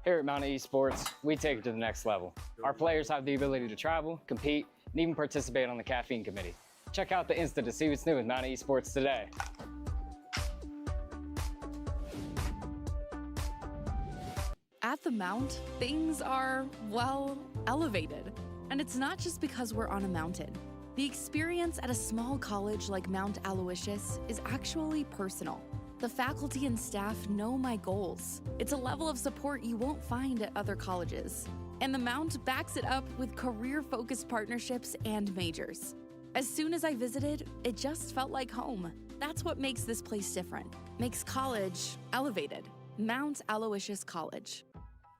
Here at Mountain Esports, we take it to the next level. Our players have the ability to travel, compete, and even participate on the caffeine committee. Check out the Insta to see what's new with Mountain Esports today. At the Mount, things are, well, elevated. And it's not just because we're on a mountain. The experience at a small college like Mount Aloysius is actually personal. The faculty and staff know my goals. It's a level of support you won't find at other colleges. And the Mount backs it up with career-focused partnerships and majors. As soon as I visited, it just felt like home. That's what makes this place different. Makes college elevated. Mount Aloysius College.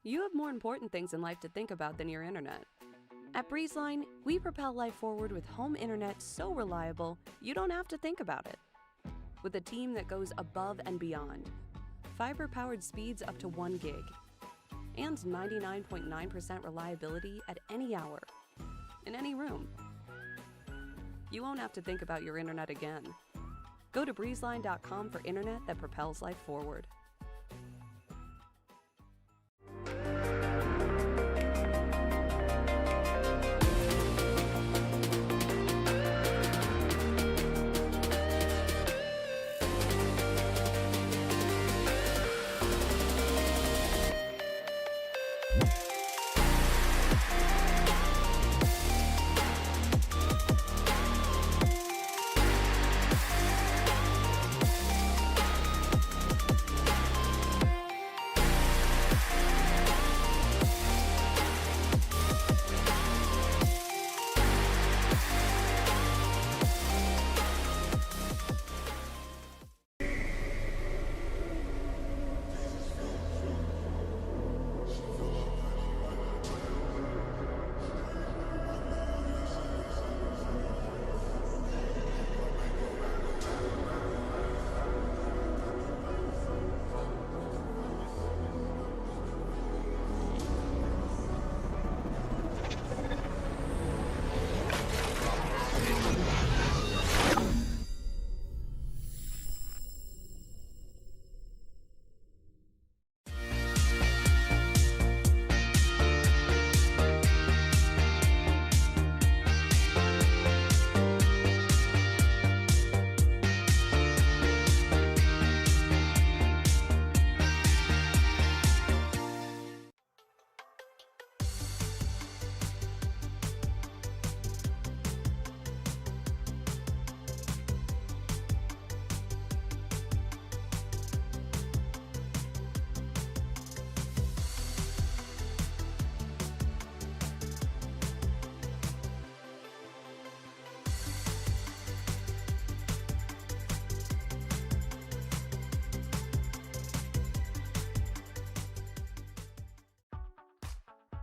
You have more important things in life to think about than your internet. At BreezeLine, we propel life forward with home internet so reliable, you don't have to think about it. With a team that goes above and beyond. Fiber-powered speeds up to 1 gig. And 99.9% reliability at any hour. In any room. You won't have to think about your internet again. Go to breezeline.com for internet that propels life forward.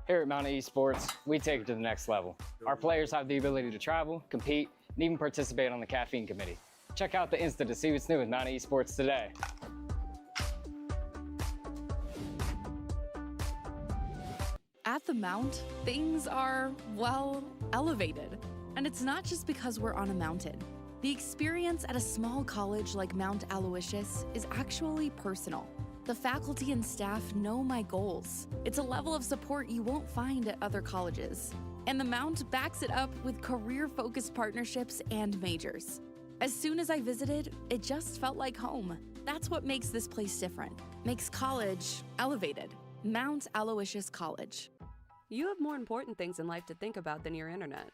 Here at Mountain Esports, we take it to the next level. Our players have the ability to travel, compete, and even participate on the caffeine committee. Check out the Insta to see what's new with Mountain Esports today. At the Mount, things are, well, elevated. And it's not just because we're on a mountain. The experience at a small college like Mount Aloysius is actually personal. The faculty and staff know my goals. It's a level of support you won't find at other colleges. And the Mount backs it up with career-focused partnerships and majors. As soon as I visited, it just felt like home. That's what makes this place different. Makes college elevated. Mount Aloysius College. You have more important things in life to think about than your internet.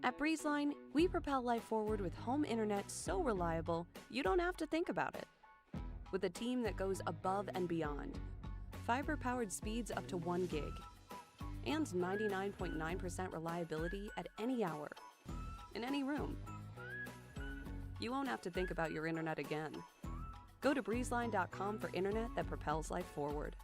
At BreezeLine, we propel life forward with home internet so reliable, you don't have to think about it. With a team that goes above and beyond. Fiber-powered speeds up to 1 gig. And 99.9% reliability at any hour. In any room. You won't have to think about your internet again. Go to breezeline.com for internet that propels life forward.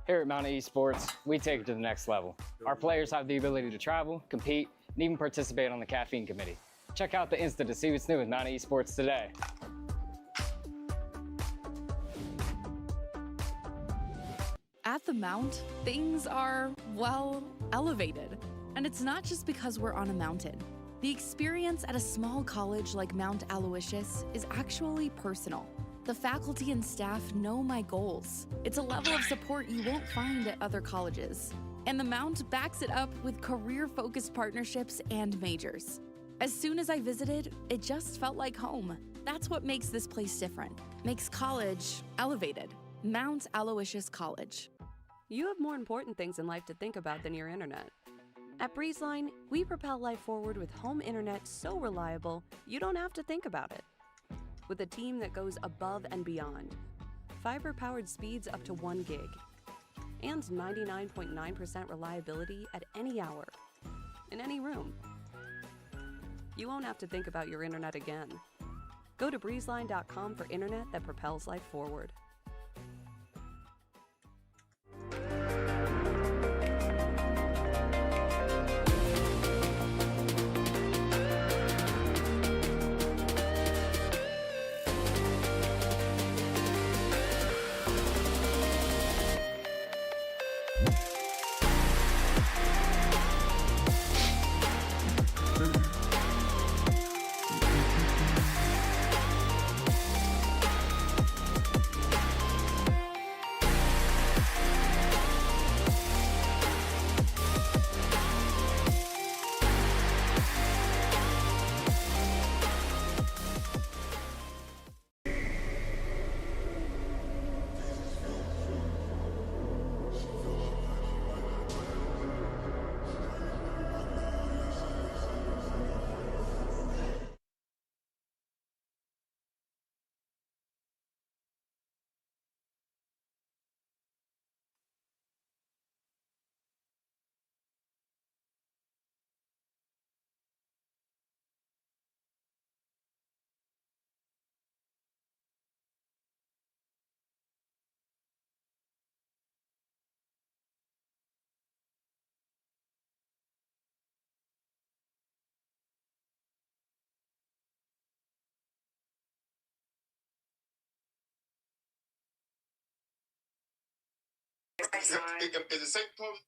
Here at Mountain Esports, we take it to the next level. Our players have the ability to travel, compete, and even participate on the caffeine committee. Check out the Insta to see what's new with Mountain Esports today. At the Mount, things are, well, elevated. And it's not just because we're on a mountain. The experience at a small college like Mount Aloysius is actually personal. The faculty and staff know my goals. It's a level of support you won't find at other colleges. And the Mount backs it up with career-focused partnerships and majors. As soon as I visited, it just felt like home. That's what makes this place different. Makes college elevated. Mount Aloysius College. You have more important things in life to think about than your internet. At BreezeLine, we propel life forward with home internet so reliable, you don't have to think about it. With a team that goes above and beyond. Fiber-powered speeds up to 1 gig. And 99.9% reliability at any hour. In any room. You won't have to think about your internet again. Go to breezeline.com for internet that propels life forward. Is it safe to close?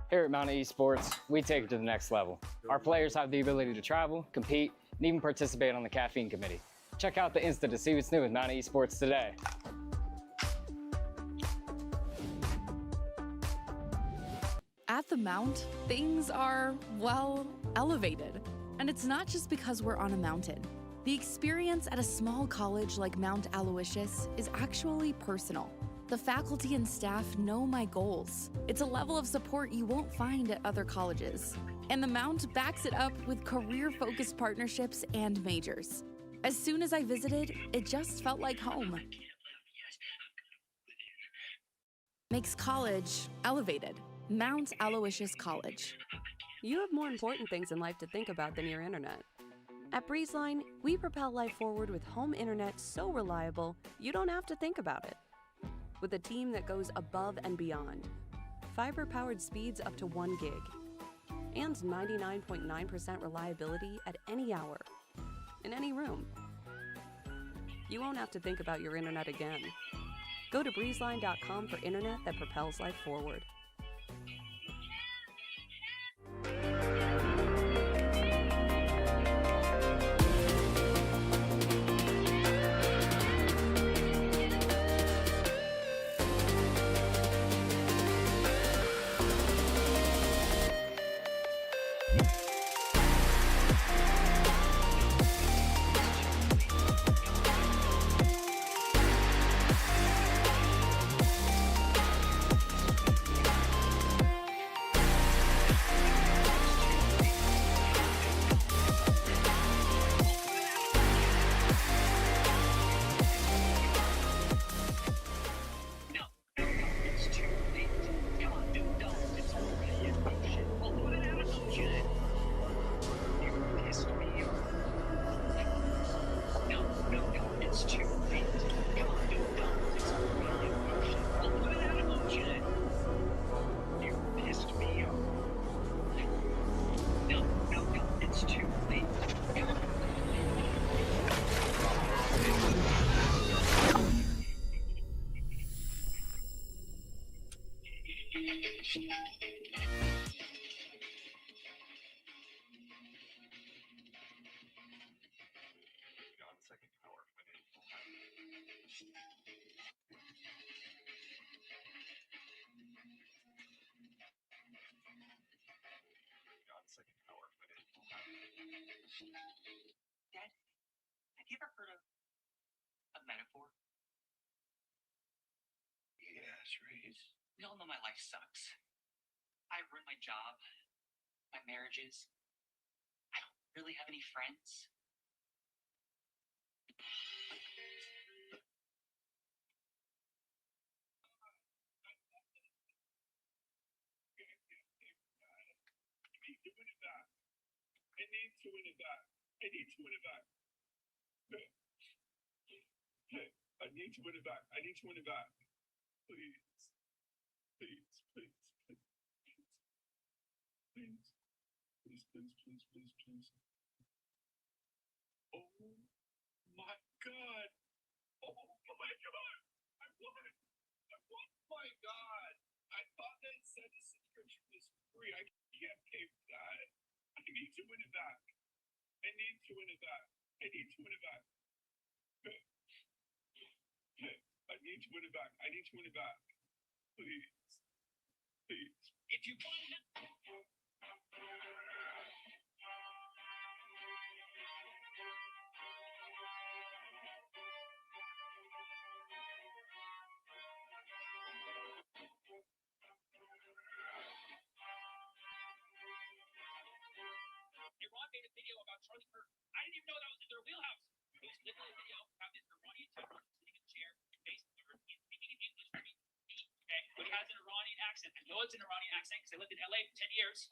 Here at Mountain Esports, we take it to the next level. Our players have the ability to travel, compete, and even participate on the caffeine committee. Check out the Insta to see what's new with Mountain Esports today. At the Mount, things are, well, elevated. And it's not just because we're on a mountain. The experience at a small college like Mount Aloysius is actually personal. The faculty and staff know my goals. It's a level of support you won't find at other colleges. And the Mount backs it up with career-focused partnerships and majors. As soon as I visited, it just felt like home. Makes college elevated. Mount Aloysius College. You have more important things in life to think about than your internet. At BreezeLine, we propel life forward with home internet so reliable, you don't have to think about it. With a team that goes above and beyond. Fiber-powered speeds up to 1 gig. and 99.9% reliability at any hour, in any room. You won't have to think about your internet again. Go to breezeline.com for internet that propels life forward. Dad, have you ever heard of a metaphor? Yes, Reese. We all know my life sucks. I've ruined my job, my marriages. I don't really have any friends. I need to win it back. I need to win it back. I need to win it back. I need to win it back. Please. Please, please, please. Please. Please, please, please, please, please. Oh my God. Oh my God. I won. I won. Oh my God. I thought that said the subscription was free. I can't pay for that. I need to win it back. I need to win it back. I need to win it back. I need to win it back. I need to win it back. Please. Please. If you want it. Iran made a video about Charlie Kirk. I didn't even know that was in their wheelhouse. It was literally a video about this Iranian terrorist sitting in a chair, face turned, and speaking in English to me. Okay, but he has an Iranian accent. I know it's an Iranian accent because I lived in LA for 10 years.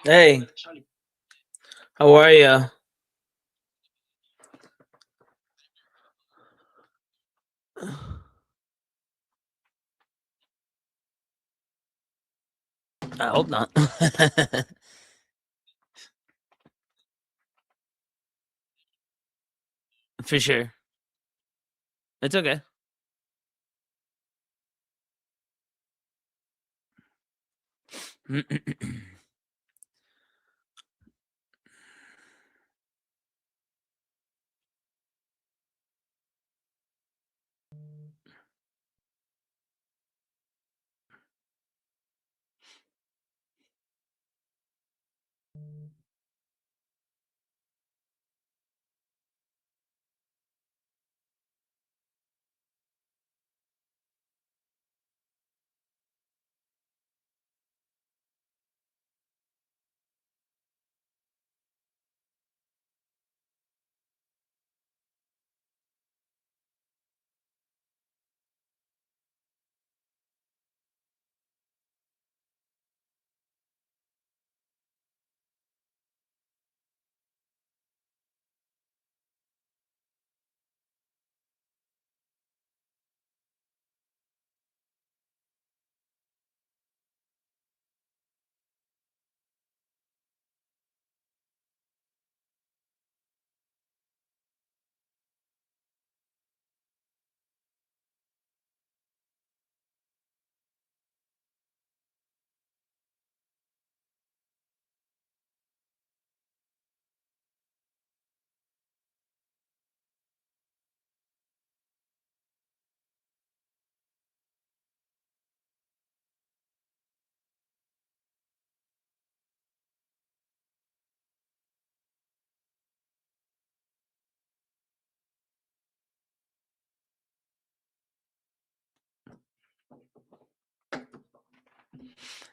Hey, how are ya? I hope not. For sure. It's okay.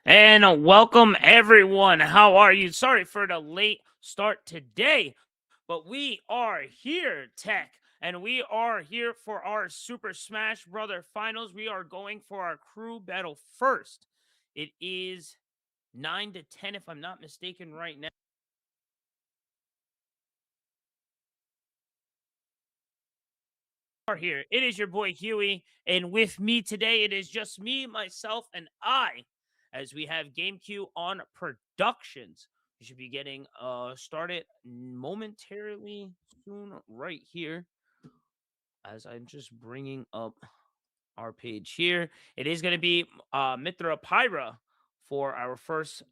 And welcome everyone. How are you? Sorry for the late start today, but we are here, Tech, and we are here for our Super Smash Brother finals. We are going for our crew battle first. It is 9 to 10 if I'm not mistaken right now. Are here. It is your boy Huey, and with me today, it is just me, myself, and I, as we have GameQ on productions. We should be getting started momentarily soon, right here, as I'm just bringing up our page here. It is going to be Mithra Pyra for our first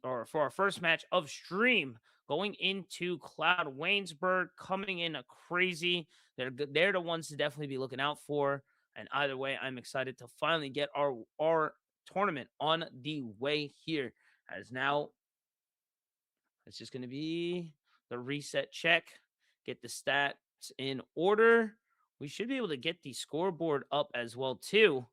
match of stream going into Cloud Waynesburg, coming in a crazy. They're the ones to definitely be looking out for. And either way, I'm excited to finally get our tournament on the way here. As now it's just going to be the reset check, get the stats in order. We should be able to get the scoreboard up as well too.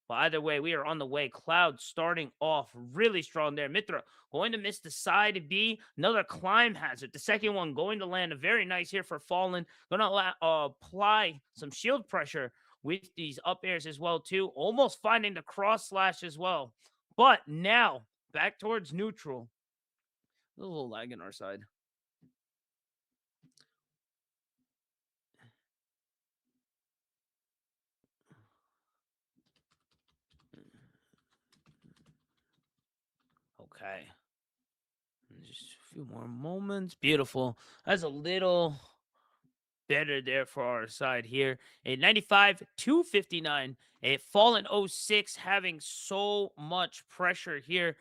But either way, we are on the way. Cloud starting off really strong there. Mithra going to miss the side B. Another climb hazard. The second one going to land very nice here for Fallen. Going to apply some shield pressure with these up airs as well too. Almost finding the cross slash as well. But now back towards neutral. A little lag on our side. Okay. Just a few more moments. Beautiful. That's a little better there for our side here. A 95 259. A Fallen 06 having so much pressure here.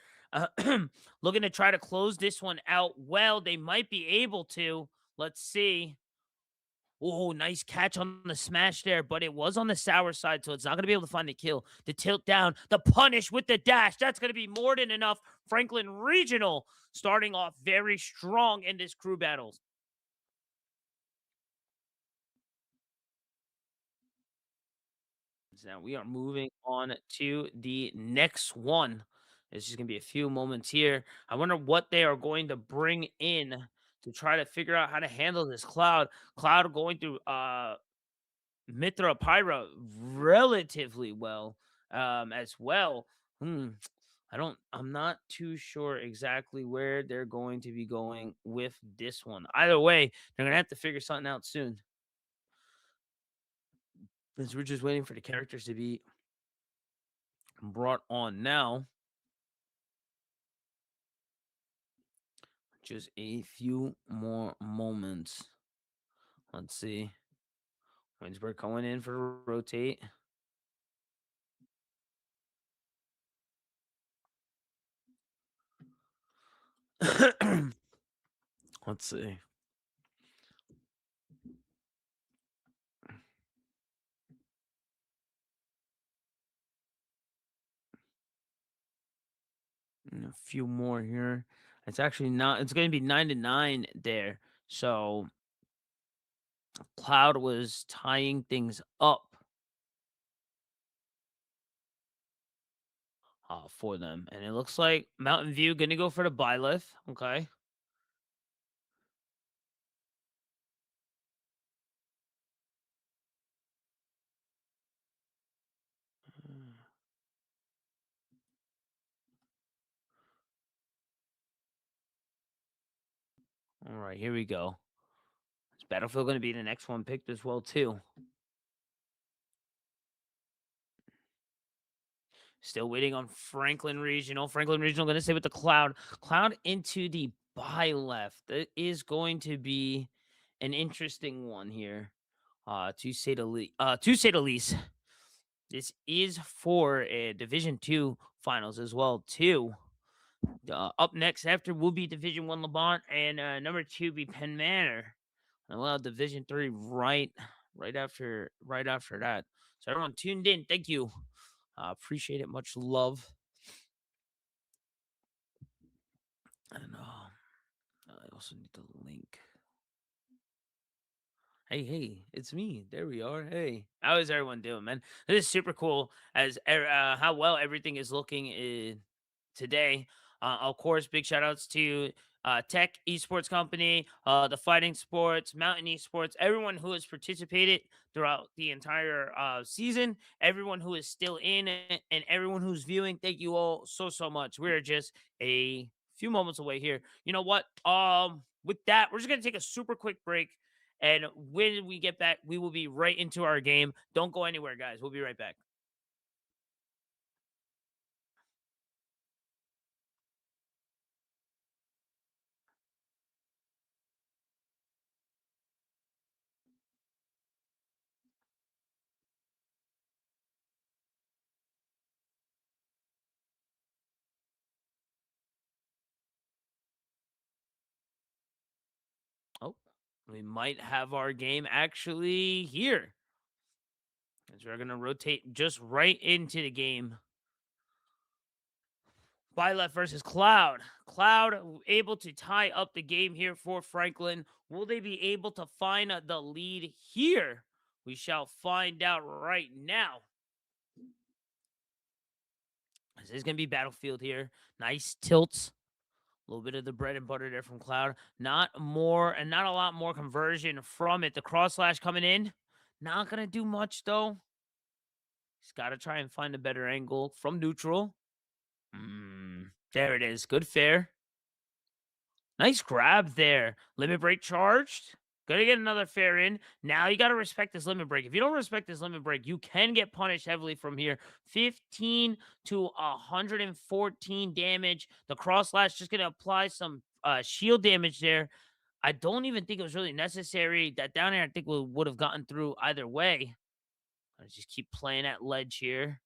Looking to try to close this one out. Well, they might be able to. Let's see. Oh, nice catch on the smash there, but it was on the sour side, so it's not going to be able to find the kill. The tilt down, the punish with the dash. That's going to be more than enough. Franklin Regional starting off very strong in this crew battles. Now we are moving on to the next one. It's just going to be a few moments here. I wonder what they are going to bring in to try to figure out how to handle this Cloud. Cloud going through Mithra Pyra relatively well as well. I'm not too sure exactly where they're going to be going with this one. Either way, they're gonna have to figure something out soon. Because we're just waiting for the characters to be brought on now. Just a few more moments. Let's see. Winsberg going in for rotate. Let's see. A few more here. It's actually not. It's going to be 9 to 9 there. So Cloud was tying things up for them, and it looks like Mountain View going to go for the Byleth. Okay. All right, here we go. Is Battlefield going to be the next one picked as well too? Still waiting on Franklin Regional. Franklin Regional going to stay with the Cloud. Cloud into the Byleth. That is going to be an interesting one here. To say the least. This is for a Division 2 finals as well too. Up next after will be Division 1 Lamont, and number 2 be Penn Manor. And we'll have Division 3 right after that. So everyone tuned in. Thank you. Appreciate it. Much love. And I also need the link. Hey, it's me. There we are. Hey, how is everyone doing, man? This is super cool as how well everything is looking today. Of course, big shout outs to Tech Esports Company, the Fighting Sports, Mountain Esports, everyone who has participated throughout the entire season, everyone who is still in it, and everyone who's viewing. Thank you all so much. We're just a few moments away here. You know what? With that, we're just gonna take a super quick break. And when we get back, we will be right into our game. Don't go anywhere, guys. We'll be right back. Oh, we might have our game actually here. As we're going to rotate just right into the game. Byleth versus Cloud. Cloud able to tie up the game here for Franklin. Will they be able to find the lead here? We shall find out right now. This is going to be Battlefield here. Nice tilts. A little bit of the bread and butter there from Cloud. Not more and not a lot more conversion from it. The cross slash coming in. Not going to do much though. He's got to try and find a better angle from neutral. There it is. Good fair. Nice grab there. Limit break charged. Gonna get another fair in. Now you got to respect this limit break. If you don't respect this limit break, you can get punished heavily from here. 15 to 114 damage. The cross slash just gonna apply some shield damage there. I don't even think it was really necessary. That down air, I think we would have gotten through either way. I just keep playing at ledge here.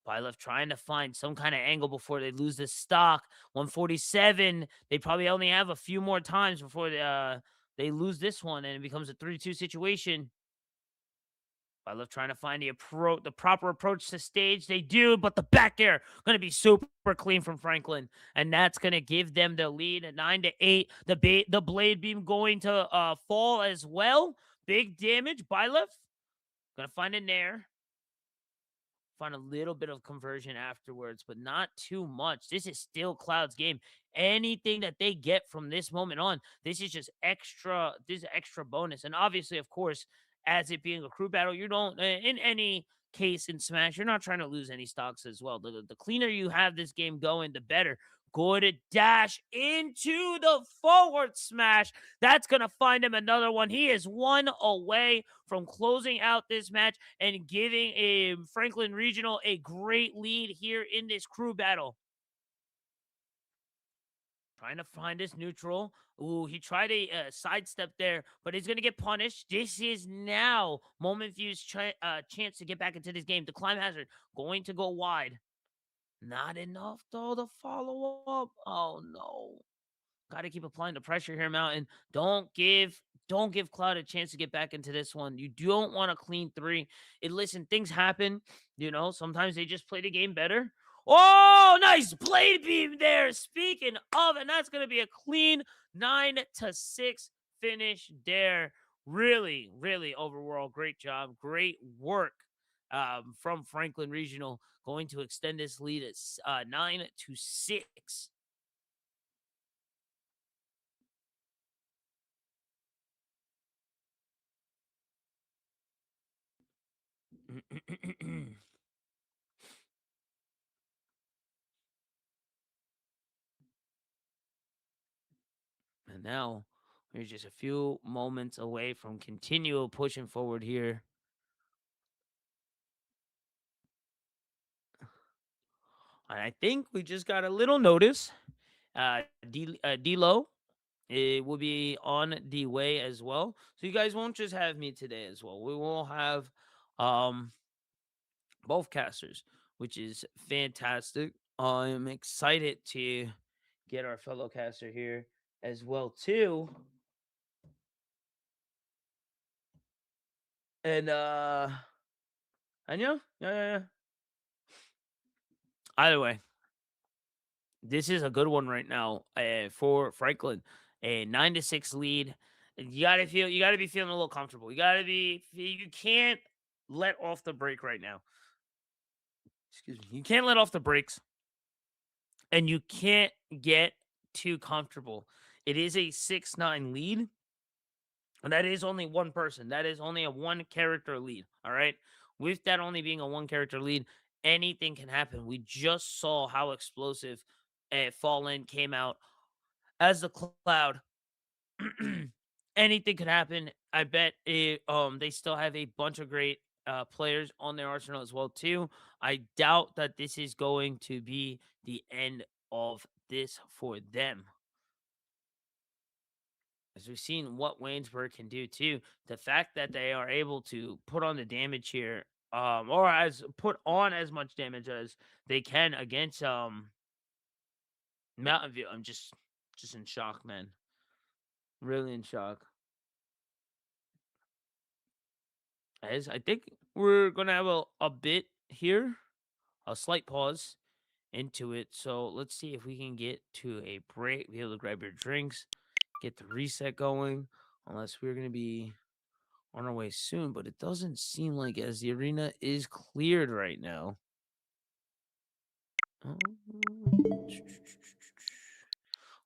Byleth trying to find some kind of angle before they lose this stock. 147. They probably only have a few more times before they lose this one, and it becomes a 3-2 situation. Byleth trying to find the proper approach to stage. They do, but the back air going to be super clean from Franklin, and that's going to give them the lead at 9-8. The blade beam going to fall as well. Big damage. Byleth going to find a nair. Find a little bit of conversion afterwards, but not too much. This is still Cloud's game. Anything that they get from this moment on, this is just extra. This is extra bonus. And obviously, of course, as it being a crew battle, you don't, in any case in Smash, you're not trying to lose any stocks as well. The cleaner you have this game going, the better. Good dash into the forward smash. That's going to find him another one. He is one away from closing out this match and giving a Franklin Regional a great lead here in this crew battle. Trying to find his neutral. Ooh, he tried a sidestep there, but he's going to get punished. This is now Moment View's chance to get back into this game. The climb hazard going to go wide. Not enough, though, to follow up. Oh, no. Got to keep applying the pressure here, Mountain. Don't give Cloud a chance to get back into this one. You don't want a clean 3. Listen, things happen. Sometimes they just play the game better. Oh, nice blade beam there. Speaking of, and that's going to be a clean 9-6 finish there. Really, really overall, great job. Great work from Franklin Regional, going to extend this lead at 9-6. And now we're just a few moments away from continual pushing forward here. And I think we just got a little notice. D-Lo, it will be on the way as well. So you guys won't just have me today as well. We will have both casters, which is fantastic. I'm excited to get our fellow caster here as well too. And yeah. Either way, this is a good one right now for Franklin. A 9-6 lead. You gotta be feeling a little comfortable. You can't let off the brake right now. Excuse me. You can't let off the brakes. and you can't get too comfortable. It is a 6-9 lead, and that is only one person. That is only a one character lead. All right. With that only being a one character lead, anything can happen. We just saw how explosive Fallen came out as the Cloud. Anything could happen. I bet they still have a bunch of great players on their arsenal as well too. I doubt that this is going to be the end of this for them. As we've seen what Waynesburg can do too, the fact that they are able to put on the damage here, or as put on as much damage as they can against Mountain View, I'm just in shock, man. Really in shock. As I think we're gonna have a bit here, a slight pause into it. So let's see if we can get to a break, be able to grab your drinks, get the reset going. Unless we're gonna be on our way soon, but it doesn't seem like as the arena is cleared right now.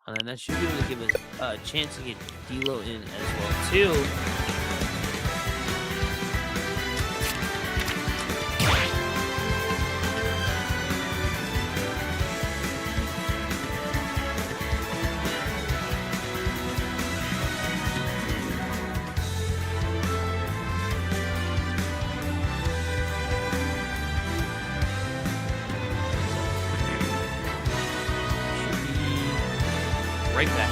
And then that should be able to give us a chance to get D'Lo in as well too. Right back.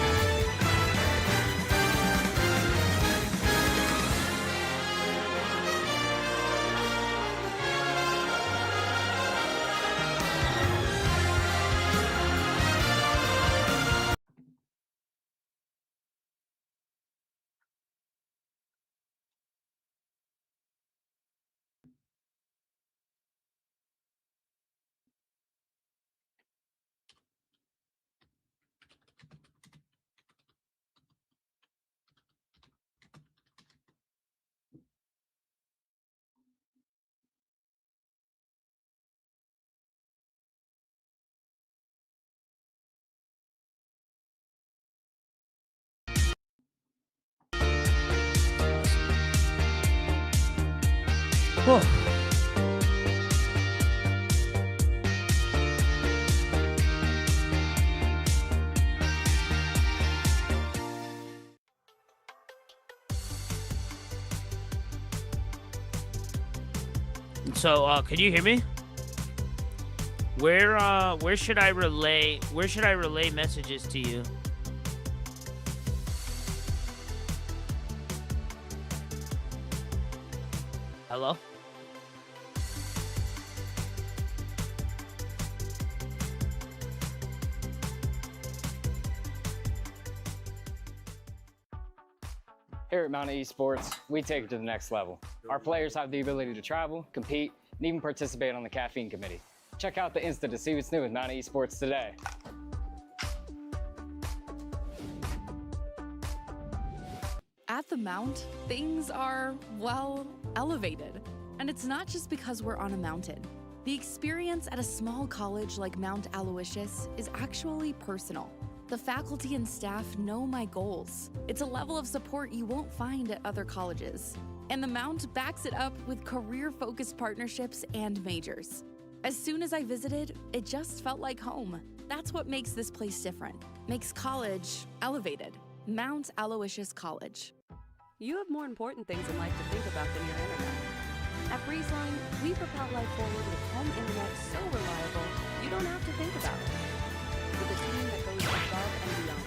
Whew. So, can you hear me? Where should I relay messages to you? Hello? Here at Mountain Esports, we take it to the next level. Our players have the ability to travel, compete, and even participate on the caffeine committee. Check out the Insta to see what's new with Mountain Esports today. At the Mount, things are, well, elevated. And it's not just because we're on a mountain. The experience at a small college like Mount Aloysius is actually personal. The faculty and staff know my goals. It's a level of support you won't find at other colleges. And the Mount backs it up with career-focused partnerships and majors. As soon as I visited, it just felt like home. That's what makes this place different. Makes college elevated. Mount Aloysius College. You have more important things in life to think about than your internet. At BreezeLine, we propel life forward with home internet so reliable, you don't have to think about it. With a team that goes above and beyond.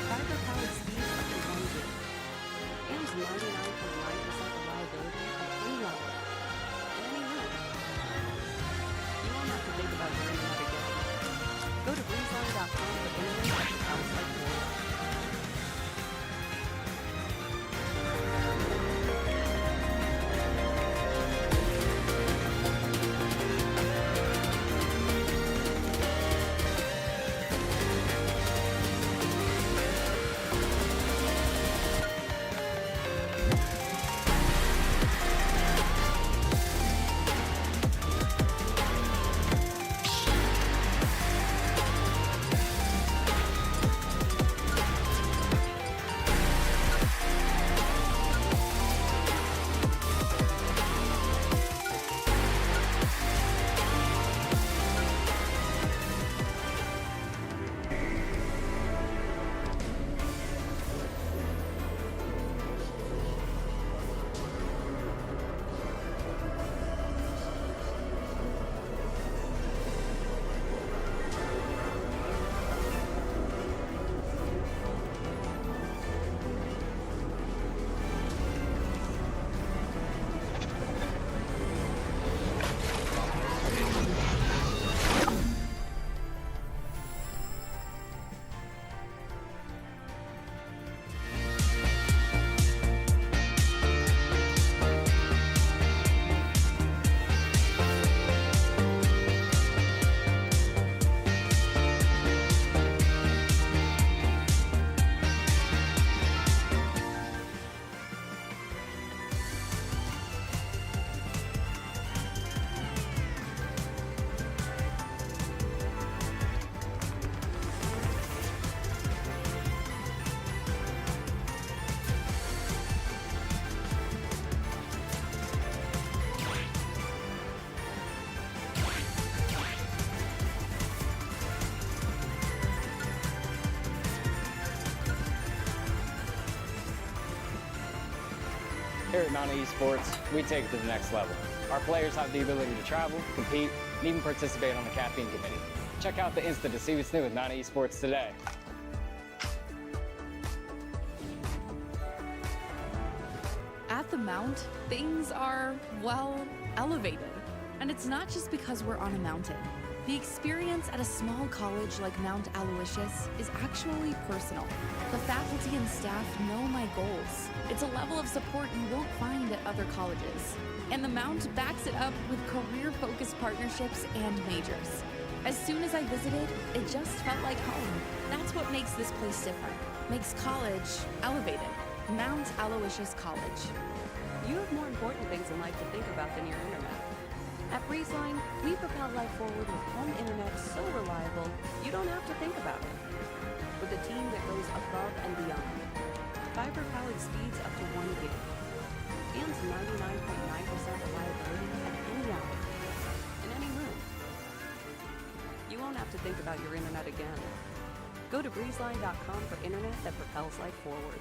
Fiber-powered speeds up to 1 gig. And 99.9% reliability at any level. And any room. You won't have to think about your internet again. Go to breezeline.com for internet that propels life forward. Here at Mountain Esports, we take it to the next level. Our players have the ability to travel, compete, and even participate on the caffeine committee. Check out the Insta to see what's new with Mountain Esports today. At the Mount, things are, well, elevated. And it's not just because we're on a mountain. The experience at a small college like Mount Aloysius is actually personal. The faculty and staff know my goals. It's a level of support you won't find at other colleges. And the Mount backs it up with career-focused partnerships and majors. As soon as I visited, it just felt like home. That's what makes this place different. Makes college elevated. Mount Aloysius College. You have more important things in life to think about than your internet. At Breezeline, we propel life forward with home internet so reliable, you don't have to think about it. With a team that goes above and beyond. Fiber-powered speeds up to 1 gig. And 99.9% reliability at any hour. In any room. You won't have to think about your internet again. Go to breezeline.com for internet that propels life forward.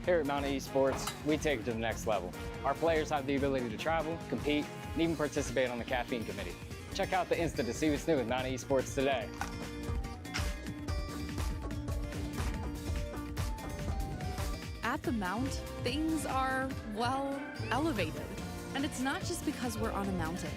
Here at Mountain Esports, we take it to the next level. Our players have the ability to travel, compete, and even participate on the caffeine committee. Check out the Insta to see what's new with Mountain Esports today. At the Mount, things are, well, elevated. And it's not just because we're on a mountain.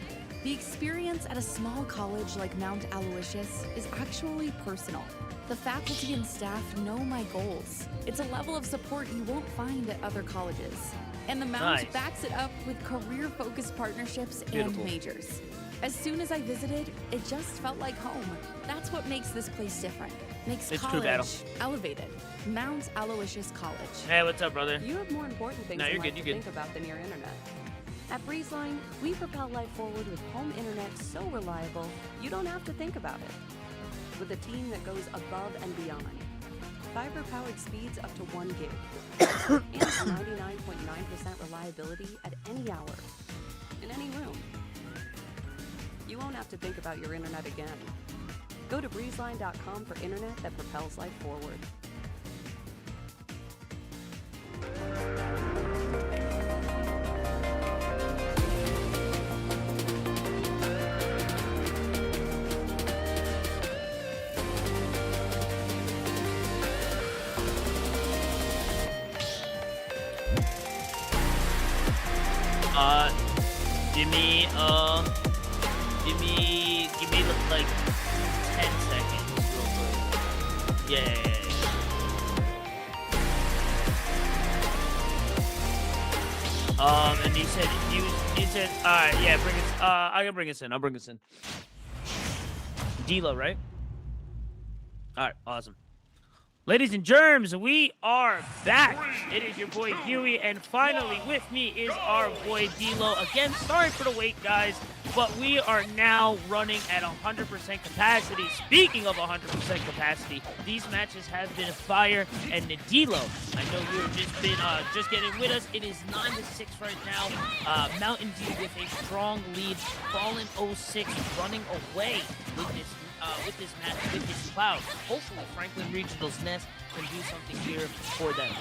The experience at a small college like Mount Aloysius is actually personal. The faculty and staff know my goals. It's a level of support you won't find at other colleges. And the Mount Nice. backs it up with career-focused partnerships Beautiful. and majors. As soon as I visited, it just felt like home. That's what makes this place different. Makes It's true, college Battle. elevated. Mount Aloysius College. Hey, what's up, brother? You have more important things No, in you're life good, to you're good. think about than your internet. At Breezeline, we propel life forward with home internet so reliable, you don't have to think about it. With a team that goes above and beyond. Fiber-powered speeds up to 1 gig. And 99.9% reliability at any hour. In any room. You won't have to think about your internet again. Go to breezeline.com for internet that propels life forward. Give me like 10 seconds real quick. Yeah. And he said, all right, yeah, bring us, I can bring us in. I'll bring us in. D'Lo, right? All right, awesome. Ladies and germs, we are back. It is your boy Huey, and finally with me is our boy D'Lo. Again, sorry for the wait, guys, but we are now running at 100% capacity. Speaking of 100% capacity, these matches have been fire. And D'Lo, I know you've just getting with us. It is 9-6 right now. Mountain Dew with a strong lead. Fallen 06 running away with this match, with this cloud. Hopefully Franklin Regional's Nest can do something here for them.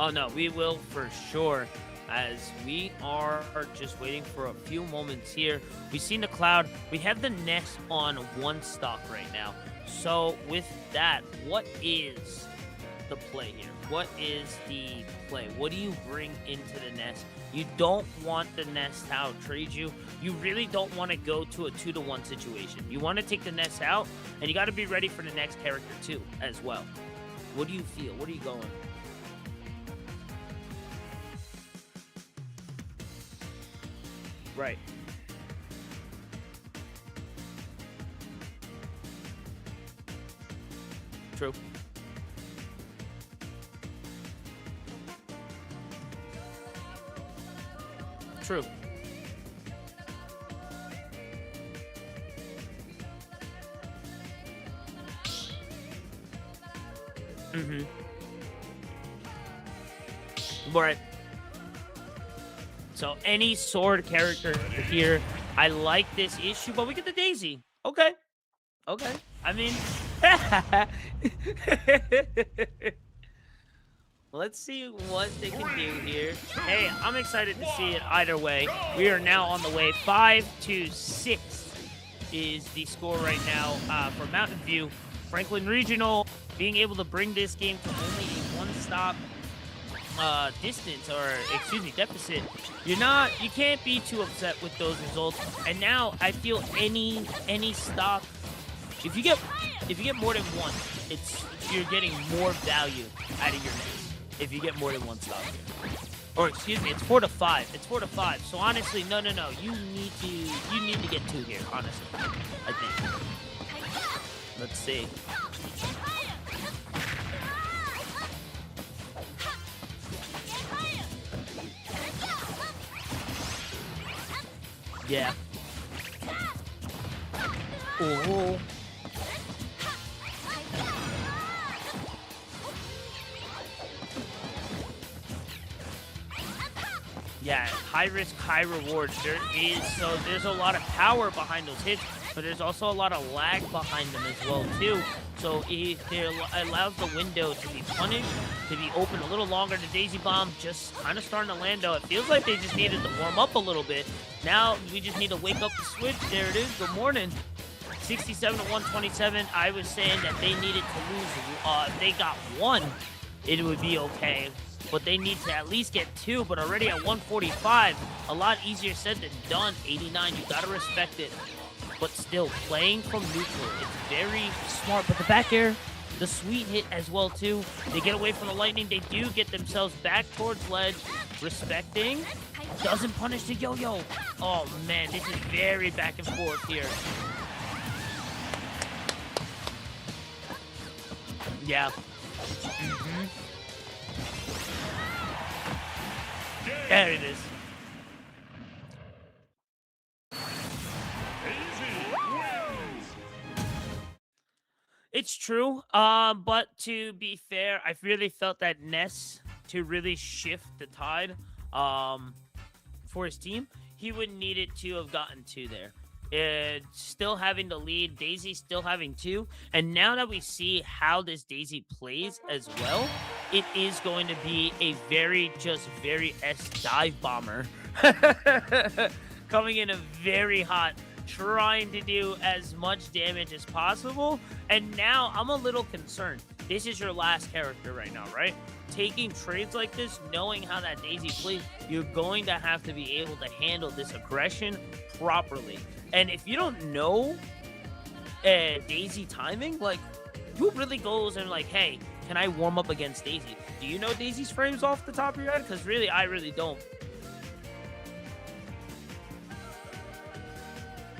Oh no, we will for sure as we are just waiting for a few moments here. We've seen the cloud. We have the nest on 1 stock right now. So with that, what is the play here? What is the play? What do you bring into the nest? You don't want the nest to out-trade you. You really don't want to go to a 2-to-1 situation. You want to take the nest out, and you got to be ready for the next character too, as well. What do you feel? What are you going? Right. True. True. Mm-hmm. Right. So any sword character here, I like this issue, but we get the Daisy. Okay. Okay. I mean, let's see what they can do here. Hey, I'm excited to see it either way. We are now on the way. 5-6 is the score right now for Mountain View. Franklin Regional being able to bring this game to only a 1-stop distance, or excuse me, deficit. You can't be too upset with those results. And now I feel any stop, if you get more than one, you're getting more value out of your nest. If you get more than 1 stop here. Or excuse me, it's 4-5. It's 4-5. So honestly, no. You need to get 2 here, honestly. I think. Let's see. Yeah. Oh. Yeah, high risk, high reward. There's a lot of power behind those hits, but there's also a lot of lag behind them as well too. So it allows the window to be punished, to be open a little longer. The Daisy Bomb just kind of starting to land, though. It feels like they just needed to warm up a little bit. Now we just need to wake up the switch. There it is. Good morning. 67-127. I was saying that they needed to lose. If they got 1, it would be okay. But they need to at least get 2. But already at 145, a lot easier said than done. 89, you gotta respect it. But still, playing from neutral, it's very smart. But the back air, the sweet hit as well too. They get away from the lightning. They do get themselves back towards ledge. Respecting. Doesn't punish the yo-yo. Oh man, this is very back and forth here. Yeah. Mm-hmm. There it is. It's true, but to be fair, I really felt that Ness, to really shift the tide for his team, he would need it to have gotten 2 there. Still having the lead, Daisy still having 2, and now that we see how this Daisy plays as well, it is going to be a very S dive bomber coming in a very hot, trying to do as much damage as possible. And now I'm a little concerned. This is your last character right now, right? Taking trades like this, knowing how that Daisy plays, you're going to have to be able to handle this aggression properly. And if you don't know Daisy timing, like, who really goes and like, hey, can I warm up against Daisy? Do you know Daisy's frames off the top of your head? Because really, I really don't.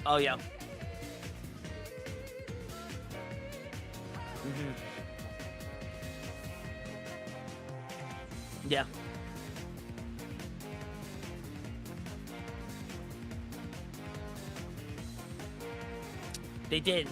Oh, yeah. Mm-hmm. Yeah. They did.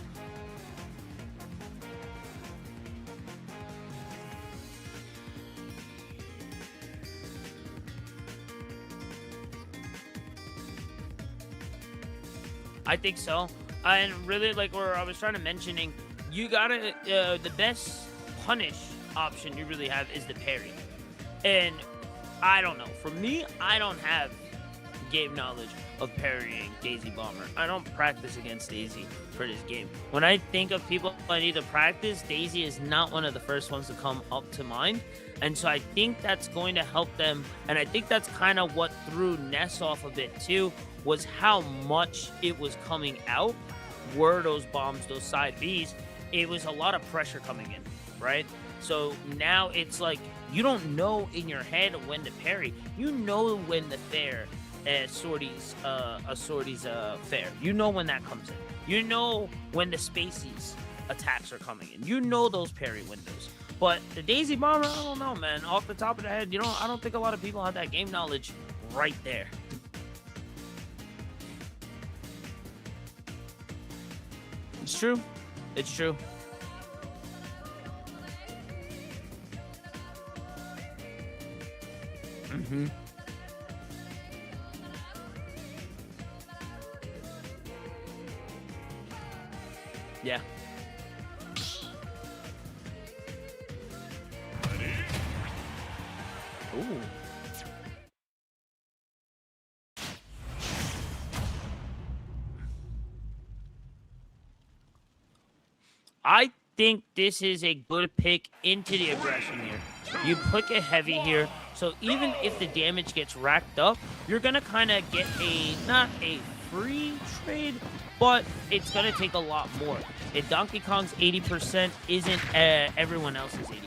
I think so. And really, like where I was trying to mentioning, you gotta, the best punish option you really have is the parry. And I don't know. For me, I don't have game knowledge of parrying Daisy Bomber. I don't practice against Daisy for this game. When I think of people I need to practice, Daisy is not one of the first ones to come up to mind. And so I think that's going to help them. And I think that's kind of what threw Ness off a bit too, was how much it was coming out. Were those bombs, those side Bs, it was a lot of pressure coming in, right? So now it's like, you don't know in your head when to parry. You know when the fair sorties fair. You know when that comes in. You know when the spacies attacks are coming in. You know those parry windows. But the Daisy Bomber, I don't know, man. Off the top of the head, I don't think a lot of people have that game knowledge right there. It's true. It's true. Mm-hmm. Yeah. Ooh. I think this is a good pick into the aggression here. You pick a heavy here, so even if the damage gets racked up, you're going to kind of get not a free trade, but it's going to take a lot more. If Donkey Kong's 80% isn't everyone else's 80%.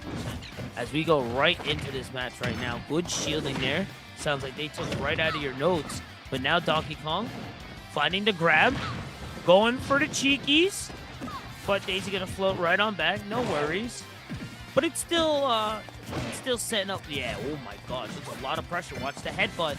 As we go right into this match right now, good shielding there. Sounds like they took right out of your notes. But now Donkey Kong finding the grab, going for the cheekies. But Daisy gonna float right on back, no worries. But it's still setting up. Yeah, oh my gosh, it's a lot of pressure. Watch the headbutt.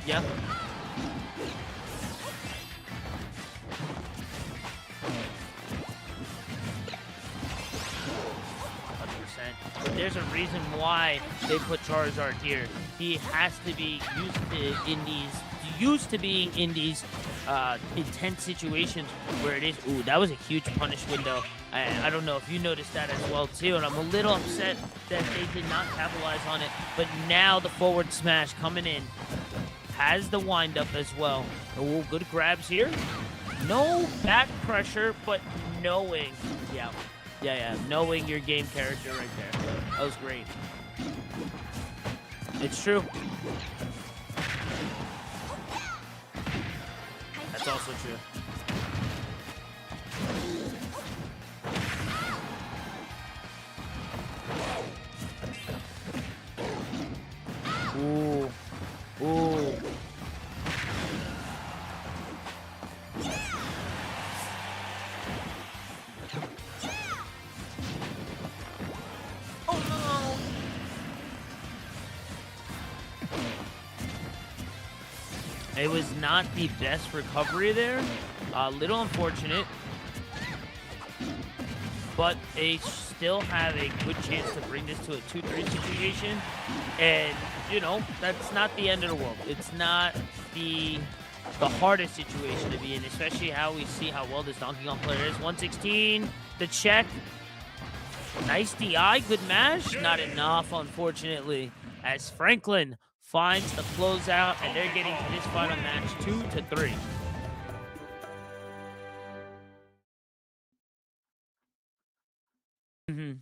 Yeah. There's a reason why they put Charizard here. He has to be used to being in these intense situations where it is. Ooh, that was a huge punish window. I don't know if you noticed that as well too, and I'm a little upset that they did not capitalize on it. But now the forward smash coming in has the wind up as well. Oh, good grabs here. No back pressure, but knowing, yeah, knowing your game character right there. That was great. It's true. That's also true. Ooh. Ooh. It was not the best recovery there. A little unfortunate. But they still have a good chance to bring this to a 2-3 situation. And, that's not the end of the world. It's not the hardest situation to be in, especially how we see how well this Donkey Kong player is. 116, the check. Nice DI, good mash. Not enough, unfortunately, as Franklin finds the closeout, and they're getting to this final match 2-3. Mm-hmm.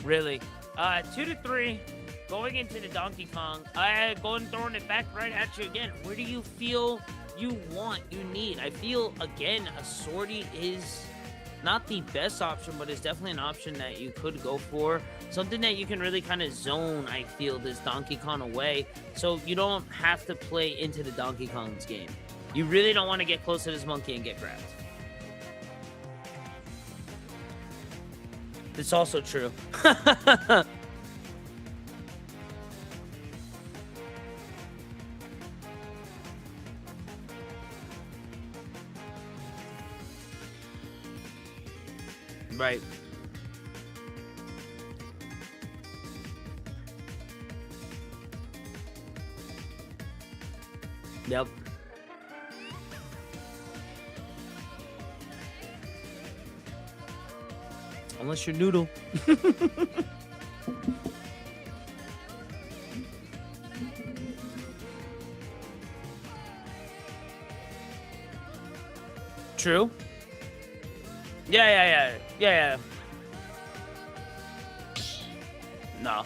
Really. 2-3. Going into the Donkey Kong. Throwing it back right at you again. Where do you feel you need? I feel, again, a sortie is not the best option, but it's definitely an option that you could go for. Something that you can really kind of zone, I feel, this Donkey Kong away, so you don't have to play into the Donkey Kong's game. You really don't want to get close to this monkey and get grabbed. It's also true. Right. Yep. Unless you're Noodle. True. Yeah. No.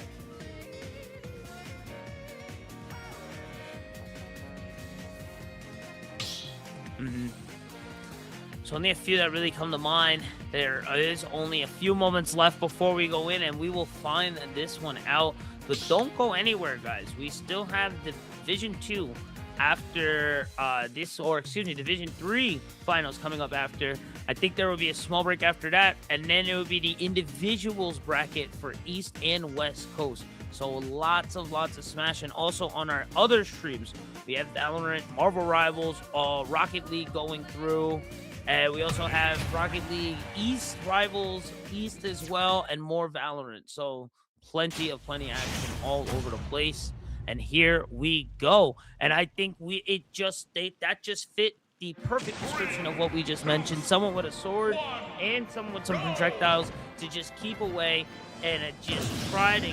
So only a few that really come to mind. There is only a few moments left before we go in, and we will find this one out. But don't go anywhere, guys. We still have the Division 2 after Division 3 finals coming up after. I think there will be a small break after that, and then it will be the individuals bracket for East and West Coast. So lots of Smash, and also on our other streams, we have Valorant, Marvel Rivals, Rocket League going through. We also have Rocket League East Rivals East as well, and more Valorant. So plenty action all over the place. And here we go. And I think that just fit the perfect description of what we just mentioned. Someone with a sword and someone with some projectiles to just keep away and just try to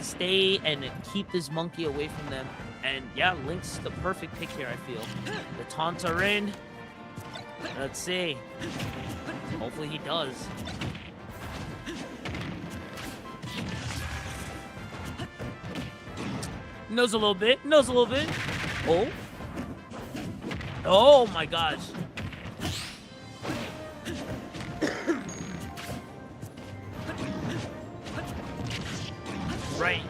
stay and keep this monkey away from them. And yeah, Link's the perfect pick here, I feel. The taunts are in. Let's see. Hopefully he does. Knows a little bit. Oh. Oh my gosh. Right.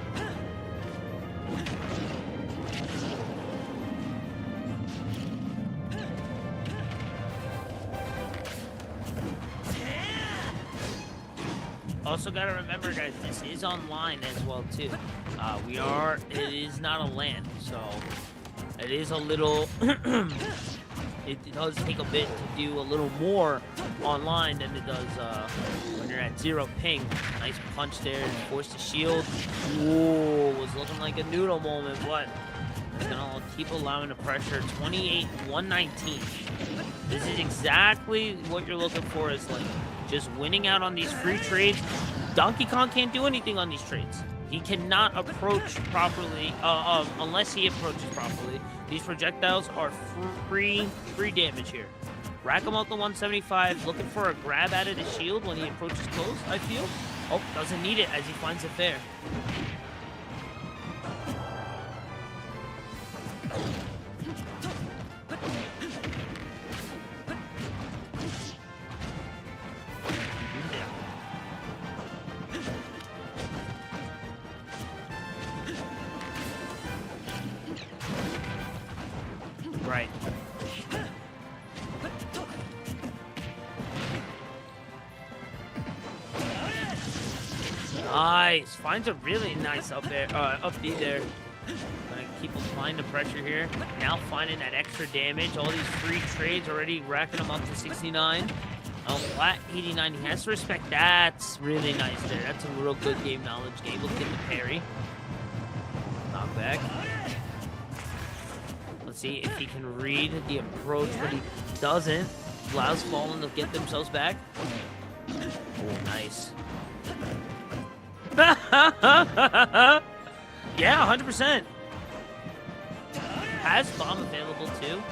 Also gotta remember, guys, this is online as well too. It is not a LAN, so it is a little it does take a bit to do a little more online than it does when you're at 0 ping. Nice punch there, force the shield. Ooh, was looking like a Noodle moment, but it's gonna keep allowing the pressure. 28-119. This is exactly what you're looking for, is like just winning out on these free trades. Donkey Kong can't do anything on these trades. He cannot approach properly unless he approaches properly. These projectiles are free damage here. Rack him out the 175, looking for a grab out of the shield when he approaches close, I feel. Oh, doesn't need it as he finds it fair. Right. Nice. Finds a really nice up B there. Gonna keep applying the pressure here. Now finding that extra damage. All these free trades already racking them up to 69. Flat 89. He has to respect. That's really nice there. That's a real good game knowledge. Able to get the parry. Knockback. Let's see if he can read the approach, but he doesn't. Allows Fallen to get themselves back. Oh, nice. Yeah, 100%. Has bomb available too.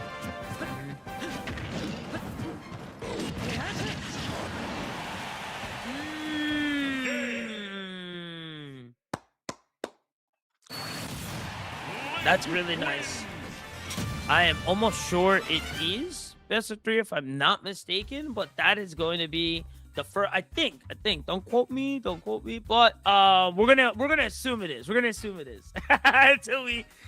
That's really nice. I am almost sure it is best of 3 if I'm not mistaken, but that is going to be the first. I think. Don't quote me. But we're gonna assume it is. We're gonna assume it is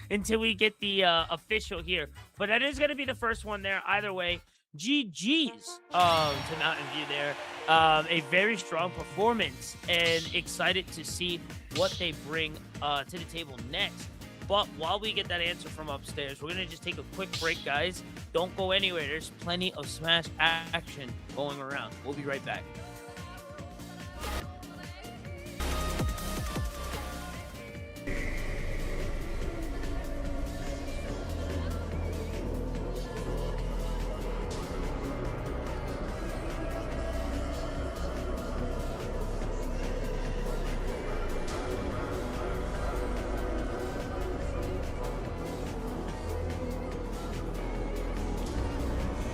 until we get the official here. But that is gonna be the first one there. Either way, GG's to Mountain View there. A very strong performance, and excited to see what they bring to the table next. But while we get that answer from upstairs, we're going to just take a quick break, guys. Don't go anywhere. There's plenty of Smash action going around. We'll be right back.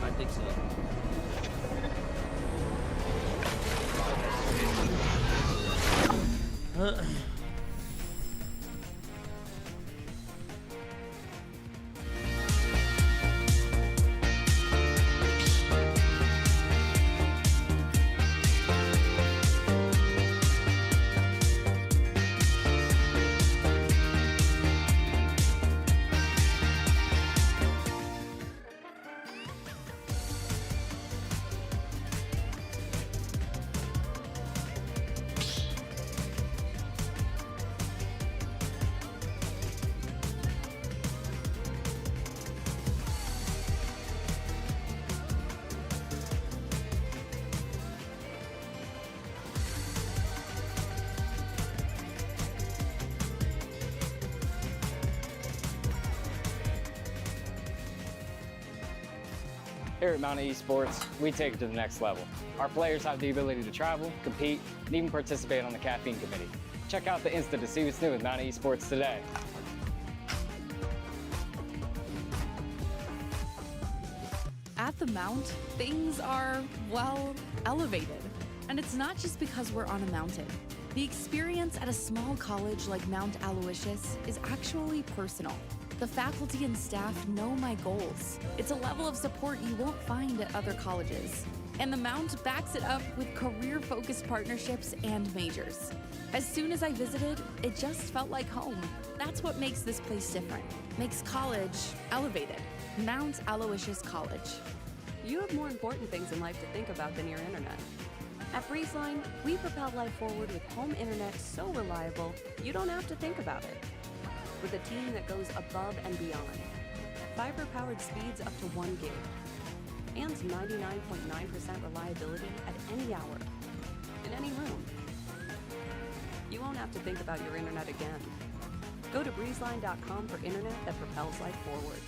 I think so. Here at Mountain Esports, we take it to the next level. Our players have the ability to travel, compete, and even participate on the caffeine committee. Check out the Insta to see what's new with Mountain Esports today. At the Mount, things are, well, elevated. And it's not just because we're on a mountain. The experience at a small college like Mount Aloysius is actually personal. The faculty and staff know my goals. It's a level of support you won't find at other colleges. And the Mount backs it up with career-focused partnerships and majors. As soon as I visited, it just felt like home. That's what makes this place different. Makes college elevated. Mount Aloysius College. You have more important things in life to think about than your internet. At Breezeline, we propel life forward with home internet so reliable, you don't have to think about it. With a team that goes above and beyond. Fiber-powered speeds up to 1 gig. And 99.9% reliability at any hour. In any room. You won't have to think about your internet again. Go to breezeline.com for internet that propels life forward.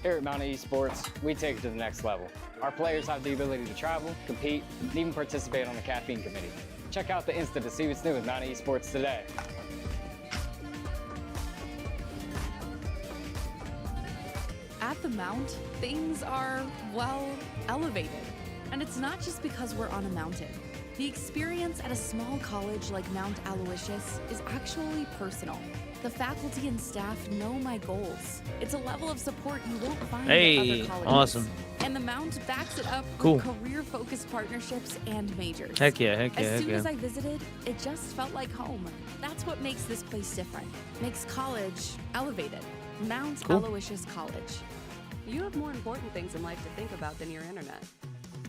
Here at Mountain Esports, we take it to the next level. Our players have the ability to travel, compete, and even participate on the caffeine committee. Check out the Insta to see what's new with Mountain Esports today. At the Mount, things are, well, elevated. And it's not just because we're on a mountain. The experience at a small college like Mount Aloysius is actually personal. The faculty and staff know my goals. It's a level of support you won't find at other colleges. Awesome. And the Mount backs it up Cool. with career-focused partnerships and majors. Heck yeah, heck yeah, As heck soon yeah. as I visited, it just felt like home. That's what makes this place different. Makes college elevated. Mount Cool. Aloysius College. You have more important things in life to think about than your internet.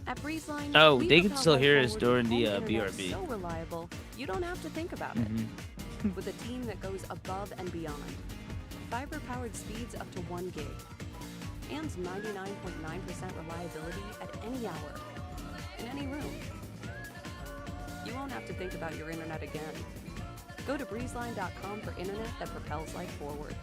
At Breezeline, Oh, we they can propel still life hear us forward with during the home internet BRB. So reliable, you don't have to think about Mhm. it. With a team that goes above and beyond. Fiber-powered speeds up to 1 gig. And 99.9% reliability at any hour. In any room. You won't have to think about your internet again. Go to breezeline.com for internet that propels life forward.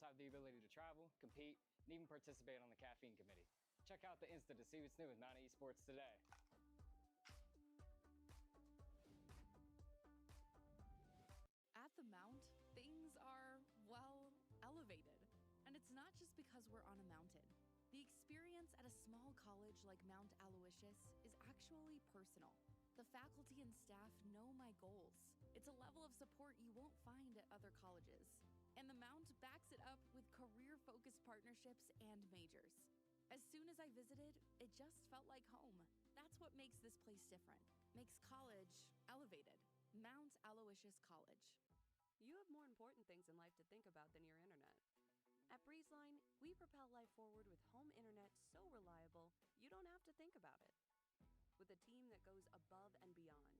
Have the ability to travel, compete, and even participate on the caffeine committee. Check out the Insta to see what's new with Mountain Esports today. At the Mount, things are, well, elevated. And it's not just because we're on a mountain. The experience at a small college like Mount Aloysius is actually personal. The faculty and staff know my goals. It's a level of support you won't find at other colleges. And the Mount backs it up with career-focused partnerships and majors. As soon as I visited, it just felt like home. That's what makes this place different. Makes college elevated. Mount Aloysius College. You have more important things in life to think about than your internet. At Breezeline, we propel life forward with home internet so reliable, you don't have to think about it. With a team that goes above and beyond.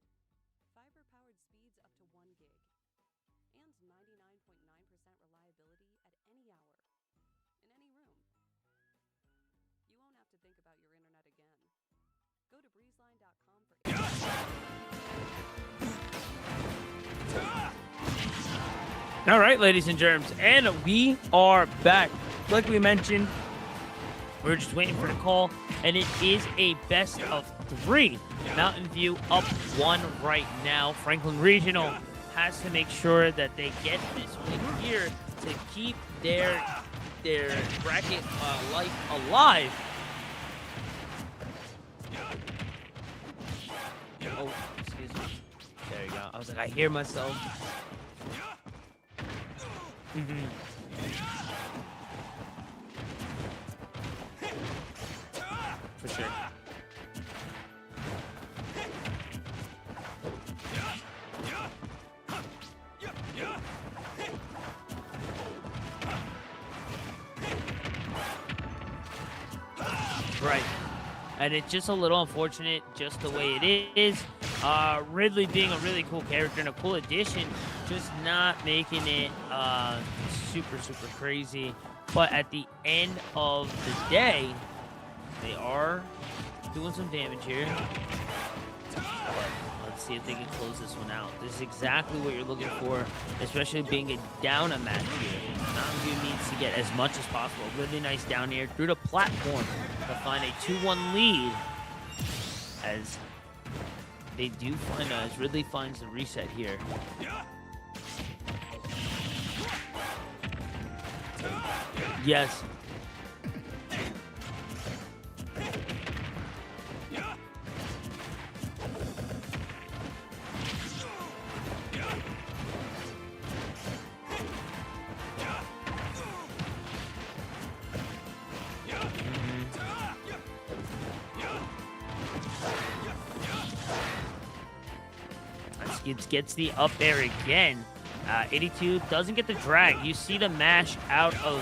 Fiber-powered speeds up to 1 gig. And 99.9% reliability at any hour. In any room. You won't have to think about your internet again. Go to breezeline.com for All right, ladies and germs, and we are back. Like we mentioned, we're just waiting for the call, and it is a best of 3. Mountain View up 1 right now. Franklin Regional has to make sure that they get this win here to keep their bracket life alive. Oh, excuse me. There you go. I was like, I hear myself. For sure. Right. And it's just a little unfortunate just the way it is. Ridley being a really cool character and a cool addition, just not making it super, super crazy. But at the end of the day, they are doing some damage here. Let's see if they can close this one out. This is exactly what you're looking for, especially being a down a match here. Mountain Dew needs to get as much as possible. Really nice down here through the platform to find a 2-1 lead as they do find as Ridley finds the reset here. Yes. Skids gets the up there again. 82 doesn't get the drag. You see the mash out of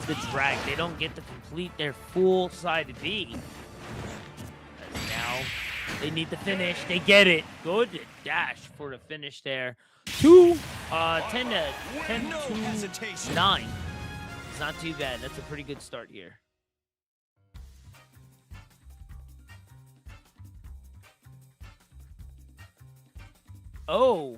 the drag. They don't get to complete their full side B. As now they need to finish. They get it. Good dash for the finish there. 10 to 9. It's not too bad. That's a pretty good start here. Oh.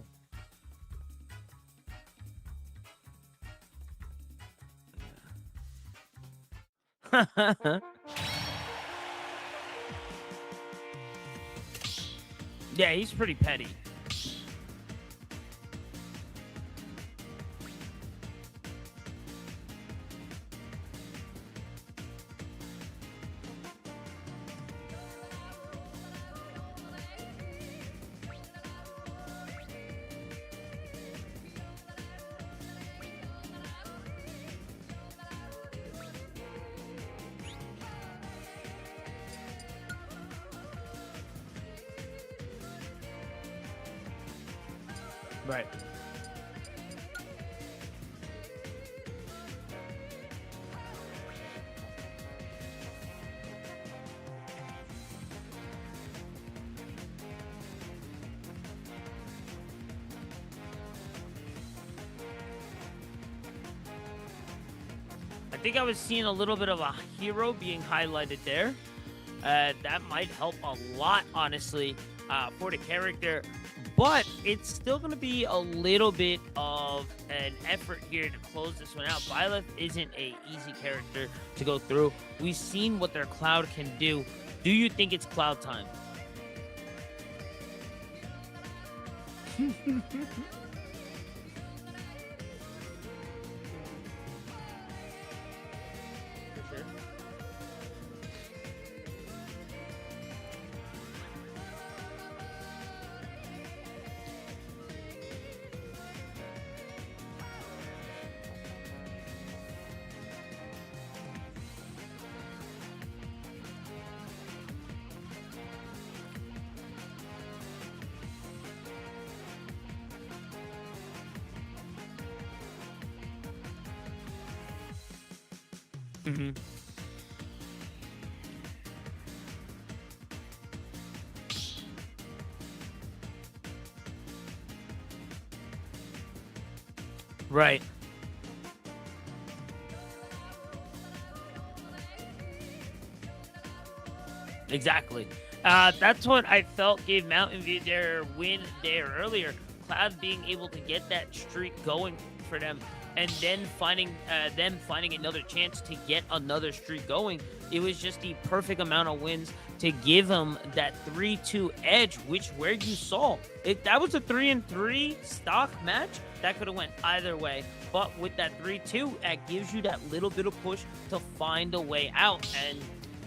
Yeah, he's pretty petty. Right. I think I was seeing a little bit of a hero being highlighted there. That might help a lot, honestly, for the character. But it's still going to be a little bit of an effort here to close this one out. Byleth isn't an easy character to go through. We've seen what their Cloud can do. Do you think it's Cloud time? Mm-hmm. Right. Exactly. That's what I felt gave Mountain View their win there earlier. Cloud being able to get that streak going for them, and then finding another chance to get another streak going. It was just the perfect amount of wins to give them that 3-2 edge, which where you saw it, that was a 3-3 stock match that could have went either way. But with that 3-2, that gives you that little bit of push to find a way out. And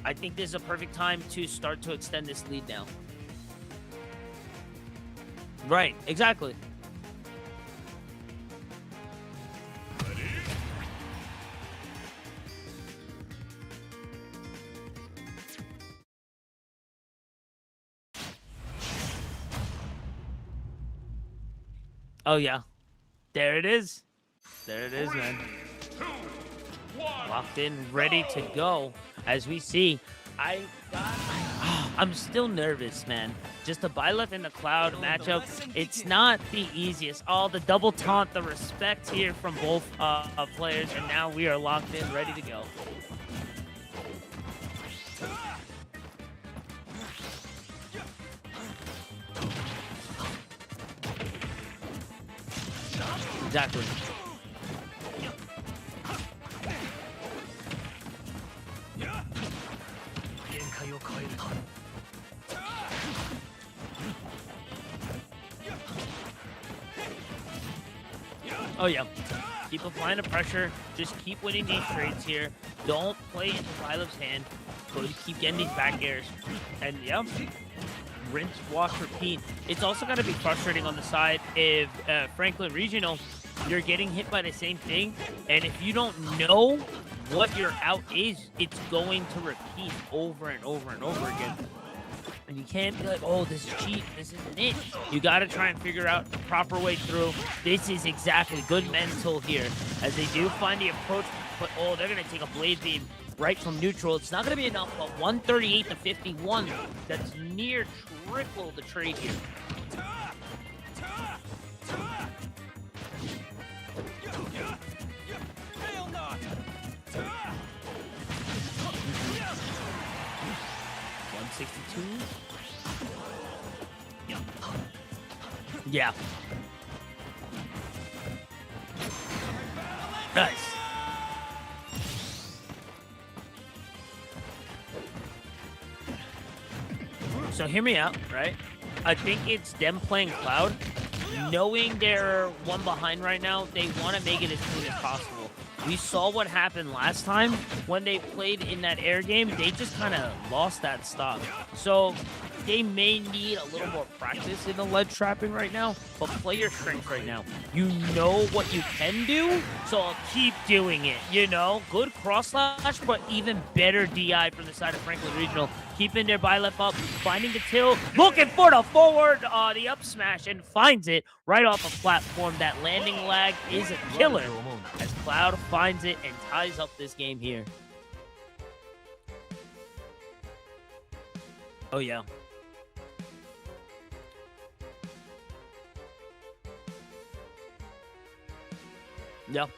I think this is a perfect time to start to extend this lead now. Right, exactly. Oh, yeah. There it is. There it is, man. Locked in, ready to go. As we see, I'm still nervous, man. Just a Byleth in the Cloud matchup, it's not the easiest. All the double taunt, the respect here from both players, and now we are locked in, ready to go. Exactly. Oh, yeah. Keep applying the pressure. Just keep winning these trades here. Don't play into Byleth's hand. But keep getting these back airs. And, yeah, rinse, wash, repeat. It's also going to be frustrating on the side if Franklin Regional, you're getting hit by the same thing. And if you don't know what your out is, it's going to repeat over and over and over again. And you can't be like, oh, this is cheap. This isn't it. You got to try and figure out the proper way through. This is exactly good mental here as they do find the approach. But, oh, they're going to take a blade beam right from neutral. It's not going to be enough, but 138 to 51. That's near triple the trade here. Yeah. Nice. So hear me out, right? I think it's them playing Cloud. Knowing they're one behind right now, they want to make it as clean as possible. We saw what happened last time when they played in that air game. They just kind of lost that stock. So they may need a little more practice in the ledge trapping right now, but play your strength right now. You know what you can do, so I'll keep doing it, you know? Good cross slash, but even better DI from the side of Franklin Regional. Keeping their Byleth up, finding the tilt, looking for the forward, the up smash, and finds it right off a platform. That landing lag is a killer as Cloud finds it and ties up this game here. Oh, yeah. Yep.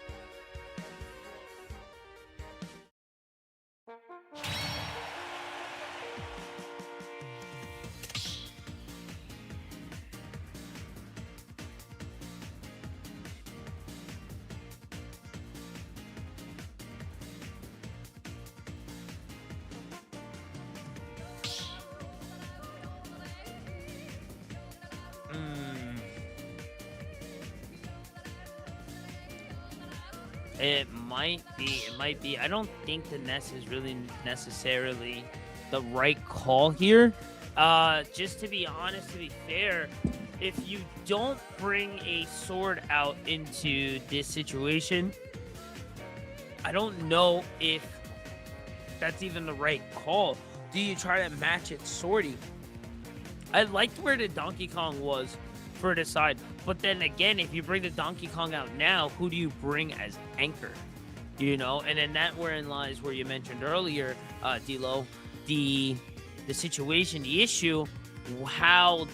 It might be. I don't think the Ness is really necessarily the right call here. Just to be honest, to be fair, if you don't bring a sword out into this situation, I don't know if that's even the right call. Do you try to match it swordy? I liked where the Donkey Kong was for the side. But then again, if you bring the Donkey Kong out now, who do you bring as anchor? You know, and then that wherein lies where you mentioned earlier, D-Lo, the situation, the issue, how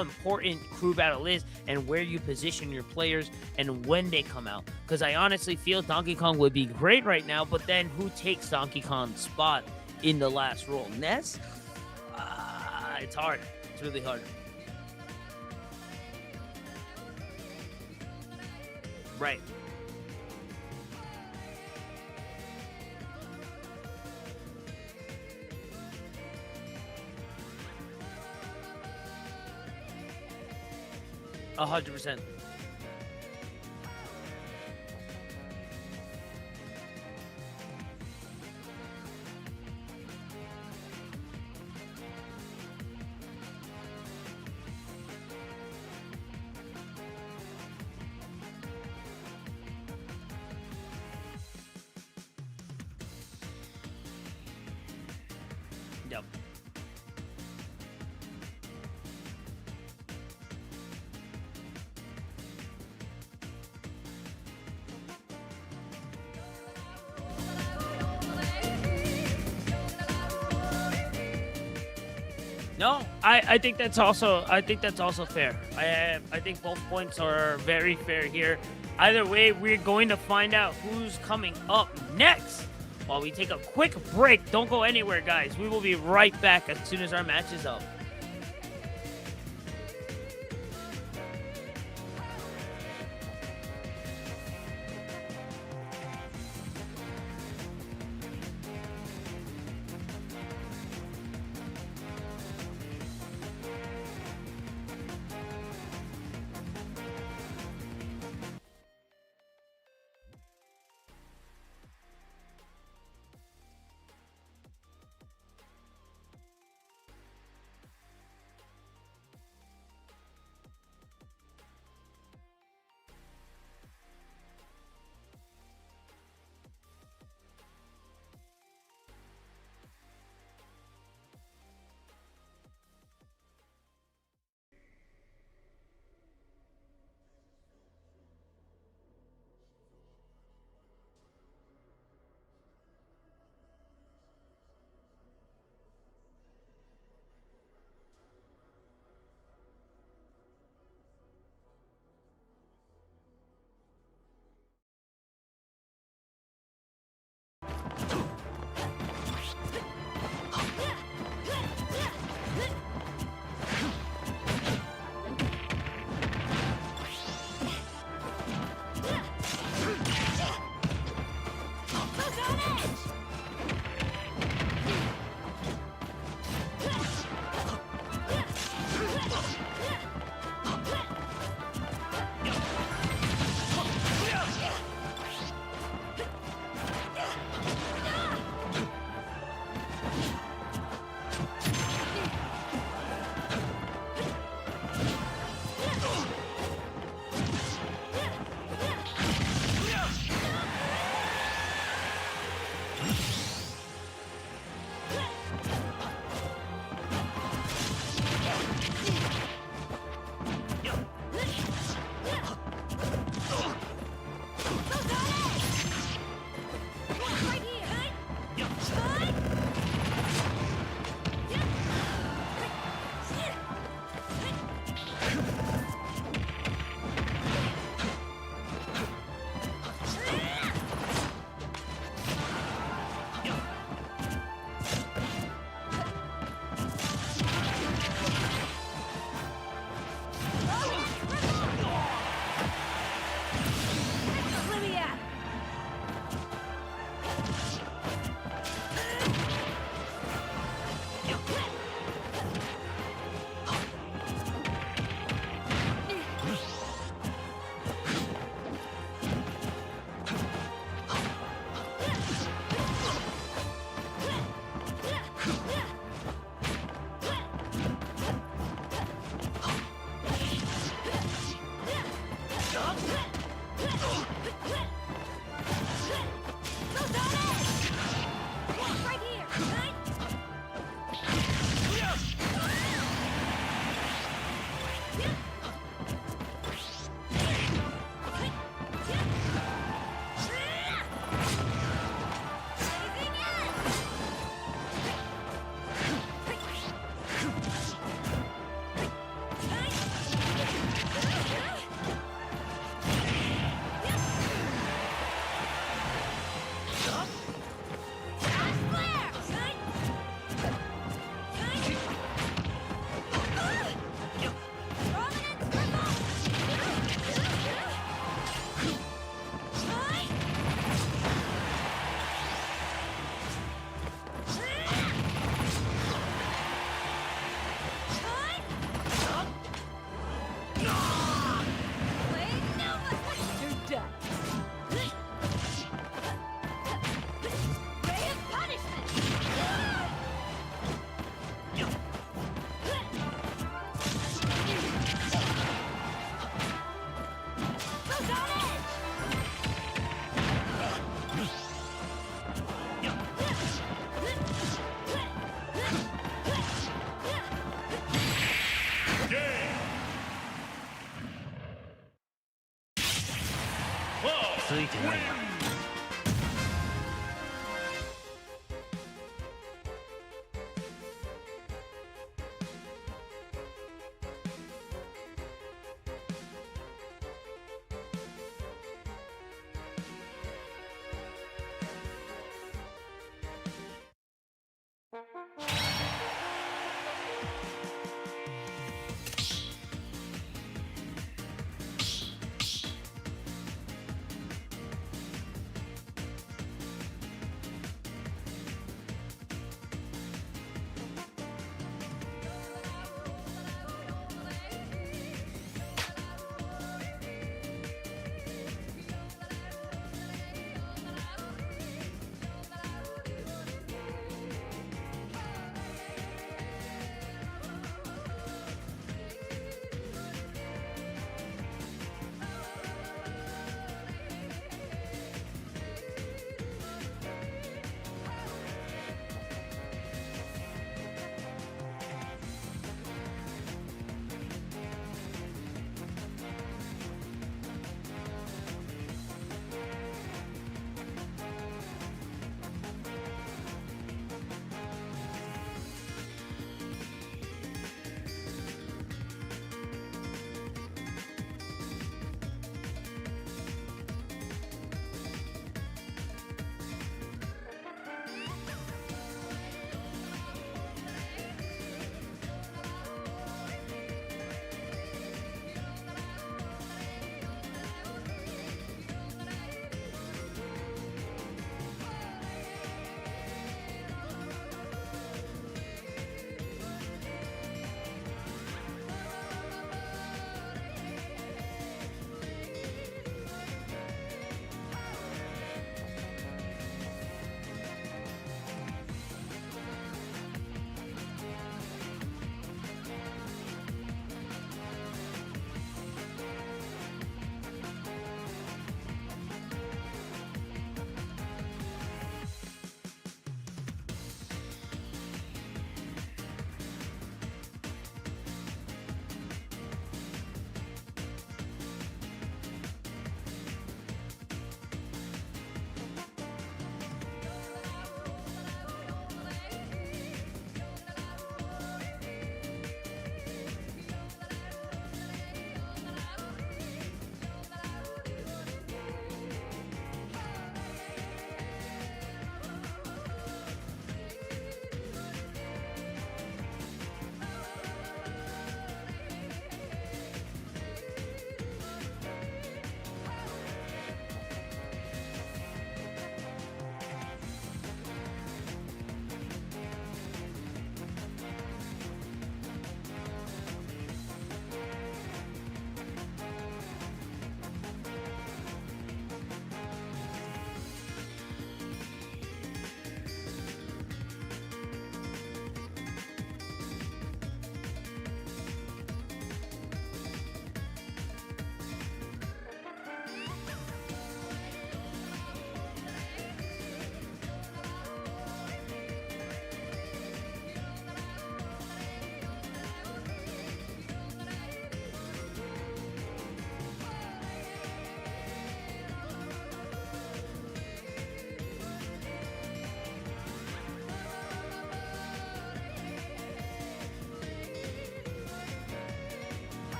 important crew battle is and where you position your players and when they come out. Because I honestly feel Donkey Kong would be great right now, but then who takes Donkey Kong's spot in the last role? Ness? It's hard. It's really hard. Right. A 100%. Yep. No, I think that's also fair. I think both points are very fair here. Either way, we're going to find out who's coming up next. While we take a quick break, don't go anywhere, guys. We will be right back as soon as our match is up.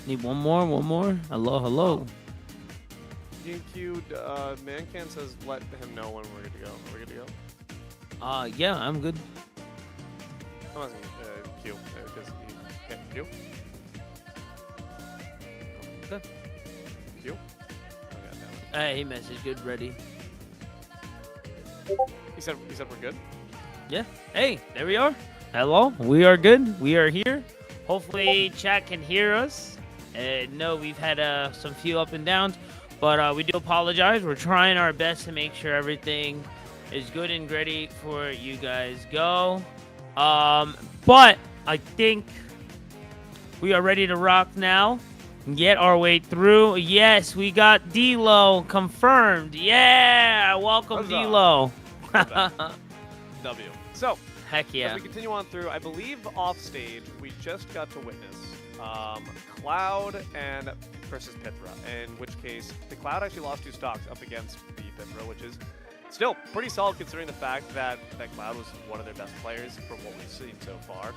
Need one more, one more. Hello, hello. GQ Mancan says let him know when we're good to go. Are we good to go? Yeah, I'm good. I'm asking Q because he Q. Okay. Q. Okay, damn it. Hey, message good, ready. He said we're good. Yeah. Hey, there we are. Hello. We are good. We are here. Hopefully, chat can hear us. No, we've had some few up and downs, but we do apologize. We're trying our best to make sure everything is good and ready for you guys go. But I think We are ready to rock now. Get our way through. Yes, we got D-Lo confirmed. Yeah, welcome Huzzah. D-Lo. W. So, Heck yeah. as we continue on through, I believe off stage, we just got to witness Cloud and versus Pythra, in which case the Cloud actually lost 2 stocks up against the Pythra, which is still pretty solid considering the fact that Cloud was one of their best players from what we've seen so far.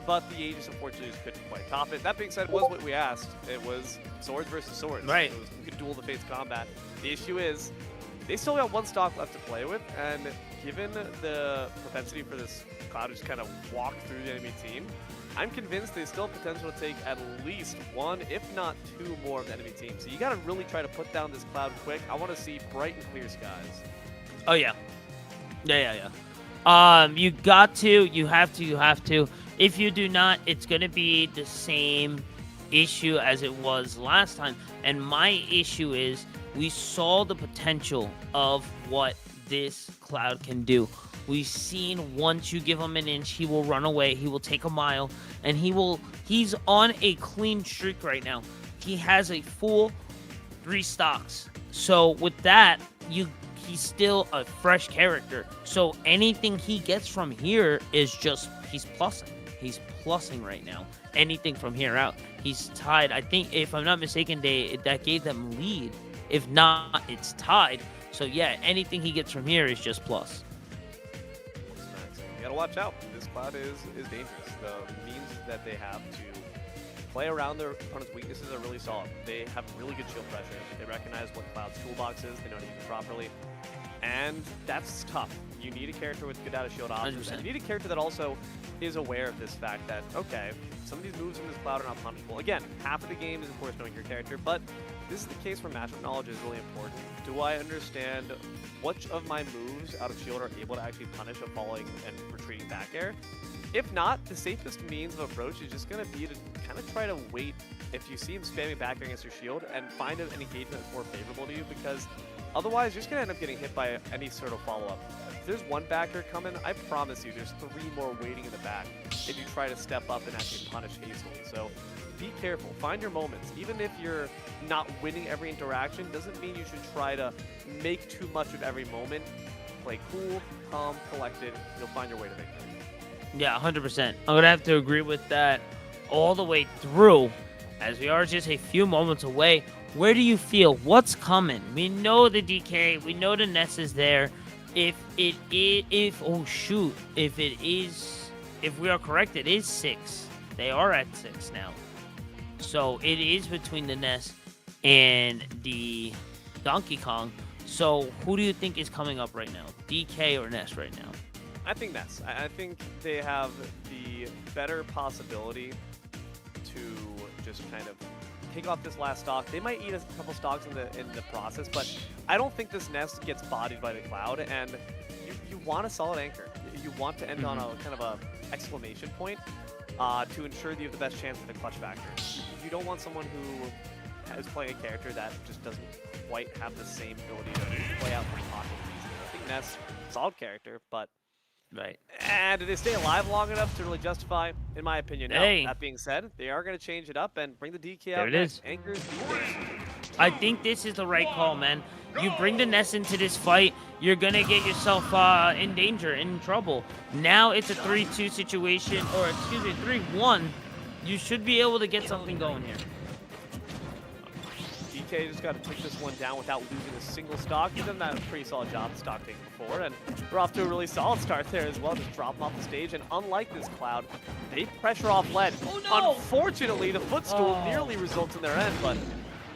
But the Aegis unfortunately just couldn't quite top it. That being said, it was what we asked. It was swords versus swords. Right. It was we could duel the fates combat. The issue is they still got 1 stock left to play with, and given the propensity for this Cloud to just kind of walk through the enemy team, I'm convinced they still have potential to take at least 1, if not 2 more of the enemy team. So you got to really try to put down this Cloud quick. I want to see bright and clear skies. Oh, yeah. Yeah. You have to. If you do not, it's going to be the same issue as it was last time. And my issue is we saw the potential of what this Cloud can do. We've seen once you give him an inch, he will run away, he will take a mile, and he's on a clean streak right now. He has a full 3 stocks. So with that, he's still a fresh character. So anything he gets from here is just, he's plussing. He's plussing right now. Anything from here out. He's tied. I think, if I'm not mistaken, that gave them lead. If not, it's tied. So yeah, anything he gets from here is just plus. You gotta watch out. This Cloud is dangerous. The means that they have to play around their opponent's weaknesses are really solid. They have really good shield pressure. They recognize what Cloud's toolbox is. They know how to use it properly. And that's tough. You need a character with good out of shield options. 100%. And you need a character that also is aware of this fact that, okay, some of these moves in this Cloud are not punishable. Again, half of the game is, of course, knowing your character, but this is the case where matchup knowledge is really important. Do I understand which of my moves out of shield are able to actually punish a falling and retreating back air? If not, the safest means of approach is just going to be to kind of try to wait if you see him spamming back air against your shield and find an engagement that's more favorable to you, because otherwise you're just going to end up getting hit by any sort of follow-up. If there's 1 back air coming, I promise you there's 3 more waiting in the back if you try to step up and actually punish hastily. So be careful, find your moments. Even if you're not winning every interaction, doesn't mean you should try to make too much of every moment. Play cool, calm, collected, you'll find your way to victory. Yeah, 100%. I'm going to have to agree with that all the way through, as we are just a few moments away. Where do you feel? What's coming? We know the DK. We know the Ness is there. If we are correct, it is 6. They are at 6 now. So it is between the Ness and the Donkey Kong. So who do you think is coming up right now? DK or Ness right now? I think Ness. I think they have the better possibility to just kind of pick off this last stock. They might eat a couple stocks in the process, but I don't think this Nest gets bodied by the Cloud, and you want a solid anchor. You want to end on a kind of a exclamation point to ensure that you have the best chance at the clutch factor. You don't want someone who is playing a character that just doesn't quite have the same ability to play out from pocket easily. I think Ness, solid character, but Right. and did they stay alive long enough to really justify? In my opinion, no. Hey. That being said, they are going to change it up and bring the DK out. There it is. Anchors. I think this is the right call, man. You bring the Ness into this fight, you're going to get yourself in danger, in trouble. Now it's a 3-2 situation, or excuse me, 3-1. You should be able to get something going here. DK just got to take this one down without losing a single stock. He's done that a pretty solid job stock taking before, and we're off to a really solid start there as well. Just drop him off the stage, and unlike this Cloud, they pressure off lead. Oh, no! Unfortunately, the footstool nearly results in their end, but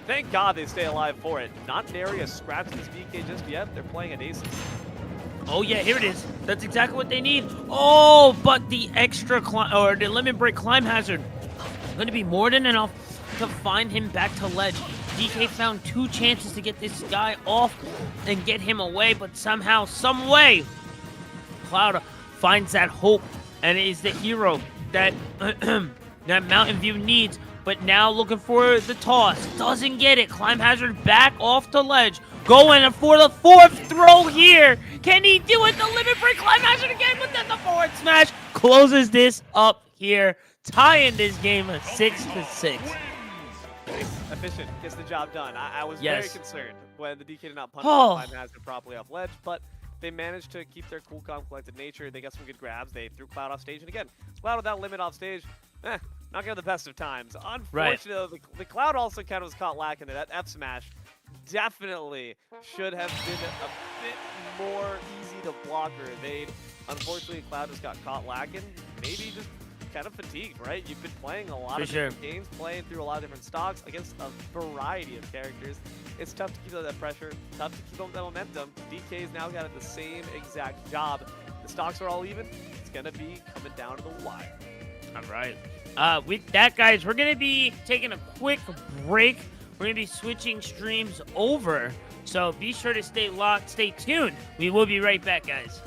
thank God they stay alive for it. Not nary a scratch in this DK just yet. They're playing at aces. Oh, yeah, here it is. That's exactly what they need. Oh, but the extra climb, or the limit break climb hazard, going to be more than enough to find him back to ledge. DK found 2 chances to get this guy off and get him away, but somehow, some way, Cloud finds that hope and is the hero that that Mountain View needs. But now looking for the toss. Doesn't get it. Climb hazard back off the ledge. Going for the 4th throw here. Can he do it? The limit break climb hazard again, but then the forward smash closes this up here tying this game 6-6. Efficient, gets the job done. I was Yes. very concerned when the DK did not punish Oh. my Mazda properly off ledge, but they managed to keep their cool, calm, collected nature. They got some good grabs. They threw Cloud off stage, and again, Cloud without limit off stage, not gonna have the best of times. Unfortunately, the Cloud also kind of was caught lacking there. That F smash definitely should have been a bit more easy to blocker. Unfortunately, Cloud just got caught lacking. Maybe just kind of fatigued, right? You've been playing a lot of different games, playing through a lot of different stocks against a variety of characters. It's tough to keep up that pressure, tough to keep up that momentum. DK's now got the same exact job. The stocks are all even. It's going to be coming down to the wire. All right. With that, guys, we're going to be taking a quick break. We're going to be switching streams over. So be sure to stay locked, stay tuned. We will be right back, guys.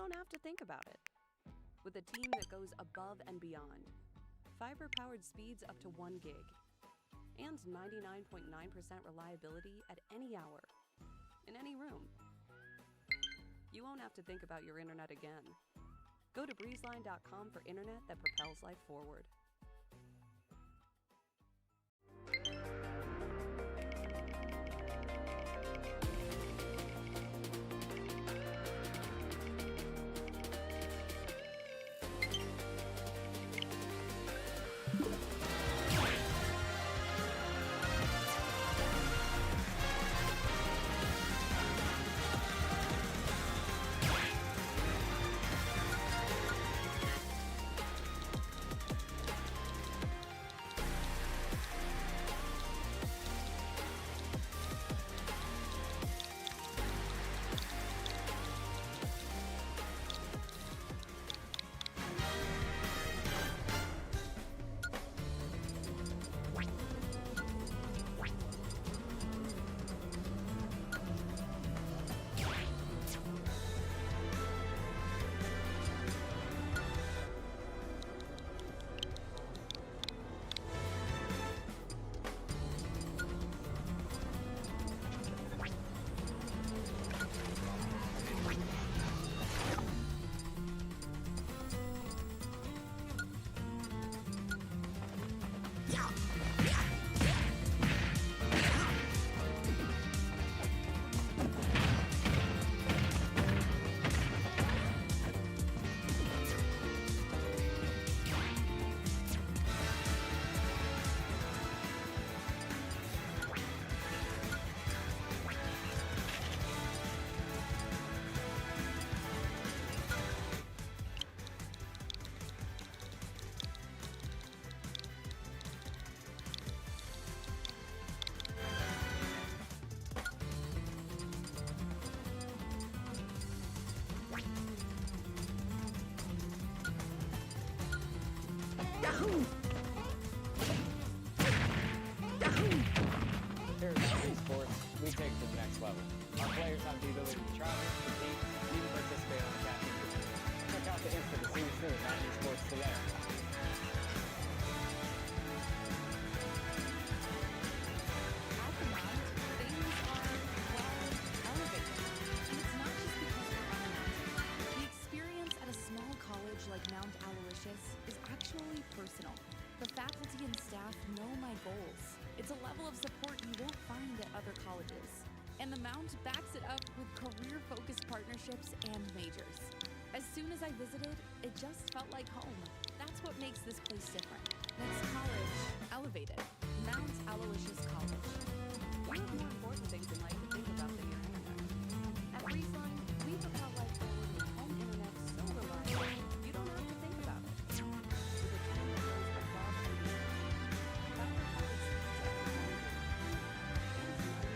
don't have to think about it. With a team that goes above and beyond, fiber-powered speeds up to 1 gig, and 99.9% reliability at any hour, in any room. You won't have to think about your internet again. Go to breezeline.com for internet that propels life forward. Here at PIEA Sports, we take it to the next level. Our players have the ability to travel, compete, and even participate on the caffeine committee. Check out the Insta to see what's new at PIEA Sports today. At the Mount, things are, well, elevated. And it's not just because we're on a mountain. The experience at a small college like Mount Aloysius is actually personal. The faculty and staff know my goals. It's a level of support you won't find at other colleges. And the Mount backs it up with career-focused partnerships and majors. As soon as I visited, it just felt like home. That's what makes this place different. Makes college elevated. Mount Aloysius College. You have more important things in life to think about than your internet. At Breezeline, we propel life forward with home internet so reliable, you don't have to think about it. With a team that goes above and beyond, fiber-powered speeds up to 1 gig, and 99.9%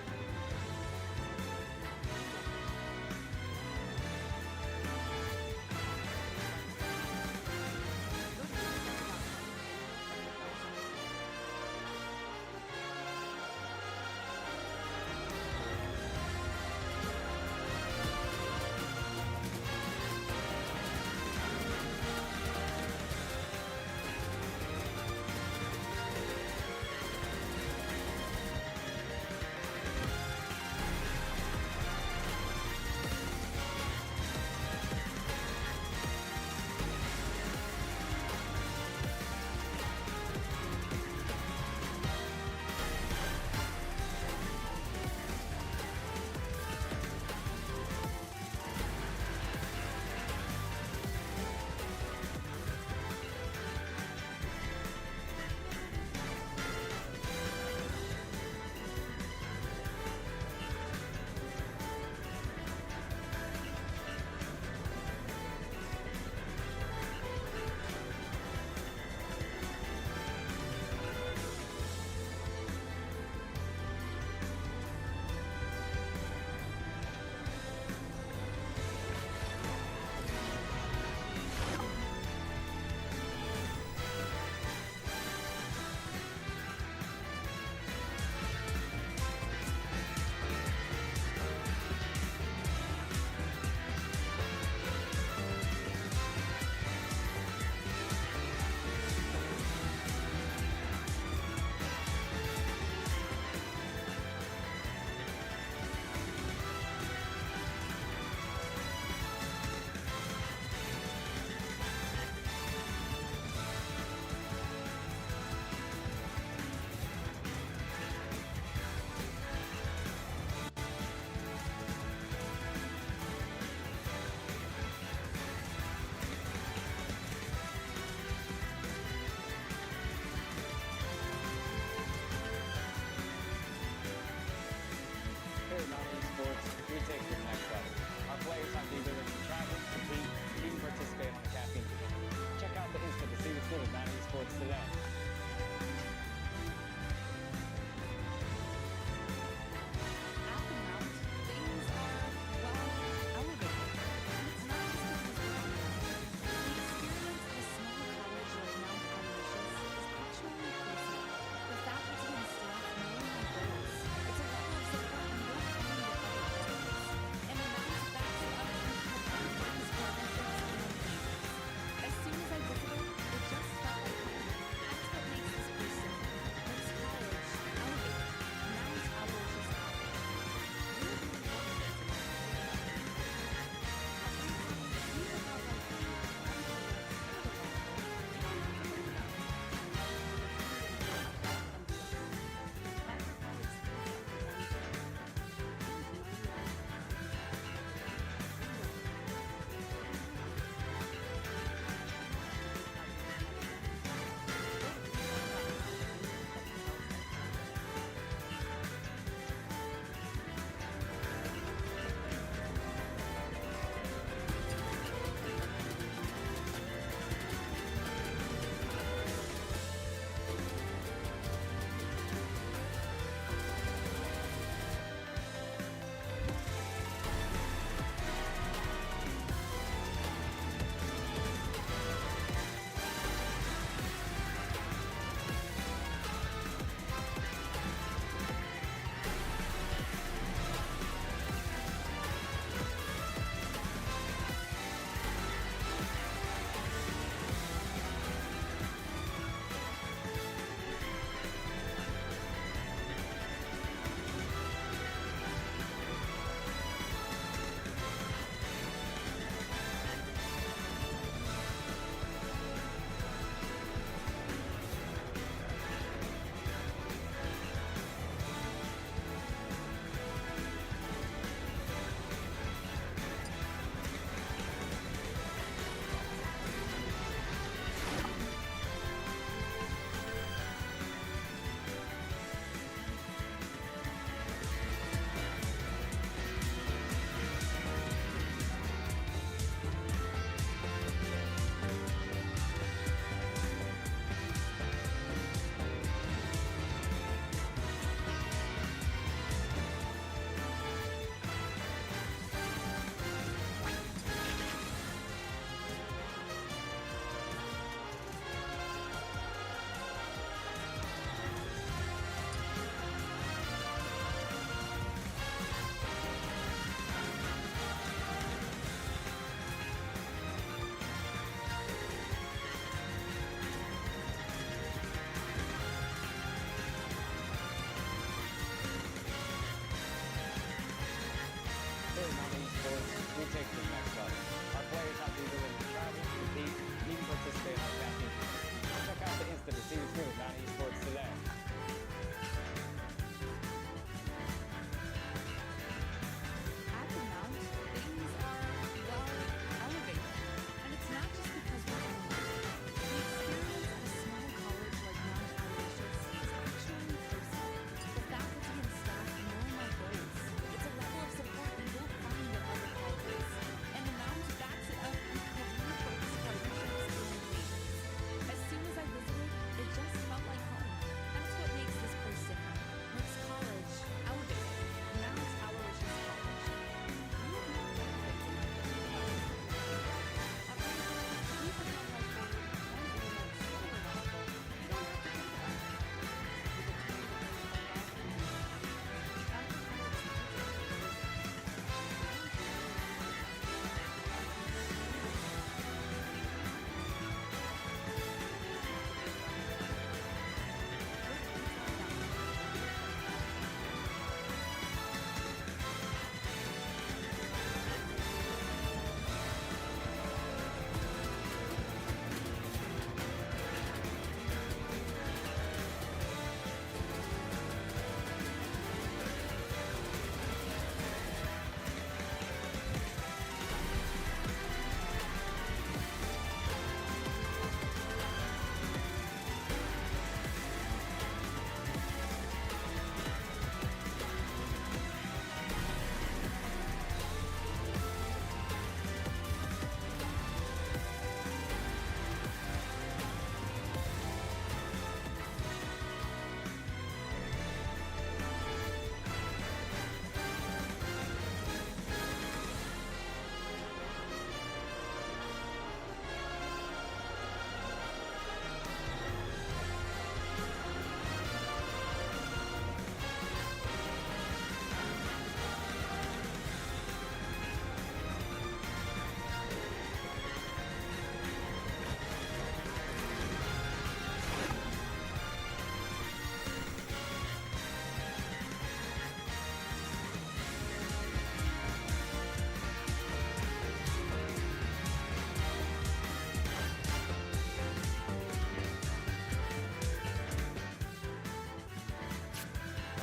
at Mountain Esports, we take it to the next level. Our players have the ability to travel, compete, and even participate on the caffeine. Check out the Insta to see what's new at Mountain Esports today. At the Mount, things are, well, elevated. And it's not just because we're on the mountain. The experience at a small college like Mount Aloysius is actually personal. The faculty and staff know my grades. It's a level of support you won't find at other colleges. And the Mount backs it up with career-focused partnerships and engagements. As soon as I visited, it just felt like home. That's what makes this place different. Makes college elevated. Mount Aloysius College. You have no benefits in life that you can offer. At Baseline, we propel life forward with home internet so reliable, you don't have to think about it. With a team that knows how life can be. That's how it's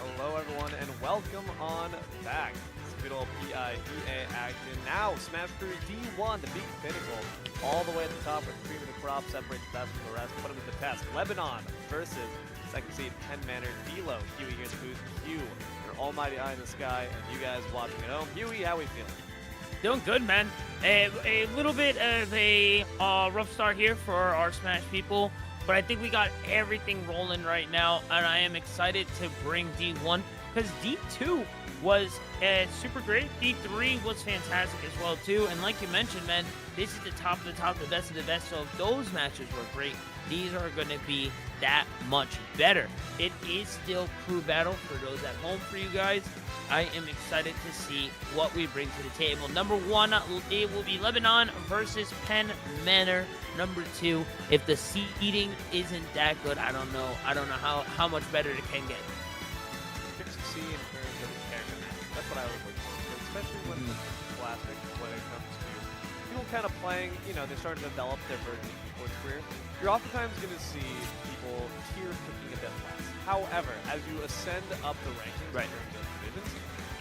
Hello, everyone, and welcome on back. It's good old PIEA action. Now, Smash Crew D1, the big pinnacle, all the way at the top with the cream of the crop, separate the best from the rest, put them to the test. Lebanon versus second seed 10 manner D'Lo. Huey here in the booth. Q, your almighty eye in the sky, and you guys watching at home. Huey, how we feeling? Doing good, man. A little bit of a rough start here for our Smash people, but I think we got everything rolling right now, and I am excited to bring D1 because D2 was super great. D3 was fantastic as well too, and like you mentioned, man, this is the top of the top, the best of the best. So if those matches were great, these are going to be that much better. It is still crew battle for those at home for you guys. I am excited to see what we bring to the table. Number one, it will be Lebanon versus Penn Manor. Number two, if the seeding isn't that good, I don't know how much better it can get. Fix to see in terms of the character match. That's what I was looking for, especially when it's classic, when it comes to people kind of playing, you know, they're starting to develop their version of esports career. You're oftentimes going to see people tier picking a bit less. However, as you ascend up the rankings in terms of divisions,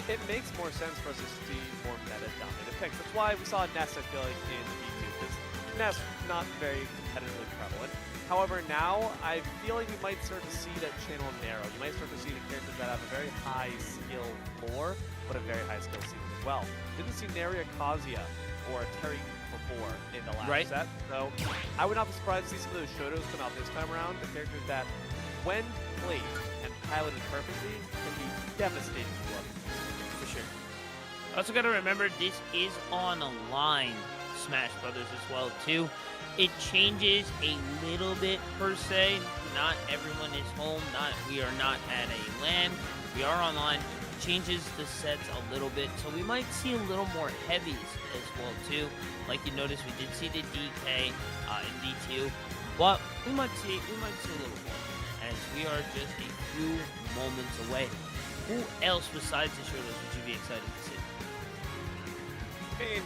it makes more sense for us to see more meta-dominated picks. That's why we saw Ness, I feel like, in the B2, because Ness not very competitively prevalent. However, now I feel like we might start to see that channel narrow. You might start to see the characters that have a very high skill floor, but a very high skill ceiling as well. Didn't see Naria Kazuya or Terry before in the last set, so I would not be surprised to see some of those Shotos come out this time around. The characters that, when played and piloted perfectly, can be devastating to love. For sure. Also got to remember, this is online Smash Brothers as well too. It changes a little bit per se. Not everyone is home. We are not at a LAN. We are online. Changes the sets a little bit, so we might see a little more heavies as well too. Like you noticed, we did see the DK in D2, but we might see a little more as we are just a few moments away. Who else besides the Shotos would you be excited to see? mean,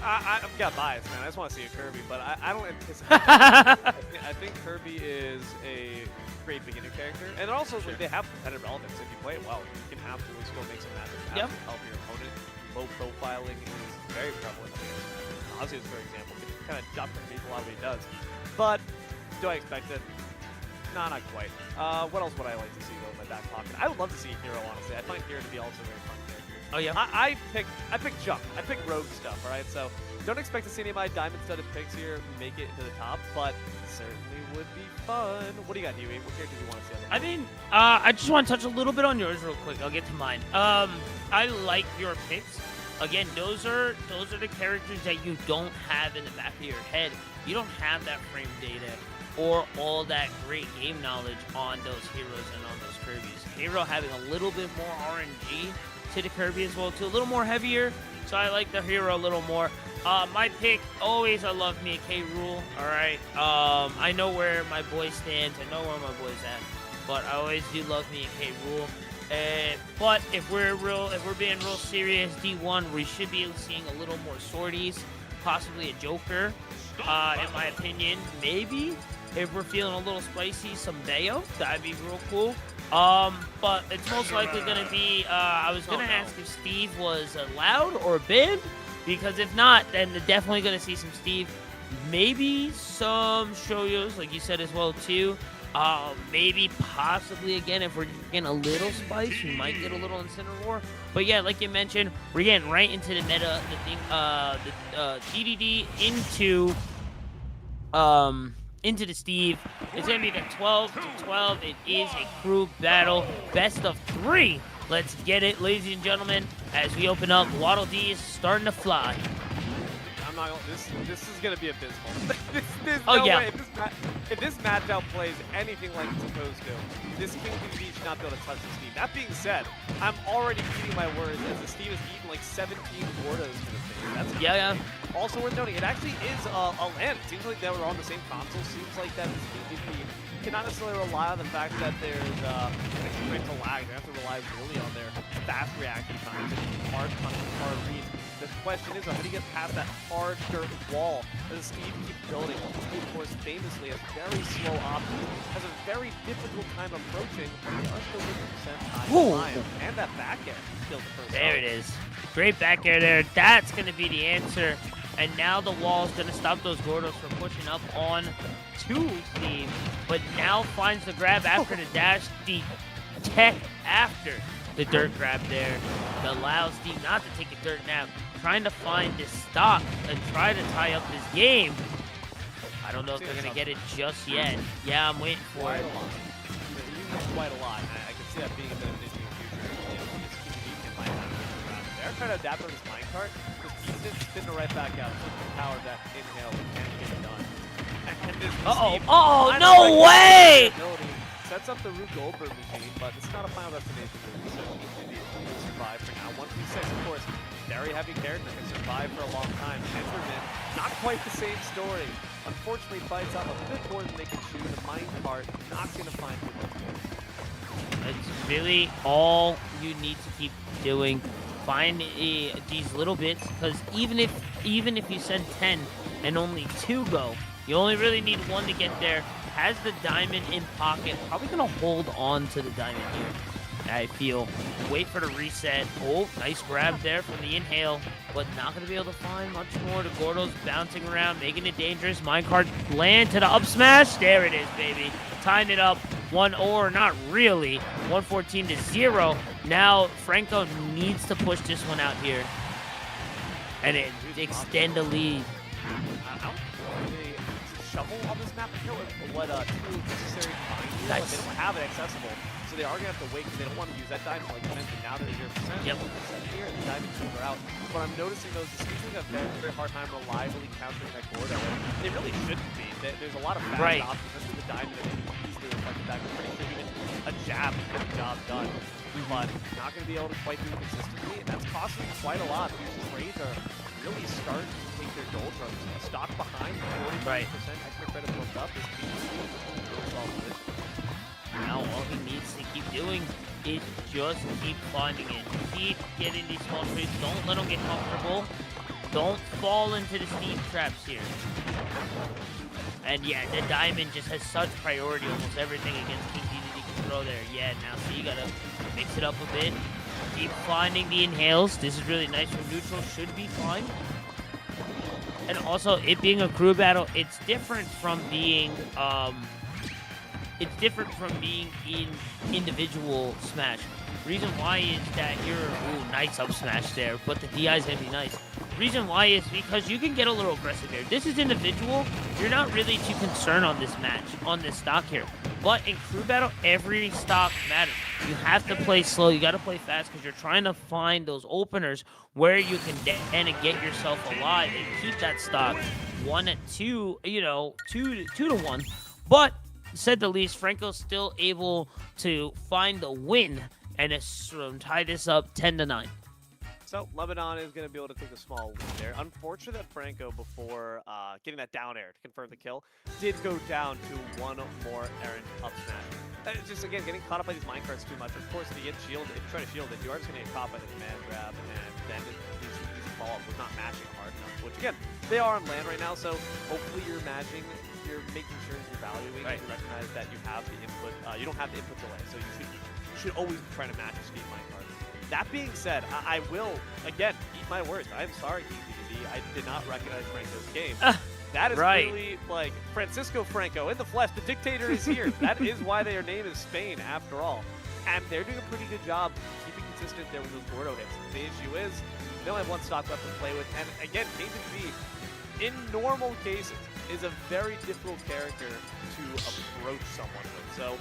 I've got bias, man. I just want to see a Kirby, but I don't anticipate that. I think Kirby is a great beginner character, and also they have competitive relevance. If you play it well, you can absolutely still make some matches happen to help your opponent. Low profiling is very prevalent. Ozzy, for example, can kind of jump from people out what he does. But do I expect it? Nah, not quite. What else would I like to see though in my back pocket? I would love to see Hero, honestly. I find Hero to be also a very fun character. Oh yeah. I pick jump. I pick rogue stuff. All right, so don't expect to see any of my diamond-studded picks here make it to the top, but certainly would be fun. What do you got, Huey? What character do you want to see? I mean, I just want to touch a little bit on yours real quick. I'll get to mine. I like your picks. Again, those are the characters that you don't have in the back of your head. You don't have that frame data or all that great game knowledge on those heroes and on those Kirby's. Hero having a little bit more RNG to the Kirby as well too, a little more heavier, so I like the Hero a little more. My pick, always I love me a K. Rool, alright? I know where my boy stands, I know where my boy's at, but I always do love me a K. Rool. But if we're being real serious, D1, we should be seeing a little more sorties, possibly a Joker, in my opinion. Maybe, if we're feeling a little spicy, some Bayo, that'd be real cool. But it's most likely going to be, I was going to ask if Steve was allowed or banned, because if not, then they're definitely going to see some Steve. Maybe some Shoyos, like you said as well, too. Maybe, possibly, again, if we're getting a little spice, we might get a little Incineroar. But yeah, like you mentioned, we're getting right into the meta, the DDD into the Steve. It's going to be the 12 to 12. It is a crew battle. Best of 3. Let's get it, ladies and gentlemen, as we open up. Waddle Dee is starting to fly. I'm not gonna, this is going to be abysmal. There's Oh, no yeah. way. If this matchup plays anything like it's supposed to, this King DDD should not be able to touch the Steve. That being said, I'm already eating my words as the Steve has eaten like 17 Gordos to the face. That's Yeah. Also worth noting, it actually is a land. It seems like they were on the same console. Seems like that this cannot necessarily rely on the fact that there's incremental lag. They have to rely really on their fast reaction times and hard punch, hard reads. The question is, how do you get past that hard dirt wall that Steve keeps building? Steve, of course, famously has very slow options, has a very difficult time approaching, but they are still 50% high time. And that back air still the first. There it is. Great back air there. That's going to be the answer. And now the wall is going to stop those Gordos from pushing up on to Steve. But now finds the grab after the dash. The tech after the dirt grab there that allows Steve not to take a dirt nap. Trying to find this stock and try to tie up this game. I don't know if they're going to get it just yet. Yeah, I'm waiting for it. Quite a lot. I can see that being a bit of an issue in the future. This QB can might have to around. They're trying to adapt on this minecart. Just keeps it spinning right back out. So the power of that inhale can't get it done. And this Oh, no way! Sets up the Rube Goldberg machine, but it's not a final destination move, so QB will survive for now. 1v6, of course, very heavy character, can survive for a long time. Enderman, not quite the same story. Unfortunately, bites out a bit more than they can chew. The minecart, not going to find people. It's really all you need to keep doing. Find these little bits, because even if you send 10 and only 2 go, you only really need 1 to get there. Has the diamond in pocket. Probably going to hold on to the diamond here, I feel. Wait for the reset. Oh, nice grab there from the inhale, but not going to be able to find much more. The Gordo's bouncing around, making it dangerous. Minecart land to the up smash. There it is, baby. Tying it up. 1 or not really. 114 to 0. Now Franco needs to push this one out here and extend the lead. Shovel on this map, you know what tools necessary to find you, but they don't have it accessible. So they are going to have to wait because they don't want to use that diamond like you mentioned. Now they're 0%. Yep. Here, the diamond tools are out. But I'm noticing those Steelers have a very hard time reliably countering that Gordo. They really shouldn't be. There's a lot of fast options. Especially the diamond that they can easily reflect the diamond. Pretty sure even a jab can get the job done. But not going to be able to quite do it consistently. And that's costing quite a lot. These trades are really starting to take their doldrums. A stock behind 40% extra credit built up is key. Now all he needs to keep doing is just keep finding it. Keep getting these small trades. Don't let him get comfortable. Don't fall into the steam traps here. And yeah, the diamond just has such priority, almost everything against King DDD can throw there. Yeah, now so you gotta mix it up a bit. Keep finding the inhales. This is really nice from neutral, should be fine. And also, it being a crew battle, it's different from being in individual smash. Reason why is that you're nice up smash there, but the DI is gonna be nice. Reason why is because you can get a little aggressive here. This is individual. You're not really too concerned on this match, on this stock here. But in crew battle, every stock matters. You have to play slow. You got to play fast because you're trying to find those openers where you can and get yourself alive and keep that stock 1-2, you know, 2-1. But said the least, Franco's still able to find the win and tie this up 10-9. So Lebanon is going to be able to take a small win there. Unfortunate that Franco, before getting that down air to confirm the kill, did go down to one more errant up smash. Just again, getting caught up by these minecarts too much. Of course, if you try to shield it, you are just going to get caught by the command grab, and then these follow-up was not matching hard enough. Which again, they are on land right now, so hopefully you're matching, you're making sure you're valuing, right. You recognize that you have the input, you don't have the input delay, so you should always be trying to match your speed minecart. That being said, I will, again, eat my words. I'm sorry, DDD. I did not recognize Franco's game. That is really like Francisco Franco in the flesh. The dictator is here. That is why their name is Spain, after all. And they're doing a pretty good job keeping consistent there with those Gordo hits. The issue is they only have one stock left to play with. And again, KDD, in normal cases, is a very difficult character to approach someone with. So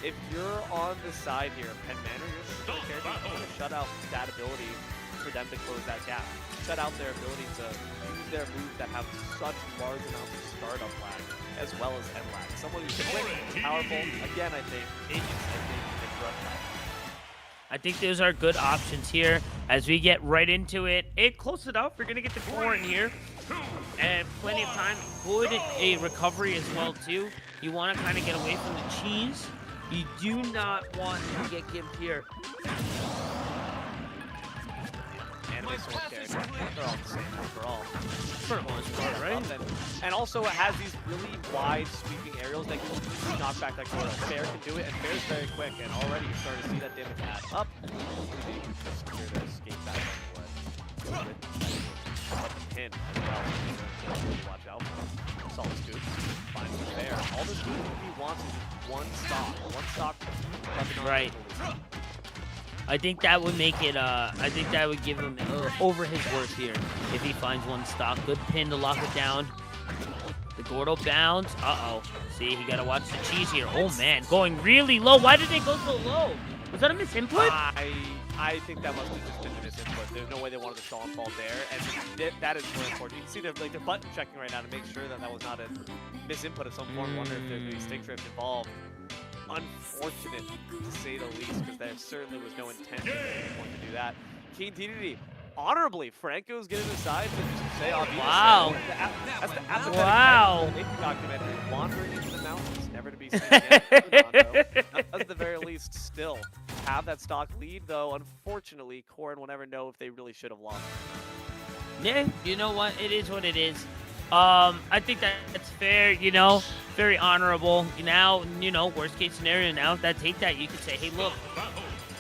if you're on the side here of Pen Manor, you're still a character who's going to shut out that ability for them to close that gap. Shut out their ability to use their moves that have such large amounts of startup lag as well as end lag. Someone who's quick, powerful, again, I think, I think those are good options here as we get right into it. Close enough. We're going to get the core in here. And plenty of time. Good a recovery as well, too. You want to kind of get away from the cheese. You do not want to get gimped here. Anime sword character. They're all the same overall. For the most part, right? And also it has these really wide sweeping aerials that can easily knock back that Gordo. Fair can do it, and Fair's very quick, and already you're starting to see that damage add up. Maybe you can just secure their escape back on the pin as well. Watch out for him. Solid scoops. Finds the Fair. All the scoops he wants is one stock. One stock. Right. I think that would make it, I think that would give him over his worth here if he finds one stock. Good pin to lock it down. The Gordo bounds. Uh-oh. See, he got to watch the cheese here. Oh, man. Going really low. Why did they go so low? Was that a misinput? I think that must have just been a misinput. There's no way they wanted the stall and fall there, and that is really important. You can see they're button checking right now to make sure that that was not a misinput of some form. Wonder if there's any stick drift involved. Unfortunate, to say the least, because there certainly was no intention at any point to do that. King DDD, honorably, Franco's getting aside to just say, wow. That's the apathetic wow. documentary, wandering into the mountains, never to be seen again. At the very least, still have that stock lead, though, unfortunately, Corrin will never know if they really should have lost. Yeah, you know what? It is what it is. I think that's fair, you know, very honorable. Now, you know, worst case scenario, now if that take that, you can say, hey, look,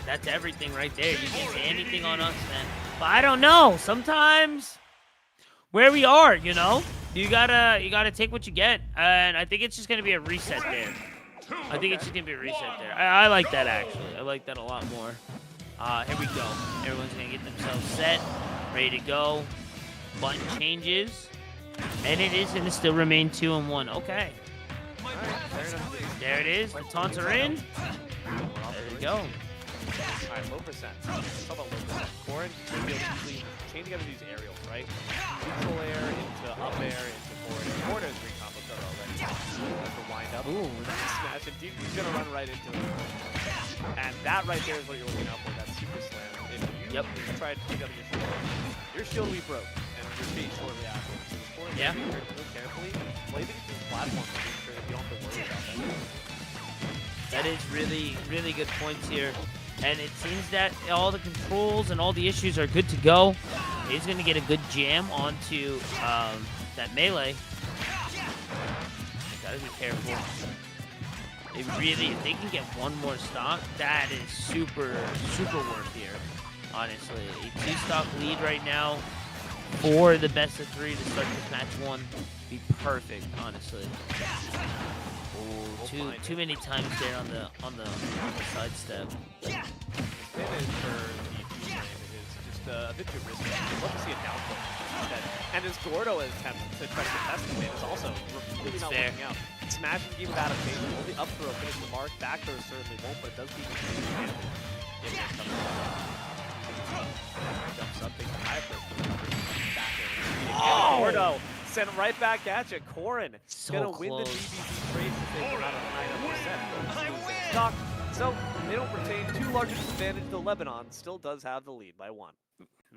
that's everything right there. You can't say anything on us, man. But I don't know. Sometimes where we are, you know, you gotta take what you get. And I think it's just gonna be a reset there. I think it's just gonna be a reset there. I like that, actually. I like that a lot more. Here we go. Everyone's gonna get themselves set, ready to go. Button changes. And it is going to still remain 2-1. Okay. There it is. The taunts are in. There we go. Alright, low percent. Let's talk about low percent. Corrin should be able to easily chain together these aerials, right? Neutral air into up air into forward air. Forward air is great combo start already. That's the wind up. Ooh. Smash and deep. He's going to run right into it. And that right there is what you're looking out for. That super slam. If you try to pick up your shield will be broke. And your feet shortly after. Yeah. Carefully play these platforms to make sure that you don't have to worry about that. That is really, really good points here. And it seems that all the controls and all the issues are good to go. He's going to get a good jam onto that melee. Gotta be careful. If they can get one more stock, that is super worth here, honestly. A 2-stock lead right now for the best of 3 to start this match 1. Be perfect, honestly. Ooh, too many times there on the sidestep. Advantage for the Fuse lane is just a bit too risky. I'd love to see a down tilt instead. And as Gordo attempts to try to contest the man is also really not working out. Smashing game of adaptation, only up throw finish the mark. Back throw certainly won't, but it does keep the jumps up, takes the high throw. Gordo sent it right back at you. Corrin gonna win the DBZ trade since they were out of 900%. Stock. So they don't retain too large a disadvantage. The Lebanon still does have the lead by 1.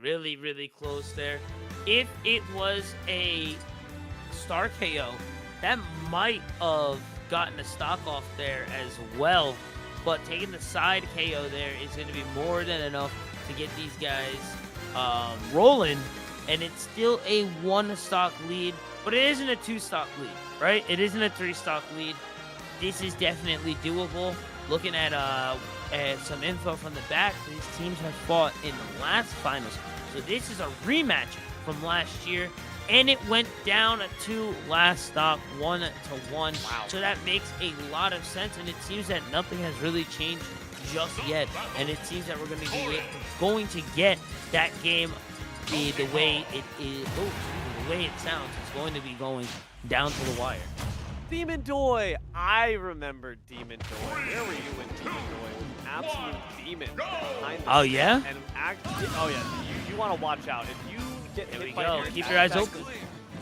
Really close there. If it was a star KO, that might have gotten a stock off there as well. But taking the side KO there is going to be more than enough to get these guys rolling. And it's still a 1-stock lead, but it isn't a 2-stock lead, right? It isn't a 3-stock lead. This is definitely doable. Looking at some info from the back, these teams have fought in the last finals. So this is a rematch from last year, and it went down to last stock 1-1. Wow. So that makes a lot of sense, and it seems that nothing has really changed just yet. And it seems that we're going to get that game the way it is. Oh, the way it sounds. It's going to be going down to the wire. Demon Doy! I remember Demon Doy. Where were you when Demon Doy was an absolute demon behind the scenes? Yeah? And oh yeah, you want to watch out. If you get hit by Aaron, keep your eyes open.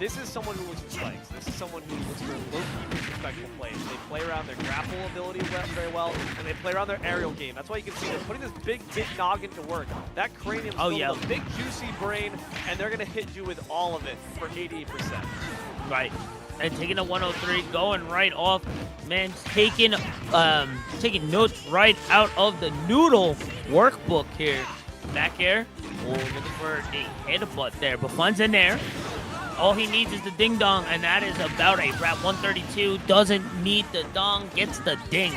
This is someone who looks for spikes. This is someone who looks for low-key disrespectful plays. They play around their grapple ability very well, and they play around their aerial game. That's why you can see they're putting this big noggin to work. That cranium's filled with a big juicy brain, and they're gonna hit you with all of it for 88%. Right. And taking a 103, going right off. Man, taking notes right out of the Noodle workbook here. Back air. Oh, looking for a headbutt there. But Fun's in there. All he needs is the ding dong, and that is about a wrap. 132 doesn't need the dong, gets the ding.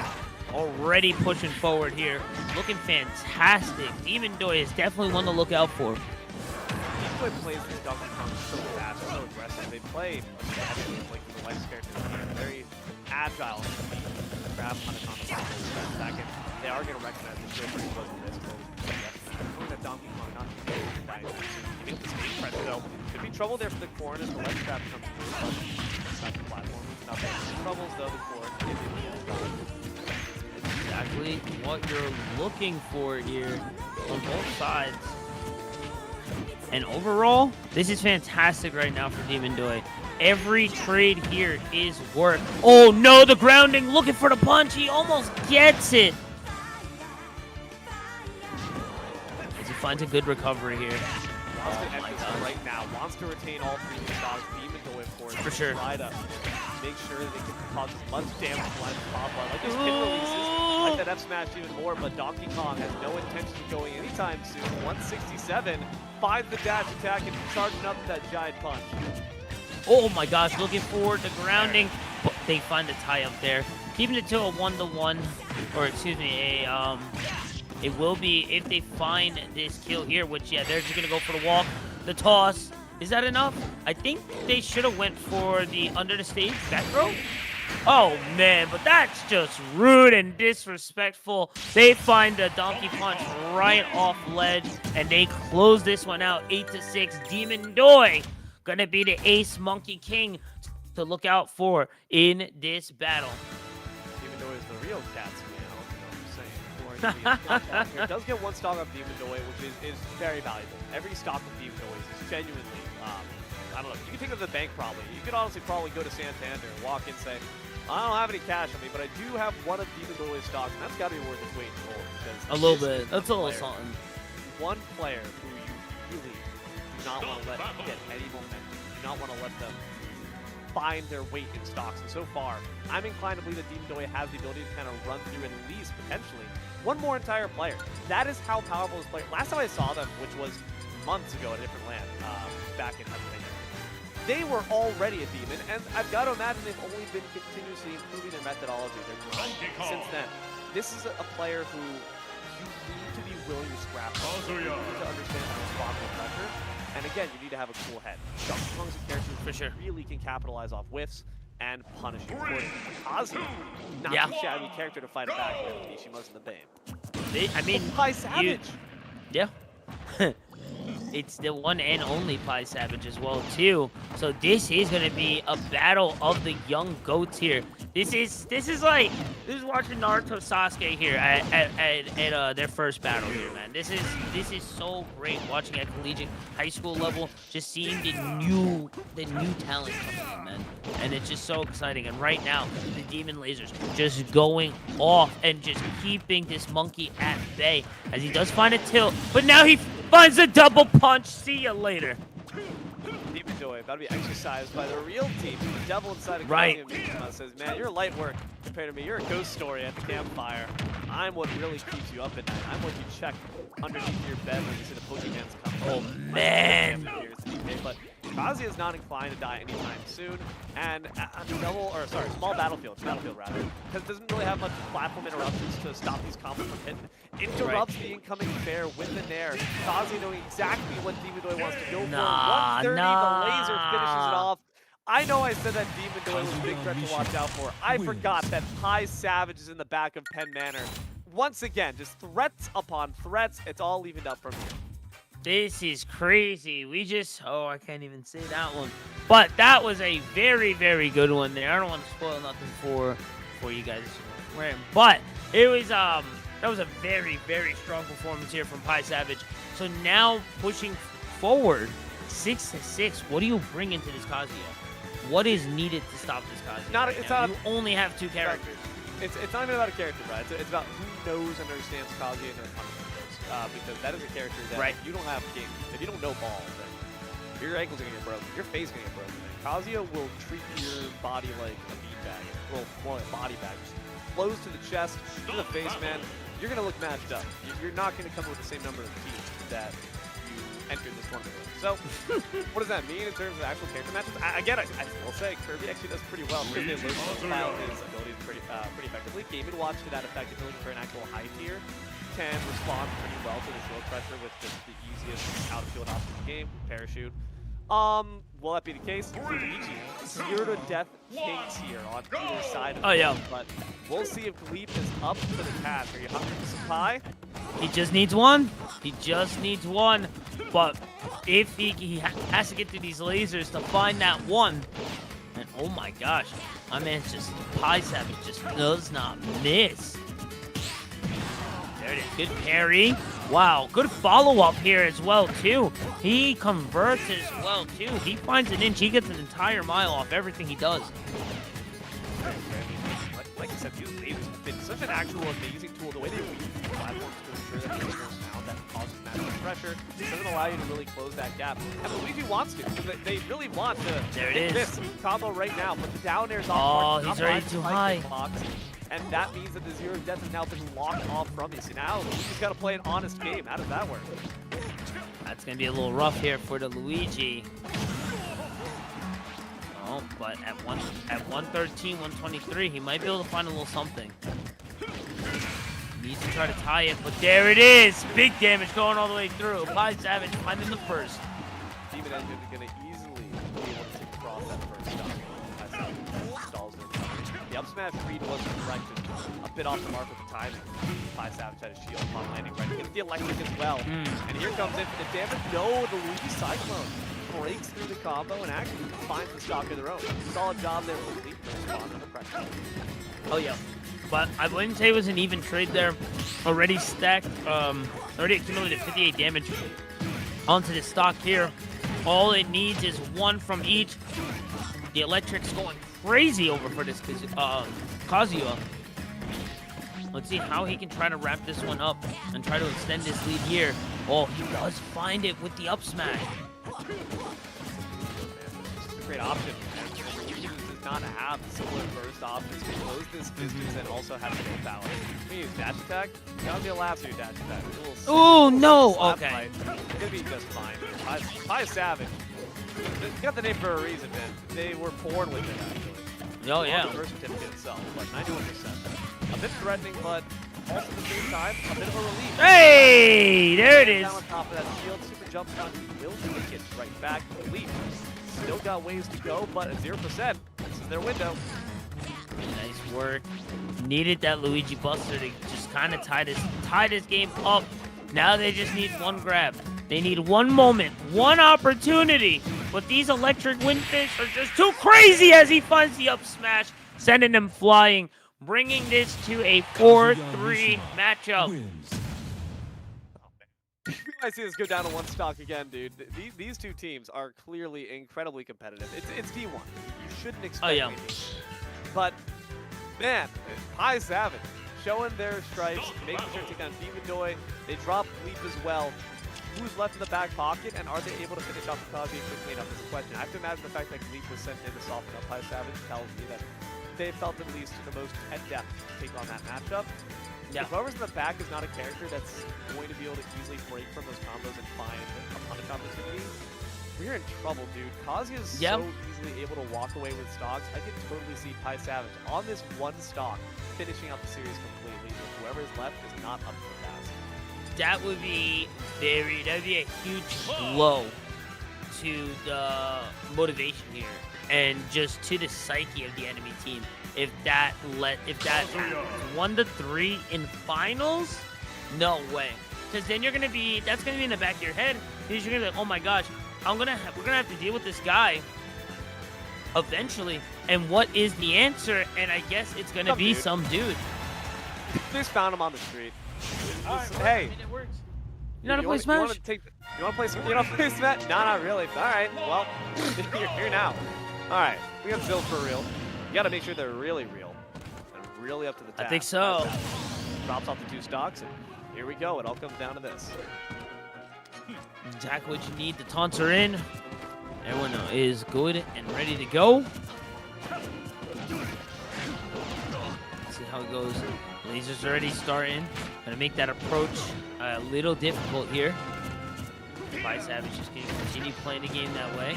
Already pushing forward here. Looking fantastic. Demon Doy is definitely one to look out for. Demon Doy plays these Donkey Kong so fast, so aggressive. They play like the Life's characters here. Very agile. Grab on the second. They are going to recognize the shield pretty close to this. Going to Donkey Kong, not to die. He makes the stage press, though. Could be trouble there for the Corrin as the left trap comes through. Not the platform. Nothing. Troubles, though, the Corrin. Exactly what you're looking for here on both sides. And overall, this is fantastic right now for Demon Doy. Every trade here is work. Oh no, the grounding, looking for the punch. He almost gets it. As he finds a good recovery here. Right now, wants to retain all 3 stocks. Demon Doy, of course, for sure. Try to make sure that they can cause as much damage as possible. Like his hit releases, like that F smash even more, but Donkey Kong has no intention of going anytime soon. 167 finds the dash attack and charging up that giant punch. Oh my gosh, looking forward to grounding, but they find the tie up there. Keeping it to a 1-1, or excuse me, it will be if they find this kill here, which, yeah, they're just going to go for the walk, the toss. Is that enough? I think they should have went for the under the stage back throw. Oh, man, but that's just rude and disrespectful. They find the donkey punch right off ledge, and they close this one out 8-6. Demon Doy gonna be the Ace Monkey King to look out for in this battle. Demon Doy is the real cat's meow, you know what I'm saying? Here does get 1 stock of Demon Doy, which is very valuable. Every stock of Demon Doy is genuinely, I don't know, you can take it to the bank probably. You could honestly probably go to Santander and walk in and say, I don't have any cash on me, but I do have 1 of Demon Doy's stocks, and that's got to be worth its weight in gold. A little bit. That's a little something. One player who you really do not want to let get any momentum. Do not want to let them find their weight in stocks. And so far, I'm inclined to believe that Demon Doy has the ability to kind of run through at least, potentially, 1 more entire player. That is how powerful this player. Last time I saw them, which was months ago at a different land back in Pennsylvania. They were already a demon, and I've got to imagine they've only been continuously improving their methodology, their grind since then. This is a player who you need to be willing to scrap. You need to understand how to respond to pressure. And again, you need to have a cool head. Strong's a character For sure. really can capitalize off whiffs and punish you accordingly. Kazuya, not Yeah. too shabby character to fight it back with. Ishima's in the Bane. I mean, Pi Savage. yeah. It's the one and only Pi Savage as well, too. So this is going to be a battle of the young goats here. This is watching Naruto Sasuke here at their first battle here, man. This is so great watching at collegiate high school level, just seeing the new talent coming in, man. And it's just so exciting. And right now, the Demon Lasers just going off and just keeping this monkey at bay as he does find a tilt, but now he finds a double punch. See ya later. Demon Joy about to be exercised by the real team. The devil inside of Right. Kazuya says, man, you're light work compared to me. You're a ghost story at the campfire. I'm what really keeps you up at night. I'm what you check underneath your bed when you see the Pokemon's coming. Oh, man. But Kazuya is not inclined to die anytime soon, and small battlefield rather, because it doesn't really have much platform interruptions to stop these combos from hitting. Interrupts the incoming fair with the nair. Kazuya knowing exactly what Demon Doi wants to go for. 130, the laser finishes it off. I know I said that Demon Doi was a big threat to watch out for. I forgot that Pi Savage is in the back of Penn Manor. Once again, just threats upon threats. It's all evened up from here. This is crazy. I can't even say that one. But that was a very, very good one there. I don't want to spoil nothing for you guys. But it was that was a very, very strong performance here from Pi Savage. So now pushing forward 6-6. What do you bring into this Kazuya? What is needed to stop this Kazuya? You only have two characters. It's not even about a character, right? It's about who knows and understands Kazuya and knows punishment. Because that is a character that if you don't have game, if you don't know ball, then your ankles are gonna get broken, your face is gonna get broken. Kazuya will treat your body like a beanbag, well, more like a body bag. Just flows to the chest, to the face, man. You're gonna look matched up. You're not gonna come up with the same number of teams that you entered this tournament with. So, what does that mean in terms of actual character matches? I will say Kirby actually does pretty well because they style his abilities pretty effectively. Game & Watch to that effect, if you're looking for an actual high tier, can respond pretty well to the shield pressure with just the easiest outfield option in the game, Parachute. Will that be the case? Luigi, 0 to death kings here on either side of the but we'll see if Gleep is up to the task. Are you hungry for some pie? He just needs one. He just needs one. But if he has to get through these lasers to find that one, and oh my gosh, my man's just Pi Savage just does not miss. There it is. Good parry. Wow, good follow-up here as well, too. He converts as well, too. He finds an inch. He gets an entire mile off everything he does. Like I said, these lasers have been such an actual amazing tool. The way they weave the platforms to ensure that there's no sound that causes massive pressure doesn't allow you to really close that gap. And Luigi wants to, because they really want to hit this combo right now, but the down air's off. Oh, he's already too high. And that means that the 0 to death has now been locked off from you. So now Luigi's got to play an honest game. How does that work? That's going to be a little rough here for the Luigi. Oh, but at 113, 123, he might be able to find a little something. Needs to try to tie it, but there it is! Big damage going all the way through. Pi Savage finding the first. Demon Engine is going to easily be able to cross that first shot. Stalls their coverage. The up smash read was corrected. A bit off the mark with the timing. Pi Savage had a shield upon landing right. He gets the electric as well. And here comes infinite damage. No, the Luigi Cyclone breaks through the combo and actually finds the stock of their own. Solid job there for Leap to respond under pressure. Oh yeah. But I wouldn't say it was an even trade there. Already stacked, already accumulated 58 damage onto the stock here. All it needs is one from each. The electric's going crazy over for this Kazuya. Let's see how he can try to wrap this one up and try to extend his lead here. Oh, he does find it with the up smash. It's a great option. And he uses not have similar burst options to close this distance and also have no power. When you use dash attack, you gotta be allowed to your dash attack. Ooh, no! Slap Okay. fight. It's gonna be just fine. PIEA Savage. They got the name for a reason, man. They were born with it, actually. Oh, yeah. On the birth certificate itself, but 91%. A bit threatening, but also at the same time, a bit of a relief. Hey, there it is. Down on top of that shield, super jump shot, he will take it right back. Relief. Still got ways to go, but at 0%. This is their window. Nice work. Needed that Luigi Buster to just kind of tie this game up. Now they just need one grab. They need one moment, one opportunity. But these electric windfish are just too crazy as he finds the up smash, sending them flying, bringing this to a 4-3 matchup. I see this go down to one stock again, dude. These two teams are clearly incredibly competitive. It's D1. You shouldn't expect anything. But, man, PIEA Savage showing their stripes, making sure to take down Demondoy. They drop Leap as well. Who's left in the back pocket, and are they able to finish off the Cosby quickly enough is the question. I have to imagine the fact that Leap was sent in to soften up PIEA Savage tells me that they felt at least the most adept to take on that matchup. Yeah. If whoever's in the back is not a character that's going to be able to easily break from those combos and find a punish opportunity, we're in trouble, dude. Kazi is so easily able to walk away with stocks. I can totally see PIEA Savage on this one stock finishing out the series completely. If whoever is left is not up to the task. That would be that'd be a huge blow to the motivation here and just to the psyche of the enemy team. If that happens, 1-3 in finals, no way. Because then that's gonna be in the back of your head. Because you're gonna be like, oh my gosh, we're gonna have to deal with this guy eventually. And what is the answer? And I guess it's gonna be some dude. Just found him on the street. Hey, you wanna play Smash? You wanna play Smash? No, not really. All right, well, you're here now. All right, we got Zill for real. You gotta make sure they're really real and really up to the task. I think so. Drops off the two stocks, and here we go. It all comes down to this. Exactly what you need. The taunts are in. Everyone is good and ready to go. Let's see how it goes. Lasers already starting. Gonna make that approach a little difficult here. PIEA Savage just gonna continue playing the game that way.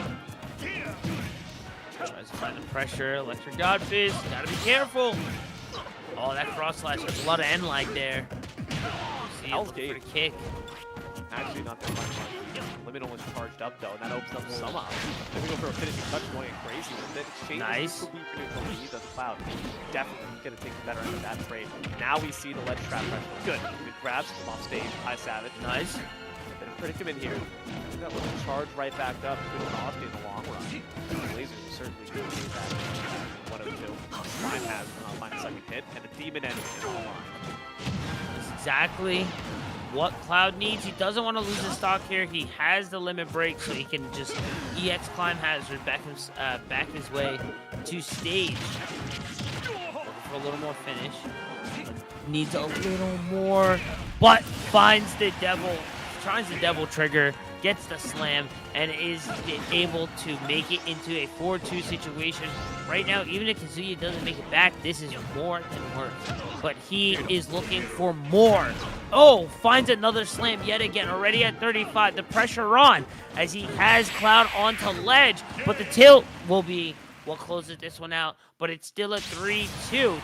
Tries to find the pressure. Electric God Fist. Gotta be careful. Oh, that cross slash. There's a lot of end lag there. See, looking for the kick. Actually, not that much. Limit almost charged up, though, and that opens up some options. Then we go for a finishing touch going crazy with it. Nice. He does Cloud. Definitely going to take the better end of that trade. Now we see the ledge trap pressure. Good. Good grabs from off stage. PIEA Savage. Nice. A bit of predicament here. That little charge right back up could cost you in the long run. The lasers are certainly going to do that. 102. Slime has will not find a second hit, and the Demon Engine is online. That's exactly what Cloud needs. He doesn't want to lose his stock here. He has the limit break, so he can just EX Climb Hazard back his way to stage. Looking for a little more finish. Needs a little more, but finds the devil, tries the devil trigger, gets the slam, and is able to make it into a 4-2 situation. Right now, even if Kazuya doesn't make it back, this is more than worth. But he is looking for more. Oh, finds another slam yet again, already at 35. The pressure on as he has Cloud onto ledge, but the tilt will be what closes this one out. But it's still a 3-2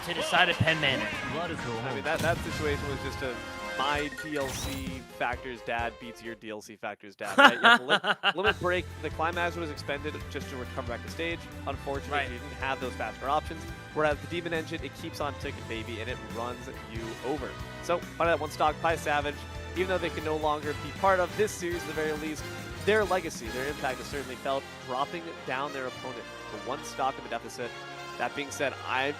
to decide a pen manner. I mean, that situation was just a my DLC factors dad beats your DLC factors dad. Right? You have to limit break. The Climb Hazard was expended just to come back to stage. Unfortunately, you didn't have those faster options. Whereas the Demon Engine, it keeps on ticking, baby, and it runs you over. So, by that one stock, PIEA Savage, even though they can no longer be part of this series at the very least, their legacy, their impact is certainly felt, dropping down their opponent for one stock of a deficit. That being said, I'm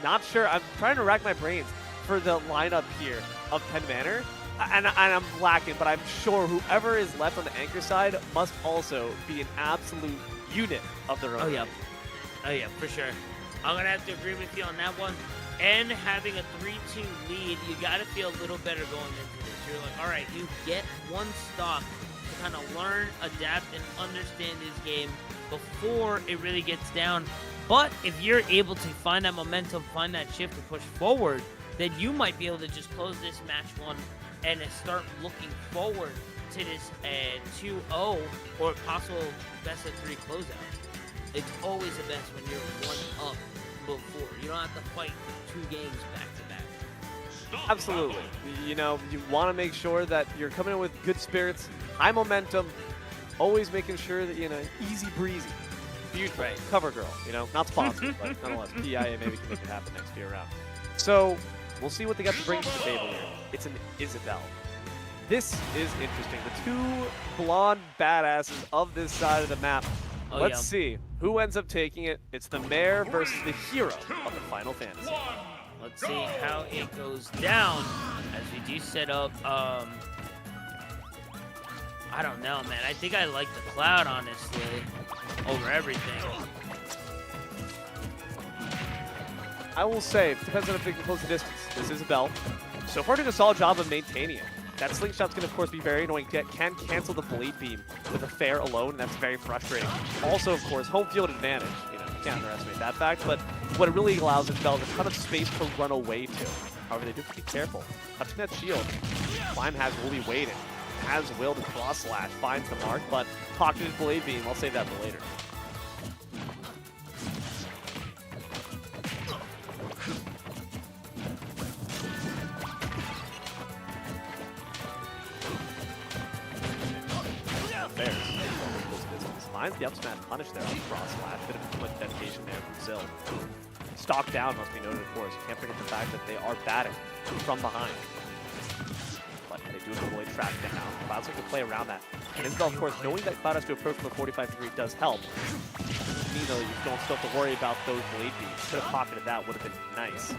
not sure. I'm trying to rack my brains for the lineup here of Pen Manor, and I'm lacking, but I'm sure whoever is left on the anchor side must also be an absolute unit of their own. Oh yeah, for sure. I'm gonna have to agree with you on that one. And having a 3-2 lead, you gotta feel a little better going into this. You're like, all right, you get one stock to kind of learn, adapt, and understand this game before it really gets down. But if you're able to find that momentum, find that shift to push forward, then you might be able to just close this match one and start looking forward to this 2-0 or possible best of 3 closeout. It's always the best when you're 1 up before. You don't have to fight 2 games back to back. Absolutely. You know, you want to make sure that you're coming in with good spirits, high momentum, always making sure that, you know, easy breezy. Beautiful. Right. Cover girl, you know, not sponsored, but nonetheless, PIEA maybe can make it happen next year around. So we'll see what they got to bring to the table here. It's an Isabelle. This is interesting. The 2 blonde badasses of this side of the map. Let's see who ends up taking it. It's the mayor versus the hero of the Final Fantasy. Let's see how it goes down as we do set up. I don't know, man. I think I like the Cloud, honestly, over everything. I will say, it depends on if they can close the distance. This is Isabelle. So far, doing a solid job of maintaining it. That slingshot's going to, of course, be very annoying. Can cancel the blade beam with a fair alone, and that's very frustrating. Also, of course, home field advantage. You know, can't underestimate that fact. But what it really allows Isabelle is a ton of space to run away to. However, they do have to be careful. Touching that shield, Climb has will be waiting. Has will to cross slash, finds the mark, but pocketed blade beam. I'll save that for later. Bears. Finds the up smash punish there on the cross slash. Bit of too much dedication there from Zill. Stock down must be noted, of course. You can't forget the fact that they are batting from behind. But they do avoid trap down. Cloud's going to play around that. And Isabelle, of course, knowing that Cloud has to approach from the 45 degree does help. Doesn't mean, though, you don't still have to worry about those blade beams. Could have pocketed that, would have been nice.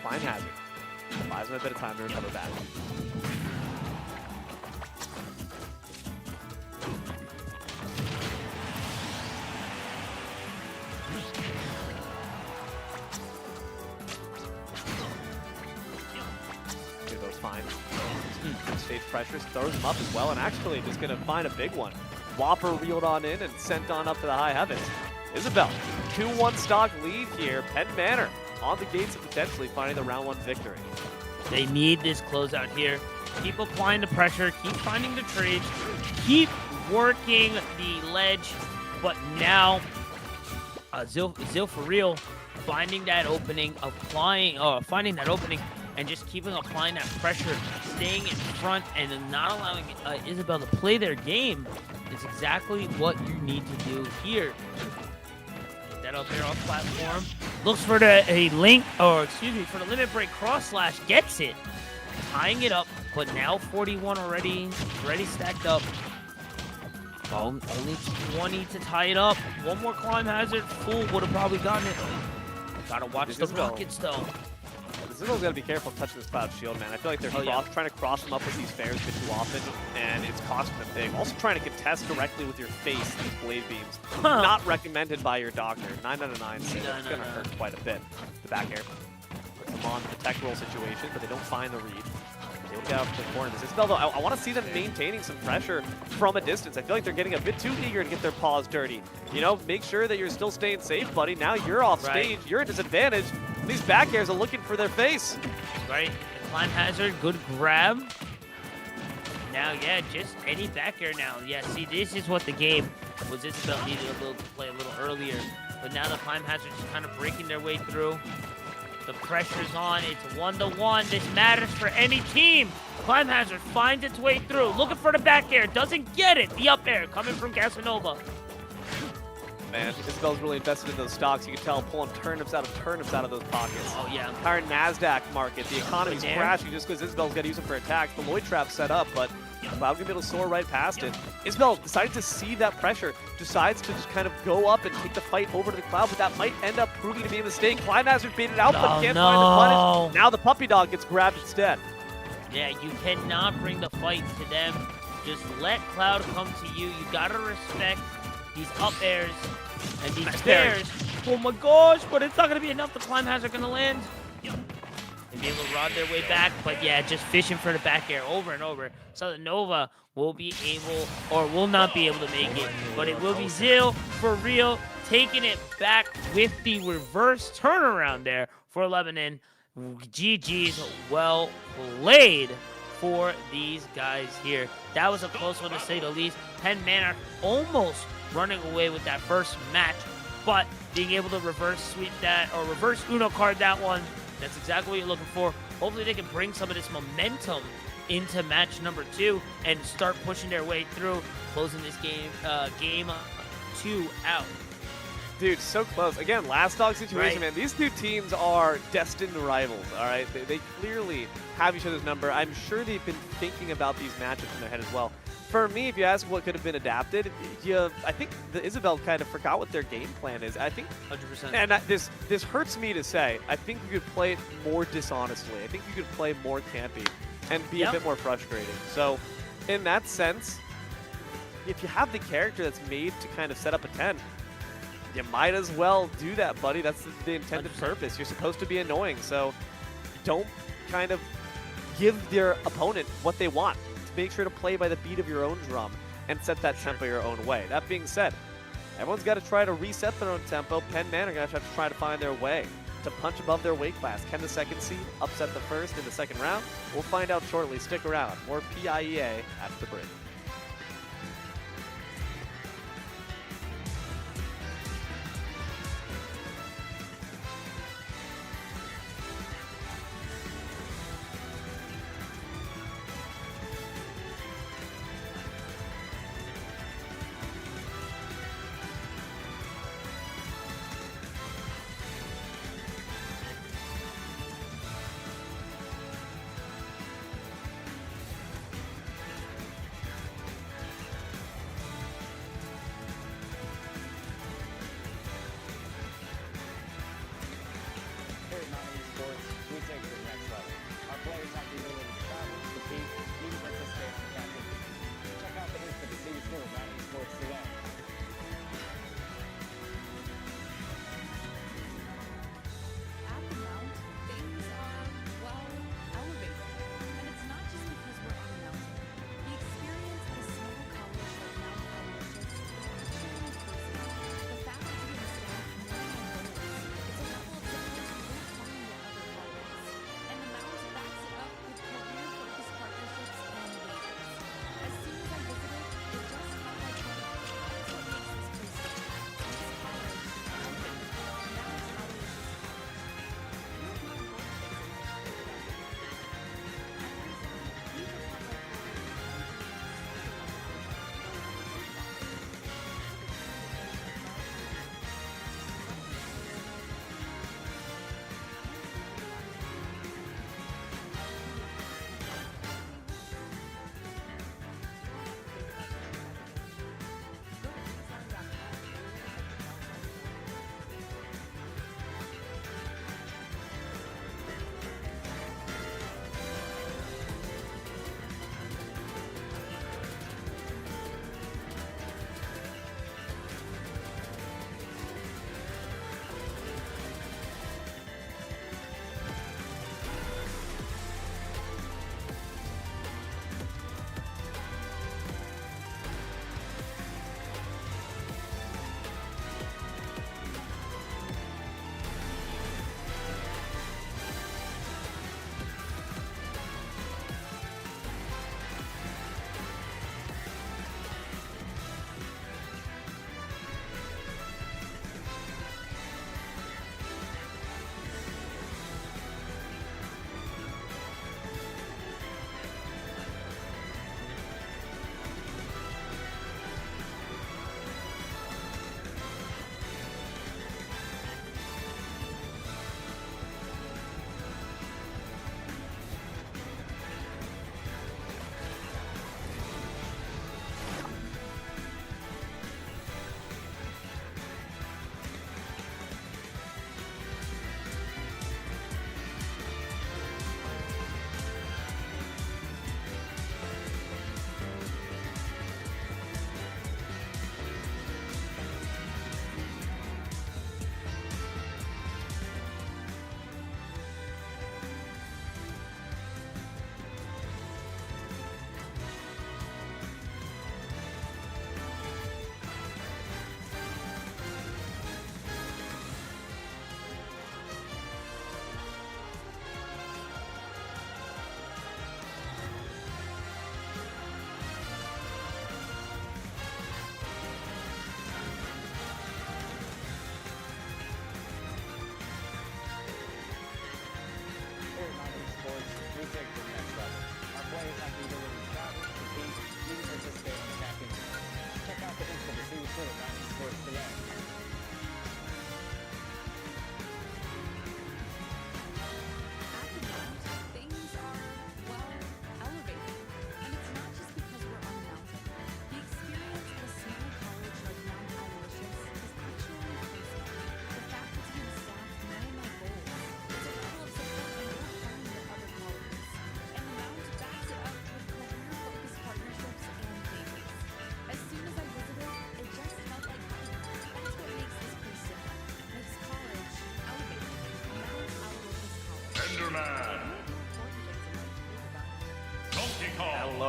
Climb hazard. Buys him a bit of time to recover back. Fine. Stage pressures, throws him up as well, and actually just going to find a big one. Whopper reeled on in and sent on up to the high heavens. Isabelle, 2-1 stock lead here. Penn Manor on the gates of potentially finding the round 1 victory. They need this closeout here. Keep applying the pressure, keep finding the trades, keep working the ledge, but now Zill for real, finding that opening, finding that opening, and just keeping applying that pressure, staying in front, and then not allowing Isabelle to play their game is exactly what you need to do here. Get that up there off platform. Looks for the for the limit break cross slash, gets it. Tying it up, but now 41 already stacked up. Well, only 20 to tie it up. One more climb hazard, Fool would have probably gotten it. Gotta watch the rockets though. Isabelle's got to be careful touching this Cloud shield, man. I feel like they're trying to cross them up with these fairs a bit too often, and it's costing them big. Also trying to contest directly with your face these blade beams. Not recommended by your doctor. 9 out of 9 say it's going to hurt quite a bit. The back air puts them on the tech roll situation, but they don't find the read. They will get out to the corner. This Isabelle, though, I want to see them maintaining some pressure from a distance. I feel like they're getting a bit too eager to get their paws dirty. You know, make sure that you're still staying safe, buddy. Now you're off stage. You're at disadvantage. These back airs are looking for their face. Right. Climb hazard, good grab. Now, yeah, just any back air now. Yeah, see, this is what the game was. Isabelle needed to play a little earlier. But now the climb hazard is kind of breaking their way through. The pressure's on. It's 1-1. This matters for any team. Climb hazard finds its way through. Looking for the back air. Doesn't get it. The up air coming from Casanova. Man, Isabelle's really invested in those stocks. You can tell pulling turnips out of those pockets. Oh, yeah. Entire NASDAQ market. The economy's crashing just because Isabelle's got to use them for attacks. The Lloyd trap set up, but Cloud going to be able to soar right past it. Isabelle decides to see that pressure, decides to just kind of go up and take the fight over to the Cloud, but that might end up proving to be a mistake. Climb hazard baited out, but can't find the punish. Now the puppy dog gets grabbed instead. Yeah, you cannot bring the fight to them. Just let Cloud come to you. You got to respect these up airs and these stairs. Oh my gosh, but it's not going to be enough. The climb hazard going to land. And be able to rod their way back, but yeah, just fishing for the back air over and over. So that Nova will be able, or will not be able to make it, but it will be Zill for real taking it back with the reverse turnaround there for Lebanon. GG's, well played for these guys here. That was a close one to say the least. Penn Manor almost running away with that first match, but being able to reverse sweep that, or reverse Uno card that one, that's exactly what you're looking for. Hopefully they can bring some of this momentum into match number 2 and start pushing their way through, closing this game 2 out. Dude, so close. Again, last dog situation, Right. man. These two teams are destined rivals, all right? They clearly have each other's number. I'm sure they've been thinking about these matchups in their head as well. For me, if you ask what could have been adapted, I think the Isabel kind of forgot what their game plan is. I think 100%. And this hurts me to say. I think you could play it more dishonestly. I think you could play more campy and be a bit more frustrating. So, in that sense, if you have the character that's made to kind of set up a 10, you might as well do that, buddy. That's the intended 100%. purpose. You're supposed to be annoying, so don't kind of give their opponent what they want. Make sure to play by the beat of your own drum and set that tempo your own way. That being said, everyone's got to try to reset their own tempo. Penn Manor are going to have to try to find their way to punch above their weight class. Can the second seed upset the first in the second round? We'll find out shortly. Stick around. More PIEA at the break.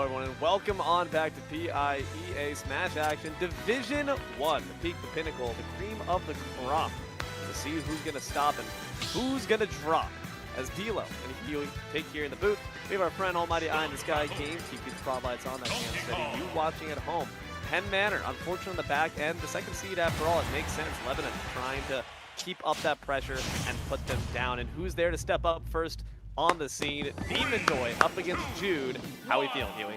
everyone, and welcome on back to PIEA Smash Action Division 1. The peak, the pinnacle, the cream of the crop. To see who's going to stop and who's going to drop. As D'Lo and Huey take here in the booth, we have our friend Almighty Eye in the Sky Games keeping spotlights on that chance steady. You watching at home. Penn Manor, unfortunately on the back end, the second seed after all, it makes sense. Lebanon trying to keep up that pressure and put them down. And who's there to step up first on the scene? Demon Doy up against Jude. How we feeling, Huey?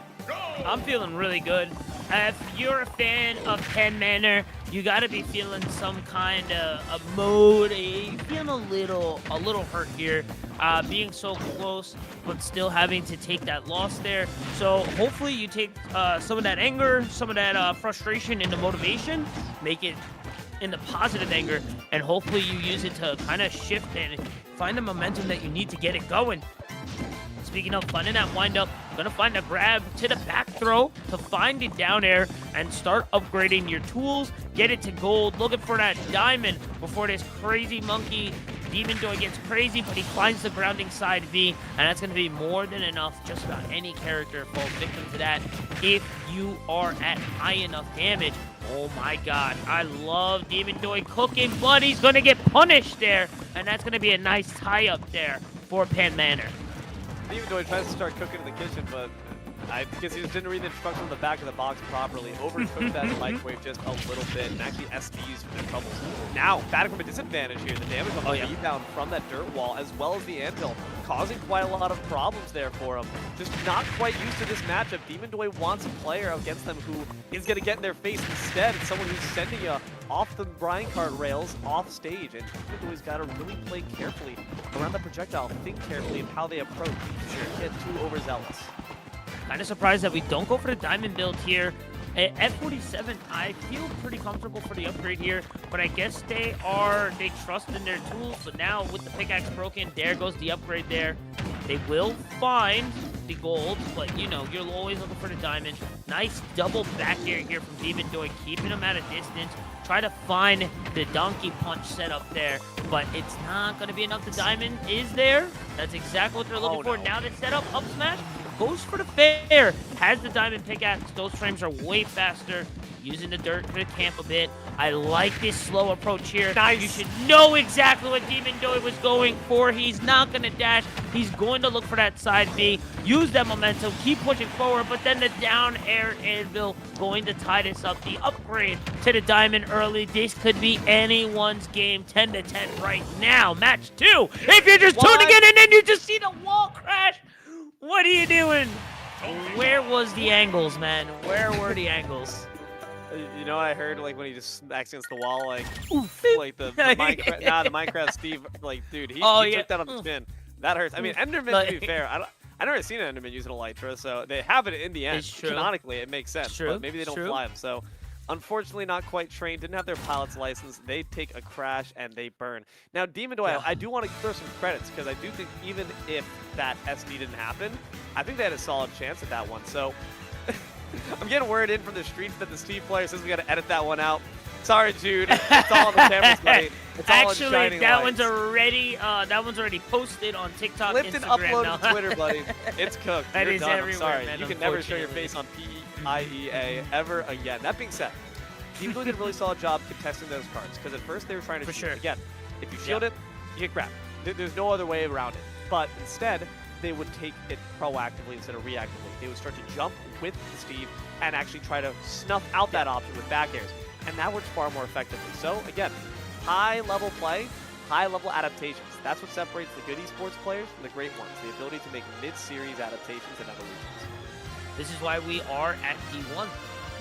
I'm feeling really good. If you're a fan of Penn Manor, you got to be feeling some kind of mood. You're feeling a little hurt here, being so close, but still having to take that loss there. So hopefully you take some of that anger, some of that frustration into motivation, make it into positive anger, and hopefully you use it to kind of shift and find the momentum that you need to get it going. Speaking of finding that windup, gonna find a grab to the back throw to find it down air and start upgrading your tools, get it to gold, looking for that diamond before this crazy monkey Demon Doy gets crazy, but he finds the grounding side V, and that's gonna be more than enough. Just about any character falls victim to that if you are at high enough damage. Oh my god, I love Demon Doy cooking, but he's gonna get punished there, and that's gonna be a nice tie-up there for Penn Manor. Demon Doy tries to start cooking in the kitchen, but I guess he just didn't read the instructions on the back of the box properly. Overcooked that microwave just a little bit, and actually SBs for the troubles. Now, batting from a disadvantage here. The damage on the rebound from that dirt wall, as well as the anvil, causing quite a lot of problems there for him. Just not quite used to this matchup. Demon Doy wants a player against them who is going to get in their face instead. It's someone who's sending you off the brine cart rails, off stage, and Demon Doy's got to really play carefully around the projectile, think carefully of how they approach. Shouldn't get too overzealous. Kind of surprised that we don't go for the diamond build here. At 47, I feel pretty comfortable for the upgrade here, but I guess they trust in their tools. But now with the pickaxe broken, there goes the upgrade there. They will find the gold, but you know, you're always looking for the diamond. Nice double back air here from Demon Doy, keeping him at a distance. Try to find the donkey punch set up there, but it's not going to be enough. The diamond is there. That's exactly what they're looking for. Now to set up smash. Goes for the fair, has the diamond pickaxe. Those frames are way faster. Using the dirt to camp a bit. I like this slow approach here. Nice. You should know exactly what Demon Doy was going for. He's not going to dash. He's going to look for that side B. Use that momentum. Keep pushing forward. But then the down air anvil going to tie this up. The upgrade to the diamond early. This could be anyone's game. 10-10 right now. Match 2. If you're just tuning in and then you just see the wall crash. What are you doing? Where was the angles, man? Where were the angles? You know what I heard, like, when he just smacks against the wall, like, oof, like the Minecraft, the Minecraft Steve, like, dude, he took that on the spin. That hurts. I mean, Enderman, to be fair, I've never seen an Enderman using Elytra, so they have it in the end. Canonically, it makes sense, but maybe they don't fly them, so unfortunately not quite trained, didn't have their pilot's license. They take a crash and they burn. Now, Demon Doy, I do want to throw some credits, because I do think even if that SD didn't happen, I think they had a solid chance at that one, so I'm getting word in from the streets that the Steve player says we got to edit that one out. Sorry, Jude. It's all on the cameras, buddy. It's all actually, that one's already posted on TikTok, Clipped and Instagram uploaded to Twitter, buddy. It's cooked. That You're is done. everywhere, I'm sorry. man, You can never show your face on PIEA ever again. That being said, Demon Doy did a really solid job contesting those cards, because at first they were trying to shield. Again, if you shield it, you get grabbed. There's no other way around it. But instead, they would take it proactively instead of reactively. They would start to jump with Steve and actually try to snuff out that option with back airs. And that works far more effectively. So, again, high-level play, high-level adaptations. That's what separates the good esports players from the great ones, the ability to make mid-series adaptations and evolutions. This is why we are at D1.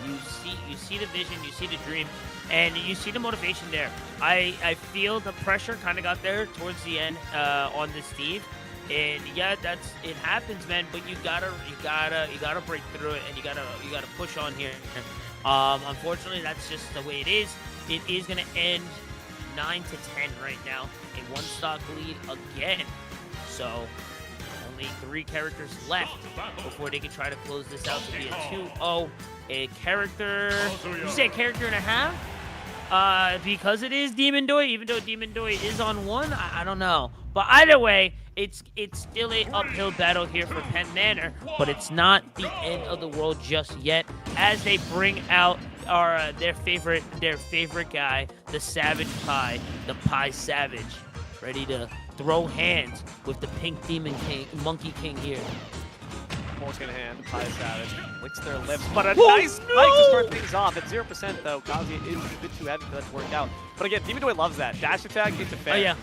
You see the vision, you see the dream, and you see the motivation there. I feel the pressure kind of got there towards the end on the Steve. And yeah, it happens, man. But you gotta break through it, and you gotta push on here. Unfortunately, that's just the way it is. It is gonna end 9-10 right now, a one-stock lead again. So only 3 characters left before they can try to close this out to be a 2-0. A character. You say a character and a half? Because it is Demon Doy, even though Demon Doy is on 1, I don't know. But either way, It's still a uphill battle here for Penn Manor, but it's not the end of the world just yet. As they bring out their favorite guy, the Savage Pie, the Pie Savage, ready to throw hands with the Pink Demon King, Monkey King here. Fork in hand, Pie Savage licks their lips, but a nice spike to start things off. At 0% though, Kazuya is a bit too heavy for that to work out. But again, Demon Toy loves that. Dash attack gets a fair. Oh yeah.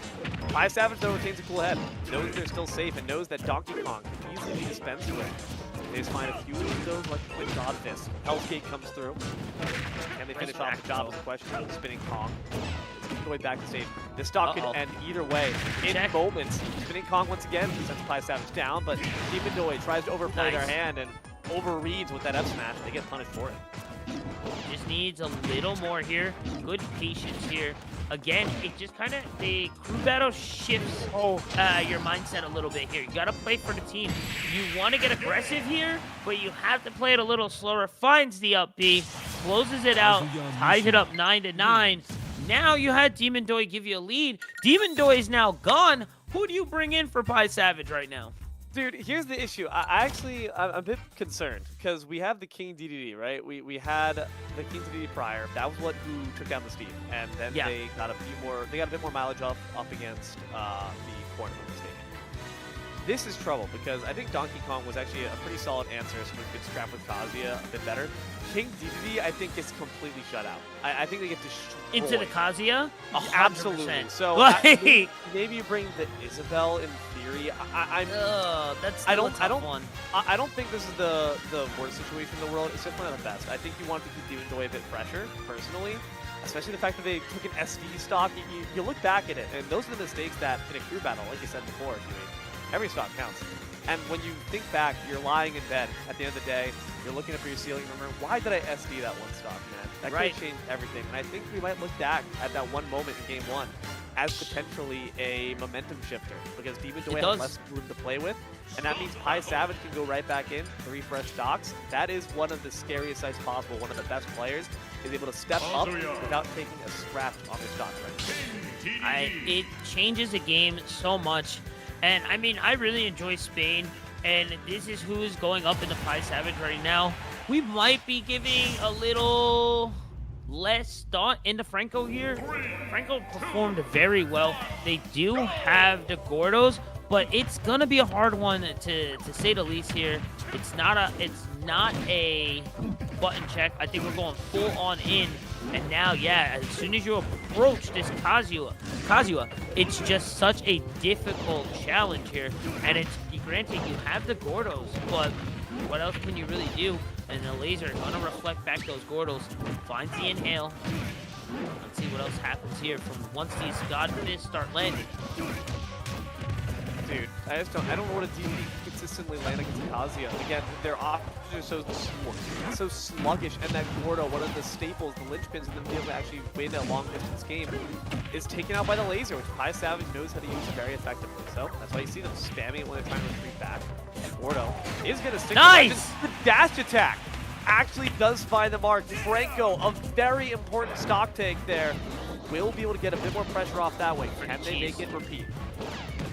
Pie Savage though retains a cool head, knows they're still safe, and knows that Donkey Kong can easily be dispensed with. They just find a few of those like quick God Fist. Hell's Gate comes through. Can they finish off the job is the question. Spinning Kong. Demon Toy back to stage. This stock could end either way. In moments, Spinning Kong once again sends Pie Savage down, but Demon Toy tries to overplay their hand and overreads with that F smash. They get punished for it. Just needs a little more here. Good patience here. Again, it just kind of, the crew battle shifts your mindset a little bit here. You got to play for the team. You want to get aggressive here, but you have to play it a little slower. Finds the up B, closes it out, ties it up 9-9. Now you had Demon Toy give you a lead. Demon Toy is now gone. Who do you bring in for Pie Savage right now? Dude, here's the issue. I'm a bit concerned because we have the King DDD, right? We had the King DDD prior. That was who took down the Steve, and then they got a bit more mileage up against the corner, if I'm mistaken. This is trouble because I think Donkey Kong was actually a pretty solid answer, so we could scrap with Kazuya a bit better. King DDD, I think, is completely shut out. I think they get destroyed. Into the Kazuya? 100%. Absolutely. So like, maybe you bring the Isabel in theory. that's still a tough one. I don't think this is the worst situation in the world. It's definitely not the best. I think you want to keep Demon Toy a bit fresher, personally. Especially the fact that they took an SD stock. You look back at it, and those are the mistakes that in a crew battle, like you said before, every stock counts. And when you think back, you're lying in bed at the end of the day, you're looking up at your ceiling and remember, why did I SD that one stock, man? That could have changed everything. And I think we might look back at that one moment in game one as potentially a momentum shifter because Demon Toy has less room to play with. And that means Pie Savage can go right back in to refresh stocks. That is one of the scariest sights possible. One of the best players is able to step up without taking a scratch on their stock right. It changes the game so much. And, I mean, I really enjoy Spain, and this is who is going up in the Pie Savage right now. We might be giving a little less thought into Franco here. Franco performed very well. They do have the Gordos, but it's going to be a hard one to say the least here. It's not a button check. I think we're going full on in. And now, yeah, as soon as you approach this Kazuya, it's just such a difficult challenge here. And it's, granted, you have the Gordos, but what else can you really do? And the laser is going to reflect back those Gordos. Finds the inhale. Let's see what else happens here from once these God Fists start landing. Dude, I don't know what a DD can consistently land against Kazuya. Again, their options are so sluggish, and that Gordo, one of the staples, the linchpins of them being able to actually win a long-distance game, is taken out by the laser, which Pie Savage knows how to use very effectively. So that's why you see them spamming it when they're trying to retreat back. Gordo is going to stick the dash attack. Actually does find the mark. Franco, a very important stock take there, will be able to get a bit more pressure off that way. Can they make it repeat?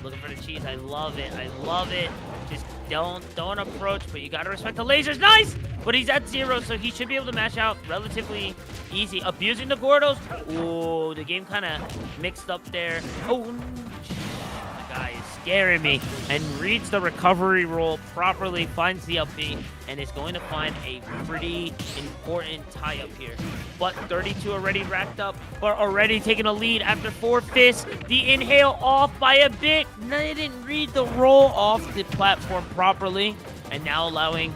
Looking for the cheese. I love it. I love it. Just don't approach, but you got to respect the lasers. Nice! But he's at 0, so he should be able to mash out relatively easy. Abusing the Gordos. Ooh, the game kind of mixed up there. Oh, the guy is scaring me. And reads the recovery roll properly, finds the up B, and is going to find a pretty important tie-up here. But 32 already racked up, but already taking a lead after 4 fists. The inhale off by a bit. They didn't read the roll off the platform properly. And now allowing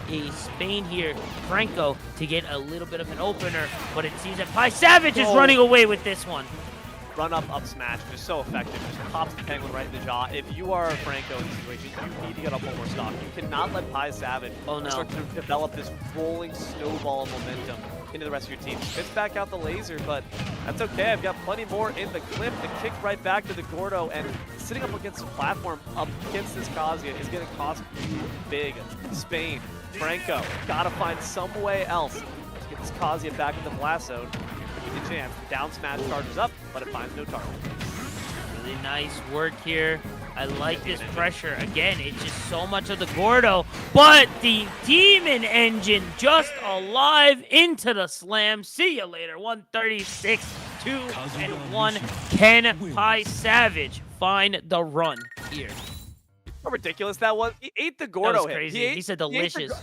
a Spain here, Franco, to get a little bit of an opener. But it seems that Pie Savage is running away with this one. Run up smash, just so effective. Just pops the penguin right in the jaw. If you are Franco in this situation, you need to get up one more stock. You cannot let Pie Savage start to develop this rolling snowball of momentum into the rest of your team. Spits back out the laser, but that's okay. I've got plenty more in the clip. The kick right back to the Gordo, and sitting up against the platform, up against this Kazuya, is going to cost you big. Spain, Franco, gotta find some way else to get this Kazuya back in the blast zone. The chance. Down smash charges up, but it finds no target. Really nice work here I like this pressure. Again, it's just so much of the Gordo. But the Demon Engine just alive into the slam. See you later. 136, 2-1. Can Pi Savage find the run here? How ridiculous that was. He ate the That Gordo was hit. crazy. He said delicious.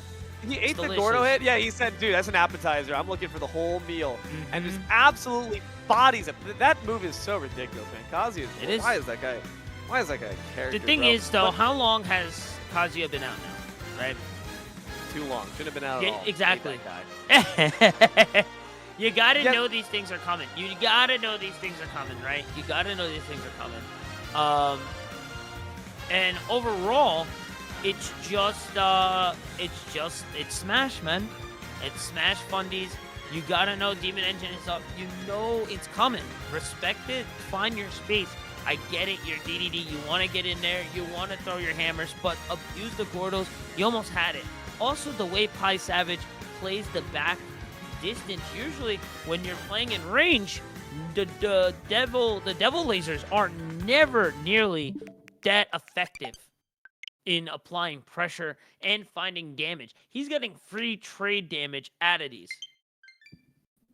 He ate the delicious. Gordo hit? Yeah, he said, dude, that's an appetizer. I'm looking for the whole meal. And just absolutely bodies it. That move is so ridiculous, man. Kazuya, It is. Why is that guy a character, The thing bro? is, though, But how long has Kazuya been out now, right? too long. Shouldn't have been out at Yeah, all. exactly. Hate that guy. You gotta Yep. know these things are coming. You gotta know these things are coming, right? You gotta know these things are coming. And overall, it's Smash, man. It's Smash fundies. You gotta know Demon Engine is up. You know it's coming. Respect it. Find your space. I get it. You're DDD. You want to get in there. You want to throw your hammers, but abuse the Gordos. You almost had it. Also, the way Pi Savage plays the back distance. Usually, when you're playing in range, the devil lasers are never nearly that effective in applying pressure and finding damage. He's getting free trade damage out of these.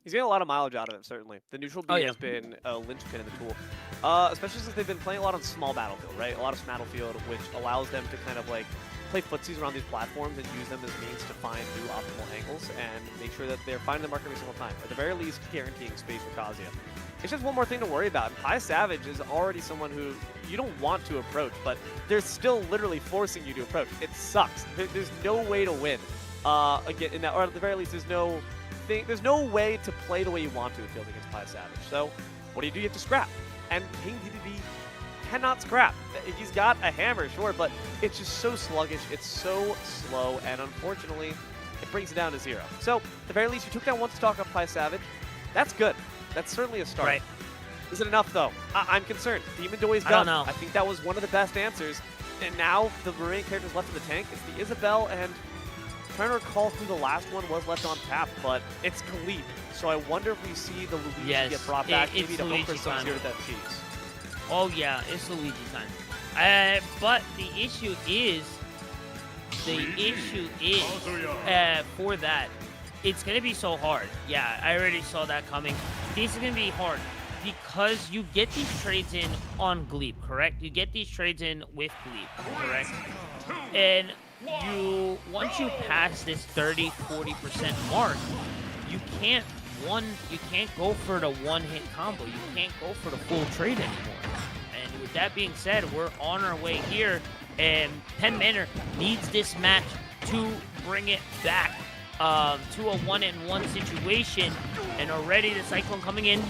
He's getting a lot of mileage out of it, certainly. The neutral B Oh, yeah. has been a linchpin in the tool, especially since they've been playing a lot on small battlefield, right? A lot of battlefield, which allows them to kind of like play footsies around these platforms and use them as means to find new optimal angles and make sure that they're finding the mark every single time. At the very least, guaranteeing space for Kazuya. It's just one more thing to worry about. And Pi Savage is already someone who you don't want to approach, but they're still literally forcing you to approach. It sucks. There's no way to win. Again, in that, or at the very least, there's no way to play the way you want to if you're against Pi Savage. So, what do? You have to scrap. And King DDD cannot scrap. He's got a hammer, sure, but it's just so sluggish. It's so slow, and unfortunately, it brings it down to 0. So, at the very least, you took down one stock off Pi Savage. That's good. That's certainly a start. Right. Is it enough, though? I'm concerned. Demon Doy's I don't done. know. I think that was one of the best answers. And now the remaining characters left in the tank is the Isabel, and I'm trying to recall who the last one was left on tap, but it's Khalid. So I wonder if we see the Luigi Yes, get brought back, it's maybe to hook for Luigi some time. here with that cheese. Oh yeah, it's Luigi time. But the issue is, for that, it's gonna be so hard. Yeah, I already saw that coming. This is gonna be hard because you get these trades in on Gleep, correct? You get these trades in with Gleep, correct? And once you pass this 30-40% mark, you can't go for the one-hit combo. You can't go for the full trade anymore. And with that being said, we're on our way here, and Penn Manor needs this match to bring it back to a 1-1 situation. And already the Cyclone coming in,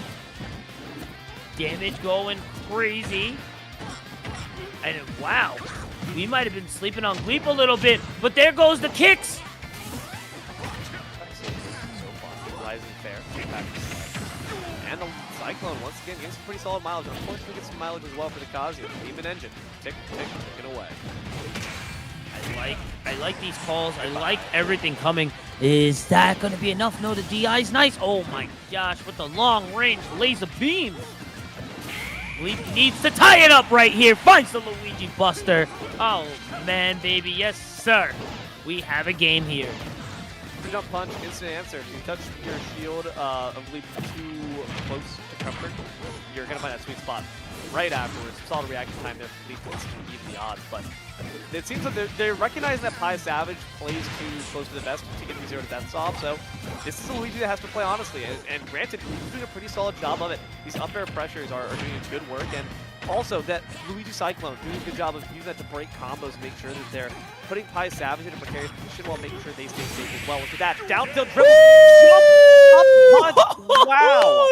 damage going crazy, and wow, we might have been sleeping on Gleep a little bit, but there goes the kicks. So far, rising fair. And the Cyclone, once again, getting some pretty solid mileage. Unfortunately, gets some mileage as well for the Kazuya. Demon Engine, ticking away. I like these calls. I like everything coming. Is that going to be enough? No, the DI's nice. Oh my gosh, with the long range laser beam. Gleep needs to tie it up right here. Finds the Luigi Buster. Oh man, baby, yes sir. We have a game here. Jump punch, instant answer. If you touch your shield of Gleep too close to comfort, you're gonna find that sweet spot right afterwards. Solid reaction time there for Gleep to even the odds, but it seems that they're recognizing that Pi Savage plays too close to the vest to get the 0 to death off, so this is a Luigi that has to play honestly, and granted, he's doing a pretty solid job of it. These up air pressures are doing good work, and also that Luigi Cyclone doing a good job of using that to break combos and make sure that they're putting Pi Savage in a precarious position while making sure they stay safe as well. Look at that, down tilt dribble, jump, up, punch, wow!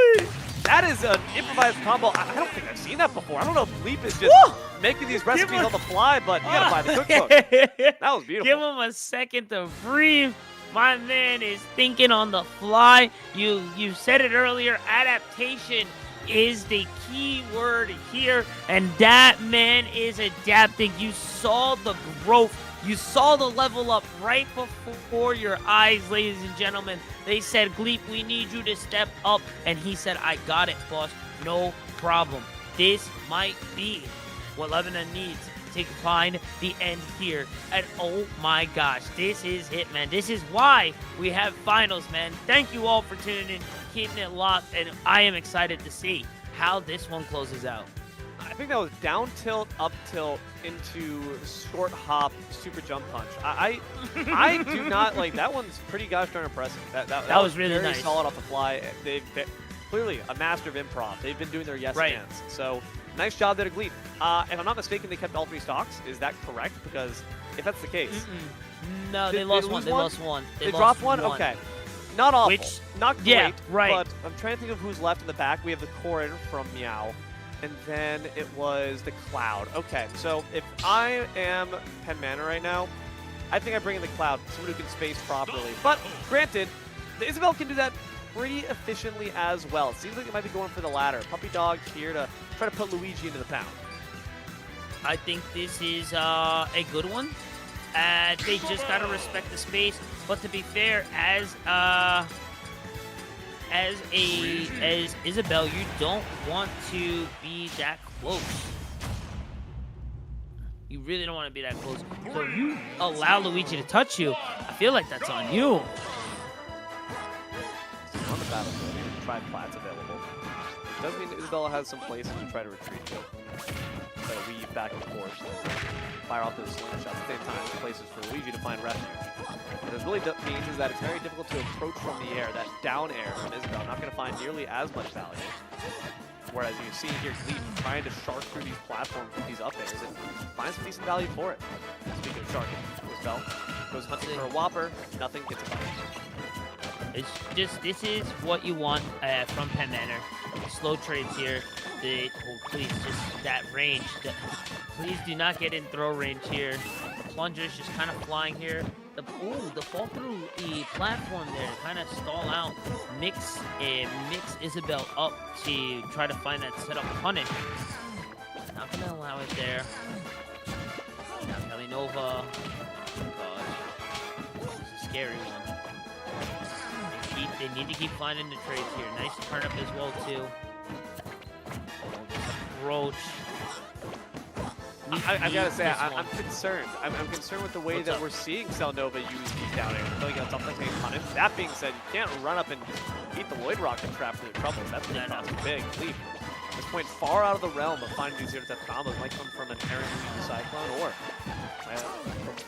That is an improvised combo. I don't think I've seen that before. I don't know if Leap is just making these recipes on the fly, but you gotta buy the cookbook. That was beautiful. Give him a second to breathe. My man is thinking on the fly. You said it earlier, adaptation is the key word here, and that man is adapting. You saw the growth. You saw the level up right before your eyes, ladies and gentlemen. They said, Gleep, we need you to step up. And he said, I got it, boss. No problem. This might be what Lebanon needs to find the end here. And oh my gosh, this is it, man. This is why we have finals, man. Thank you all for tuning in, keeping it locked, and I am excited to see how this one closes out. I think that was down tilt, up tilt, into short hop, super jump punch. I do not like that one's pretty gosh darn impressive. That was really very nice. solid off the fly. They're clearly a master of improv. They've been doing their yes hands. So nice job there to Gleep. If I'm not mistaken, they kept all 3 stocks. Is that correct? Because if that's the case, no, they lost one. They lost one. They dropped one. Okay. Not awful. Which, not great. yeah, right. But I'm trying to think of who's left in the back. We have the Corrin from Meow. And then it was the Cloud. Okay, so if I am Pen Manor right now, I think I bring in the Cloud, someone who can space properly. But granted, the Isabel can do that pretty efficiently as well. It seems like it might be going for the latter. Puppy Dog here to try to put Luigi into the pound. I think this is a good one. They just got to respect the space. But to be fair, as Isabel, you don't want to be that close. You really don't want to be that close. So if you allow Luigi to touch you, I feel like that's on you. On the battlefield, you can try plats available. Doesn't mean that Isabella has some places to try to retreat to. So weave back and forth. Fire off those slinger shots at the same time. Places for Luigi to find refuge. What this really means is that it's very difficult to approach from the air. That down air from Isabel not going to find nearly as much value. Whereas you see here, Gleep trying to shark through these platforms with these up airs and finds some decent value for it. Speaking of sharking, Isabel goes hunting for a Whopper, nothing gets a bite. It's just, this is what you want from Pen Manor. Slow trades here. Please, just that range. Please do not get in throw range here. The plunger's just kind of flying here. The fall through the platform there, kind of stall out, mix Isabel up to try to find that setup punish. Not gonna allow it there. Now Kalinova. Oh gosh, this is a scary one. They need to keep finding the trades here. Nice turn up as well too. Approach. I gotta say, I'm concerned. I'm concerned with the way that we're seeing Selnova use these down air. I feel like that's something they punish. That being said, you can't run up and beat the Lloyd Rocket trap for your troubles. That's a big leap. At this point, far out of the realm of finding these 0-death combos might come from an Aaron Luigi Cyclone or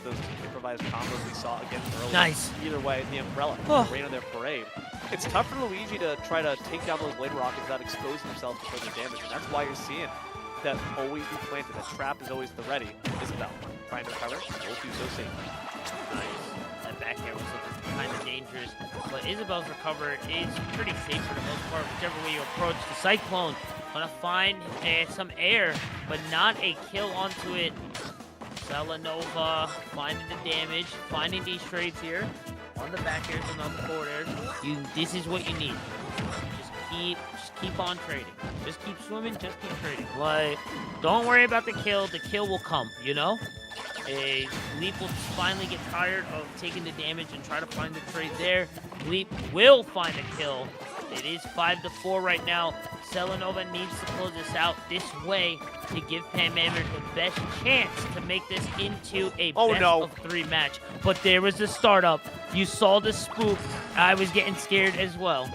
those improvised combos we saw again earlier. Nice. Either way, the Umbrella, rain on their parade. It's tough for Luigi to try to take down those Lloyd Rockets without exposing himself to further damage, and that's why you're seeing that always be planted. That trap is always the ready. Isabel trying to recover. Will do so safe. Nice. That back air was looking kind of dangerous, but Isabel's recover is pretty safe for the most part. Whichever way you approach the Cyclone, gonna find some air, but not a kill onto it. Selenova finding the damage, finding these trades here on the back airs and on the forward airs. This is what you need. Just keep on trading. Just keep swimming, just keep trading. Like, don't worry about the kill. The kill will come, you know? Leap will finally get tired of taking the damage and try to find the trade there. Leap will find a kill. It is 5-4 right now. Selenova needs to close this out this way to give Pen Manor the best chance to make this into a best of 3 match. But there was the startup. You saw the spook. I was getting scared as well.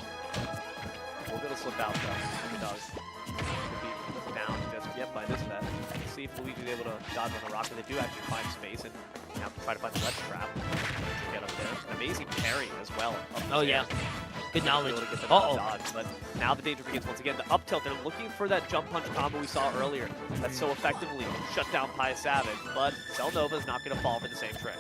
We're going to slip out, though. The dogs could be down just yet by this bet. Let's see if Luigi's able to dodge on the rock, but they do actually find space and now try to find the ledge trap to get up there. An amazing parry as well. Oh, yeah. Good knowledge. Dodge, but now the danger begins once again. The up tilt, and looking for that jump punch combo we saw earlier that so effectively shut down PIEA Savage, but Selnova is not going to fall for the same trick.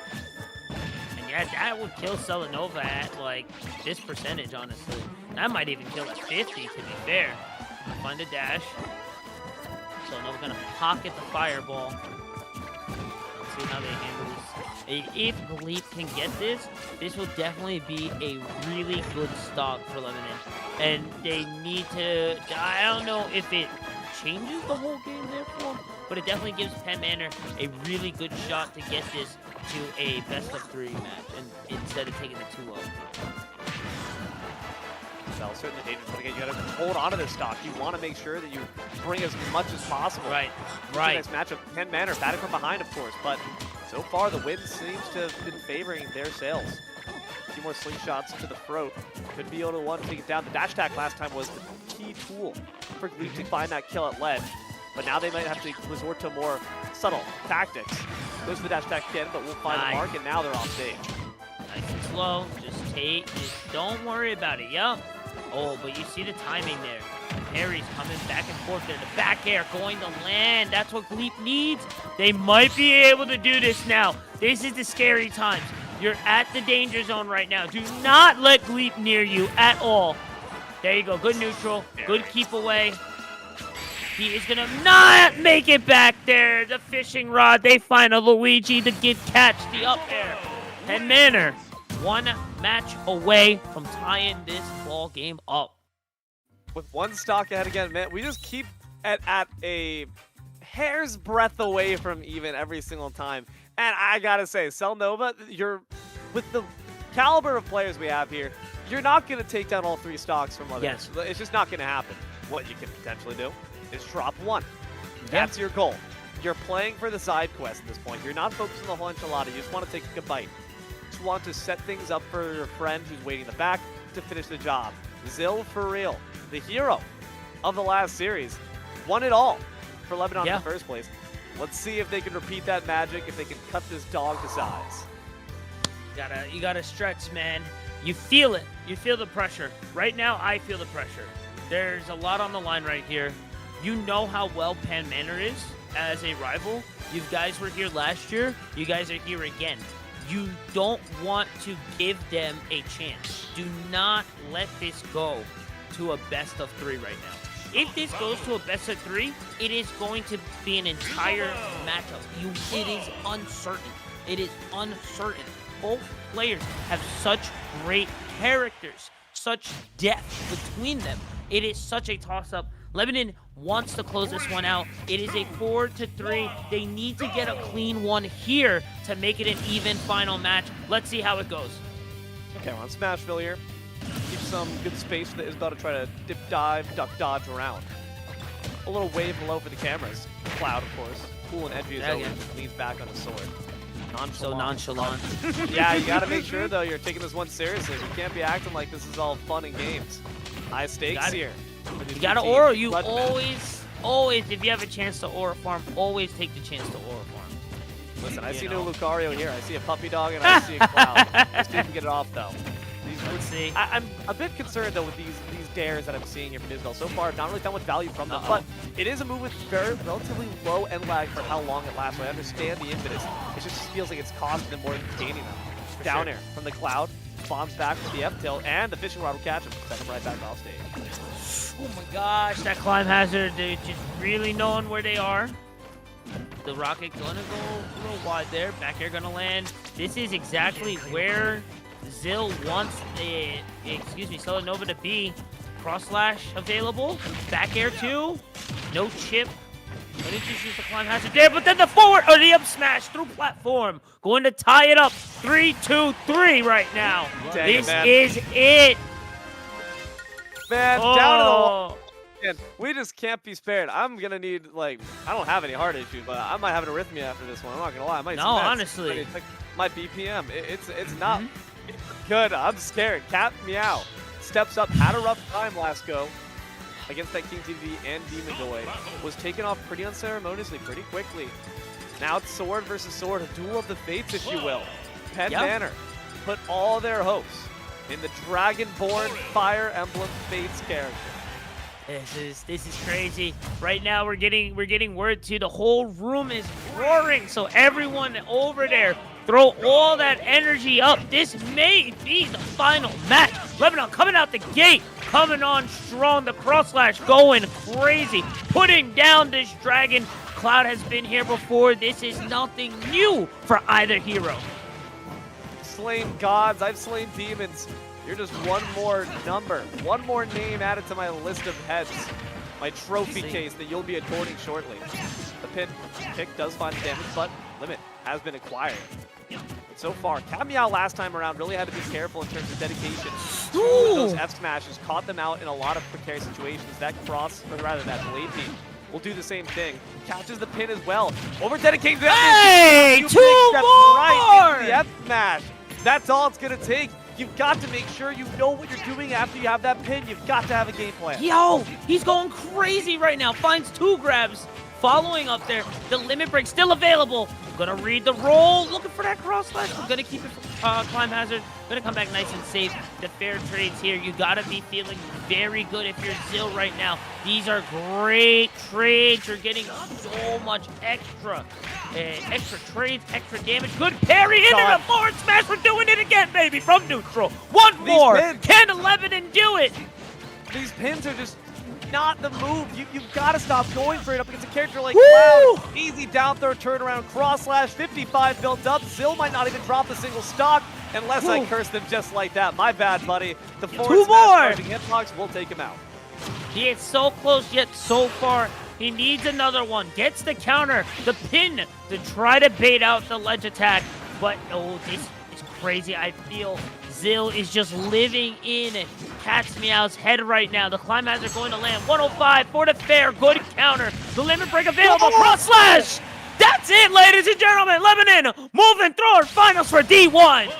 And yeah, that would kill Selenova at like this percentage, honestly. That might even kill at 50, to be fair. Find a dash. Selenova's going to pocket the fireball. Let's see how they handle this. If Gleep can get this, this will definitely be a really good stock for Lebanon. And they need to, I don't know if it changes the whole game therefore, but it definitely gives Pen Manor a really good shot to get this to a best of 3 match and instead of taking the 2-0. themselves. Certainly dangerous, but again, you got to hold on to this stock. You want to make sure that you bring as much as possible. Right. The next matchup, Ken Manor, batting from behind, of course, but so far the win seems to have been favoring their sails. A few more slingshots to the throat. Could be able to one take it down. The dash attack last time was the key tool for Gleep to find that kill at ledge, but now they might have to resort to more subtle tactics. Goes for the dash attack again, but we'll find the mark, and now they're off stage. Nice and slow. Just don't worry about it. Yup. Oh, but you see the timing there. Harry's coming back and forth there. The back air going to land. That's what Gleep needs. They might be able to do this now. This is the scary times. You're at the danger zone right now. Do not let Gleep near you at all. There you go. Good neutral. Good keep away. He is going to not make it back there. The fishing rod. They find a Luigi to catch the up air. And Manor, one match away from tying this ball game up. With one stock ahead again, man, we just keep at a hair's breadth away from even every single time. And I gotta say, Selnova, with the caliber of players we have here, you're not gonna take down all 3 stocks from others. Yes. It's just not gonna happen. What you can potentially do is drop 1. That's your goal. You're playing for the side quest at this point. You're not focused on the whole enchilada. You just want to take a bite. Just want to set things up for your friend who's waiting in the back to finish the job. Zill, for real, the hero of the last series, won it all for Lebanon in the first place. Let's see if they can repeat that magic, if they can cut this dog to size. You gotta stretch, man. You feel it. You feel the pressure. Right now, I feel the pressure. There's a lot on the line right here. You know how well Pan Manor is as a rival. You guys were here last year. You guys are here again. You don't want to give them a chance. Do not let this go to a best of 3 right now. If this goes to a best of 3, it is going to be an entire matchup. It is uncertain. It is uncertain. Both players have such great characters, such depth between them. It is such a toss-up. Lebanon wants to close this one out. It is a 4-3. They need to get a clean one here to make it an even final match. Let's see how it goes. Okay, we're on Smashville here. Keep some good space for the Isabel to try to dip, dive, duck, dodge around. A little wave low for the cameras. Cloud, of course. Cool and edgy as always. Leans back on his sword. Nonchalant. So nonchalant. Yeah, you gotta make sure, though, you're taking this one seriously. You can't be acting like this is all fun and games. High stakes here. You gotta aura. You always, if you have a chance to aura farm, always take the chance to aura farm. Listen, I see no Lucario here. I see a puppy dog and I see a Cloud. Let's see if we can get it off, though. Let's see. I'm a bit concerned, though, with these dares that I'm seeing here from Isabel. So far, I've not really found much value from them, but it is a move with relatively low end lag for how long it lasts. So I understand the impetus. It just feels like it's costing them more than gaining them. Down air from the Cloud. Bombs back with the F-tilt, and the fishing rod will catch him. Send him right back off stage. Oh my gosh, that climb hazard, they're just really knowing where they are. The rocket gonna go a little wide there. Back air gonna land. This is exactly where Zill wants Selnova to be. Cross slash available. Back air too. No chip. But he just used the climb hazard there, but then the forward, or the up smash through platform. Going to tie it up 3-2-3 right now. This is it. Man, down to the wall. Man, we just can't be spared. I'm going to need, like, I don't have any heart issues, but I might have an arrhythmia after this one. I'm not going to lie. I might honestly. My BPM. It's not good. I'm scared. Cat Meow steps up, had a rough time last go against that King TV and Demon Boy. Was taken off pretty unceremoniously, pretty quickly. Now it's sword versus sword, a duel of the fates, if you will. Pen Manor put all their hopes in the Dragonborn Fire Emblem Fates character. This is crazy. Right now we're getting word to the whole room is roaring. So everyone over there, throw all that energy up. This may be the final match. Lebanon coming out the gate, coming on strong. The cross slash going crazy, putting down this dragon. Cloud has been here before. This is nothing new for either hero. Slain gods, I've slain demons. You're just one more number, one more name added to my list of heads. My trophy case that you'll be adorning shortly. The pick does find the damage, but limit has been acquired. But so far, Cat Meow last time around really had to be careful in terms of dedication. those F smashes, caught them out in a lot of precarious situations. That cross, or rather that blade beat, will do the same thing. Catches the pin as well. Over dedicating to Hey, two right more! into the F smash. That's all it's gonna take. You've got to make sure you know what you're doing after you have that pin. You've got to have a game plan. Yo, he's going crazy right now. Finds 2 grabs. Following up there, the limit break still available. Gonna read the roll, looking for that cross slash. I'm gonna keep it climb hazard. Gonna come back nice and safe. The fair trades here. You gotta be feeling very good if you're Zill right now. These are great trades. You're getting so much extra trades, extra damage. Good parry into the forward smash. We're doing it again, baby, from neutral. One more. Can 11 and do it. These pins are just not the move. You've got to stop going for it up against a character like Cloud. Easy down throw, turnaround, cross slash, 55 built up. Zill might not even drop a single stock unless I curse them just like that. My bad, buddy. The forward smash hitbox will take him out. He is so close yet so far. He needs another one. Gets the counter, the pin to try to bait out the ledge attack. But, oh, this is crazy. I feel Zill is just living in Cat's Meow's head right now. The climb hazard going to land. 105 for the fair. Good counter. The limit break available. Cross slash. That's it, ladies and gentlemen. Lebanon moving through our finals for D1.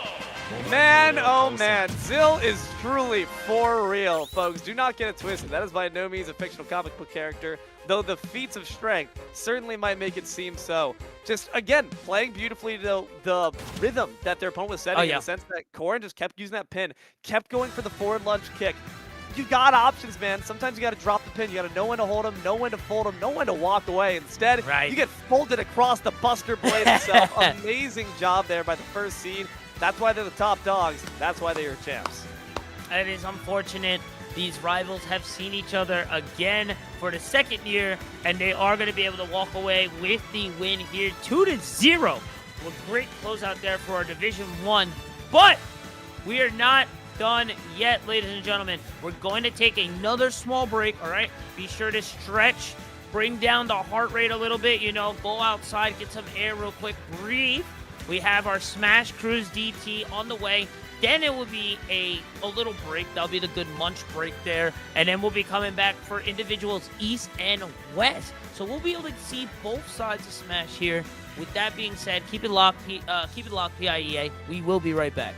Man, oh man, Zill is truly for real, folks. Do not get it twisted. That is by no means a fictional comic book character, though the feats of strength certainly might make it seem so. Just, again, playing beautifully the rhythm that their opponent was setting in the sense that Corrin just kept using that pin, kept going for the forward lunge kick. You got options, man. Sometimes you got to drop the pin. You got to know when to hold him, know when to fold him, know when to walk away. Instead, you get folded across the Buster Blade itself. Amazing job there by the first seed. That's why they're the top dogs. That's why they are champs. It is unfortunate. These rivals have seen each other again for the second year, and they are going to be able to walk away with the win here, 2-0. Well, great closeout there for our Division 1. But we are not done yet, ladies and gentlemen. We're going to take another small break, all right? Be sure to stretch, bring down the heart rate a little bit, go outside, get some air real quick, breathe. We have our Smash Cruise DT on the way. Then it will be a little break. That'll be the good munch break there. And then we'll be coming back for individuals East and West. So we'll be able to see both sides of Smash here. With that being said, keep it locked, PIEA. We will be right back.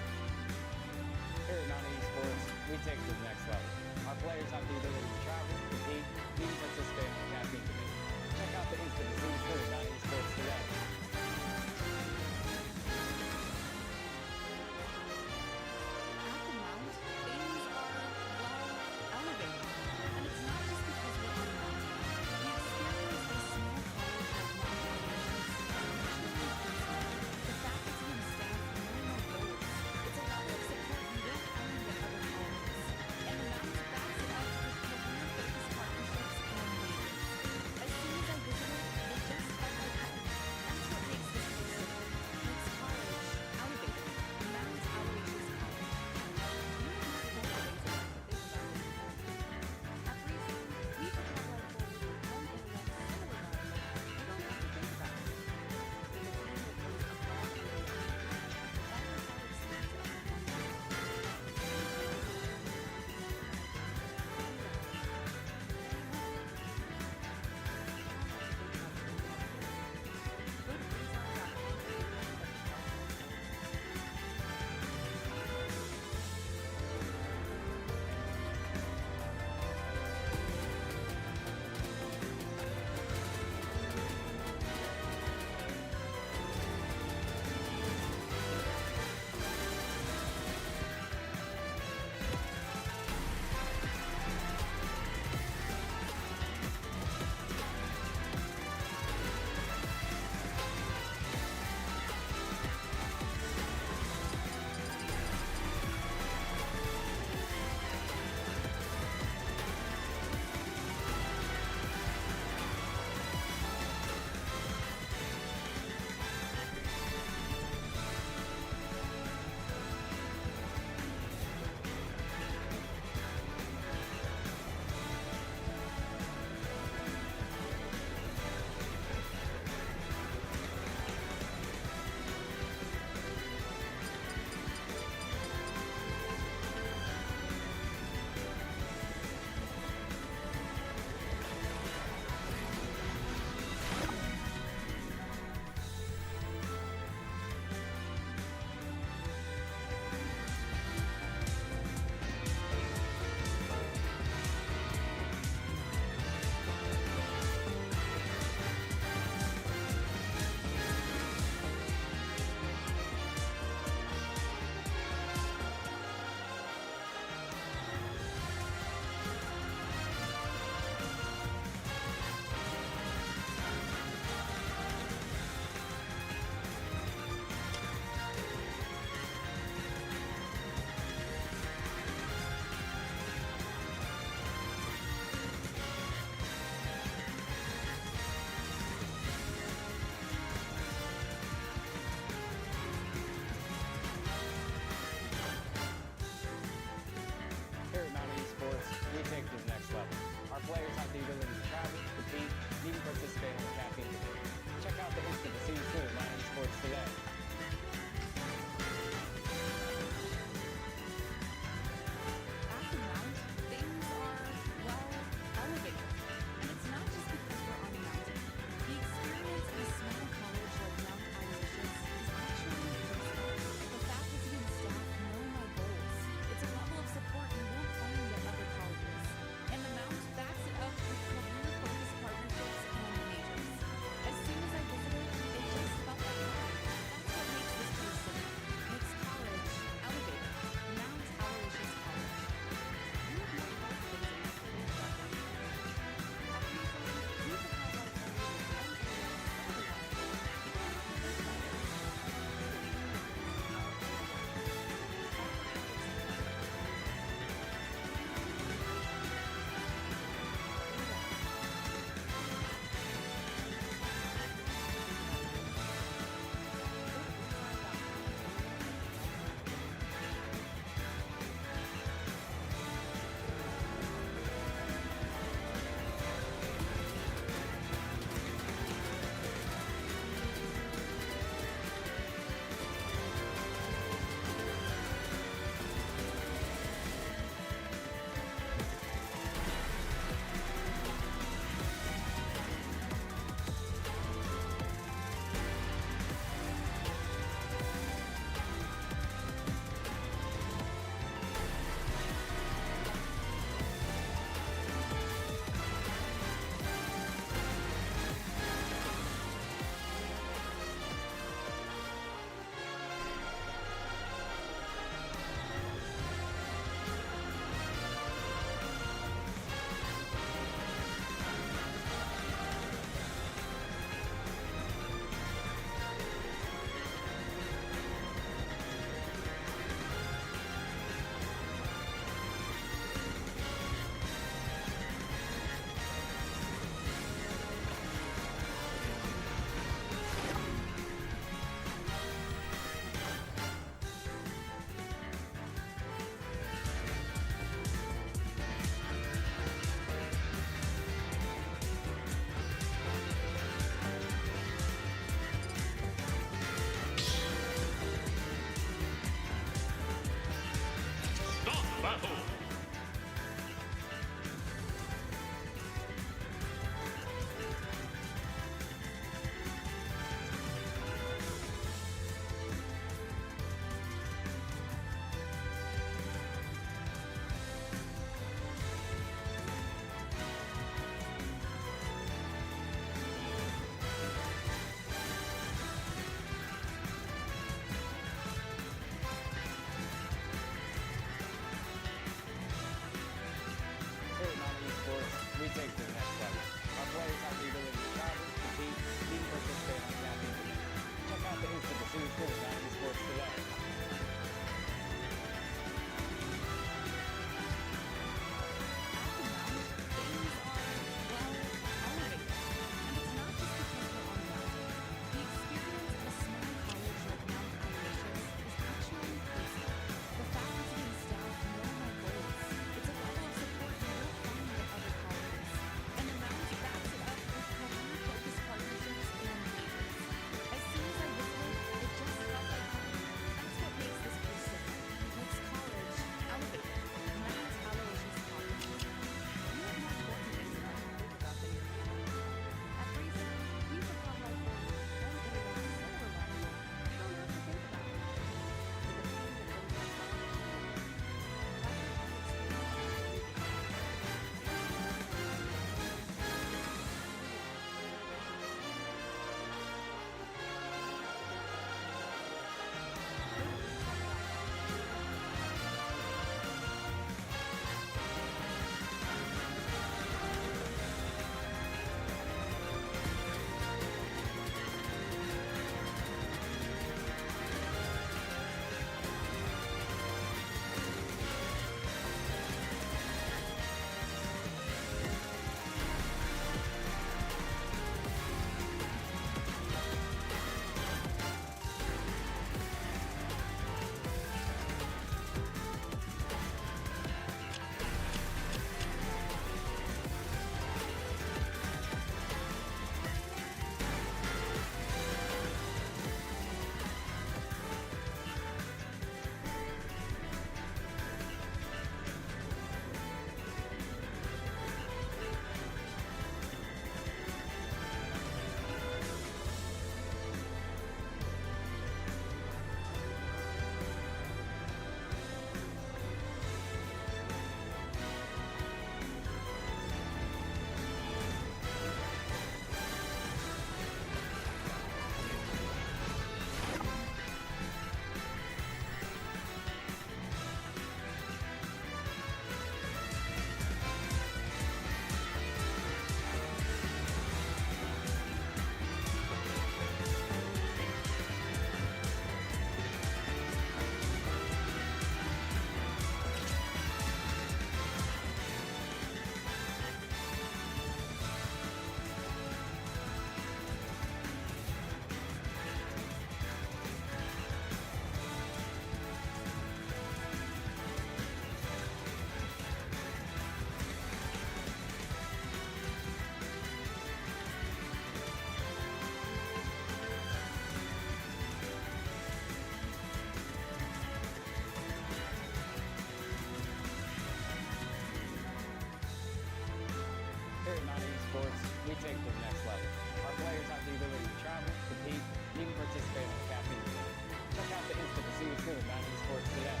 take it to the next level. Our players have the ability to travel, compete, and even participate on the caffeine committee. Check out the Insta to see what's new with Mount Esports today.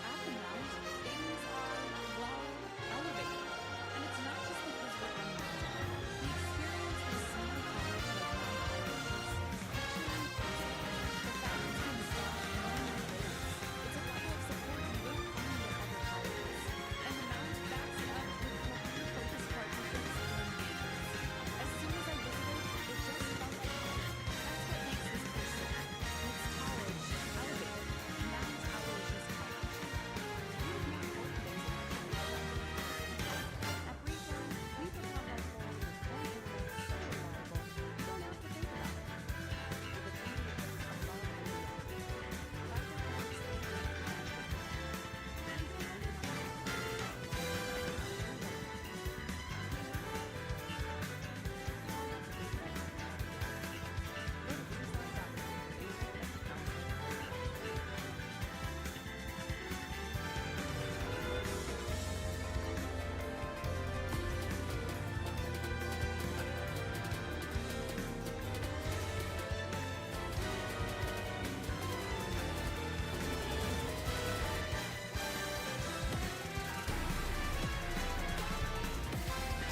At the Mount, things are, well, elevated. And it's not just because we're on the mountain. The experience at a small college like Mount Aloysius is actually impressive. The faculty and staff know their roles. It's a level of support you won't find at other colleges. And the Mount backs it up with career-focused partnerships and majors. As soon as I visited, it just felt like home. That's what makes this place so good. Makes college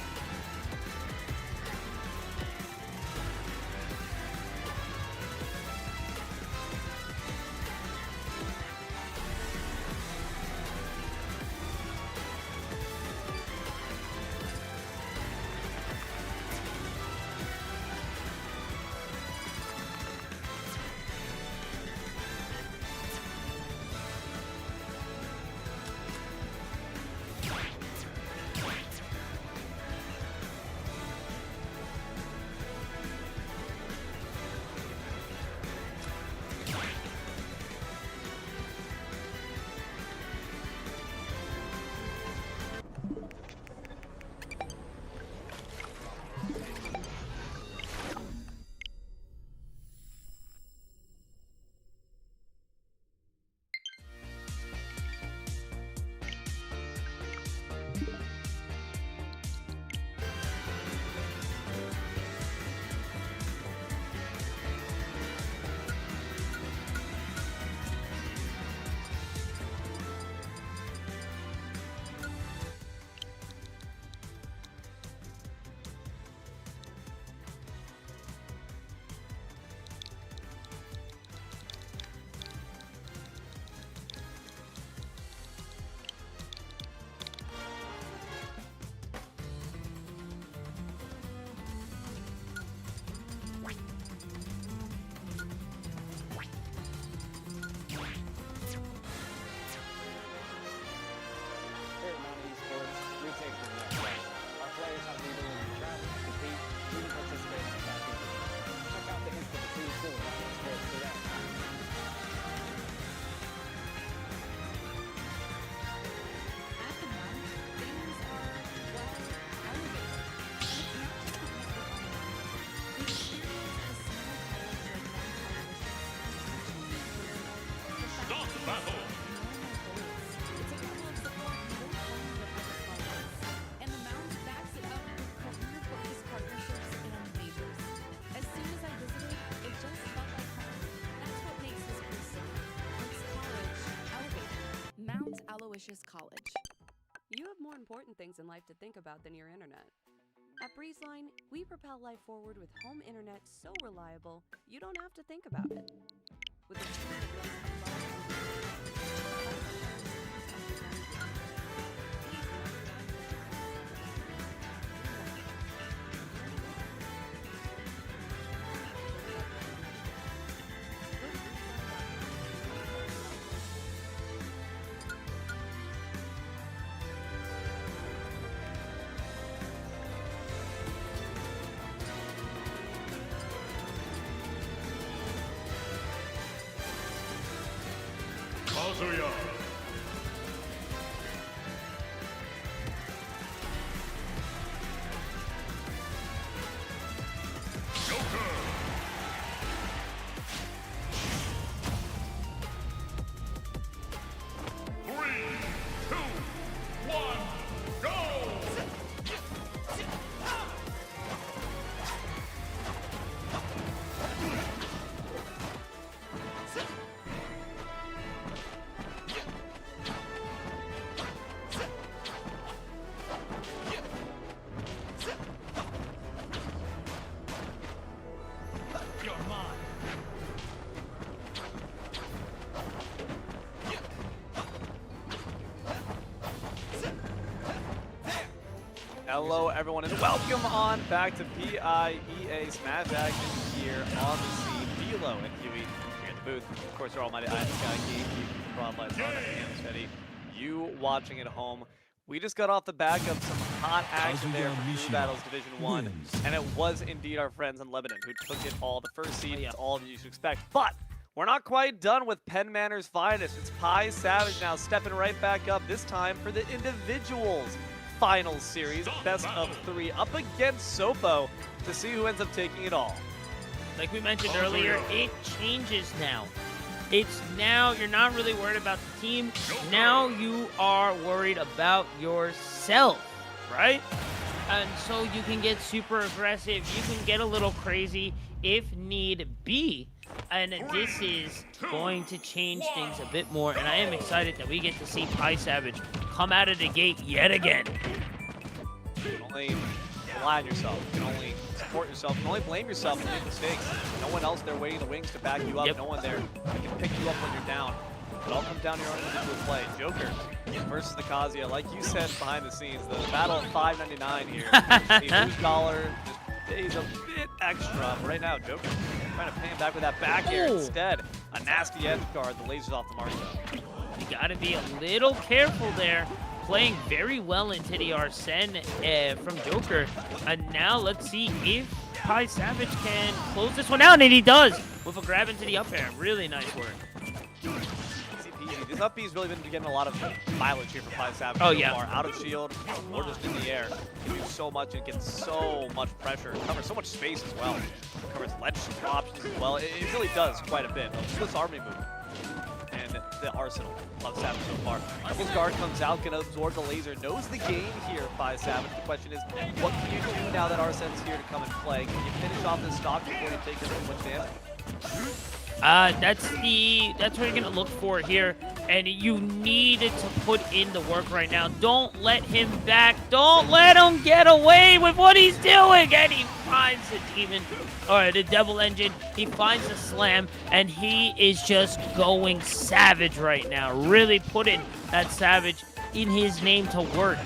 elevated. Mount Aloysius College. At Breezeline, we propel life forward with home internet so reliable you don't have to think about it. With a team that goes above and beyond, like our Here at Mount Esports, we take it to the next level. Our players have the ability to travel, compete, and even participate in the caffeine committee. Check out the Insta to see what's new with Mount Esports today. At the Mount, things are, well, elevated. And it's not just because we're on the mountain. The experience at a small college like Mount Aloysius is actually incredible. Stop the battle! It's a level of support you won't find at other colleges. And the Mount backs it up with career-focused partnerships and majors. As soon as I visited, it just felt like home. That's what makes this place so good. Makes college elevated. Mount Aloysius College. You have more important things in life to think about than your internet. At Breezeline, we propel life forward with home internet so reliable you don't have to think about it. With a team that goes above Kazuya. Joker. 3, 2, Hello, everyone, and welcome on back to PIEA Smash Action here on the scene. Velo and Huey here in the booth. Of course, our almighty Sky Key, Broadlight, and Steady. You watching at home. We just got off the back of some hot action there from Blue Battles Division 1, and it was indeed our friends in Lebanon who took it all. The first seed, it's all that you should expect. But we're not quite done with Penn Manor's finest. It's Pi Savage now stepping right back up, this time for the individuals finals series, best of 3, up against Sopo to see who ends up taking it all. Like we mentioned earlier, it changes now. It's now, you're not really worried about the team. Now you are worried about yourself, right? And so you can get super aggressive. You can get a little crazy if need be. And this is going to change things a bit more. And I am excited that we get to see Pi Savage come out of the gate yet again. You can only rely on yourself. You can only support yourself. You can only blame yourself for making mistakes. No one else there waiting in the wings to back you up. No one there that can pick you up when you're down. It all comes down to your own individual play. Joker versus the Kazuya. Like you said behind the scenes, the battle at 5.99 here. A loose dollar just pays a bit extra. But right now, Joker trying to pay him back with that back air instead. A nasty edge guard. The laser's off the mark though. You got to be a little careful there. Playing very well into the Arsene from Joker. And now let's see if Pi Savage can close this one out, and he does with a grab into the up air. Really nice work. This up B's really been getting a lot of mileage here for Pi Savage so far. Out of shield or just in the air. Can do so much and get so much pressure. Covers so much space as well. Covers ledge options as well. It really does quite a bit. Swiss Army move. And the arsenal of Savage so far. Devil's Guard comes out, can absorb the laser, knows the game here by Savage. The question is, what can you do now that Arsene's here to come and play? Can you finish off this stock before you take too much damage? That's what you're gonna look for here, and you need to put in the work right now. Don't let him back. Don't let him get away with what he's doing. And he finds the demon, or the devil engine. He finds the slam, and he is just going savage right now. Really putting that savage in his name to work.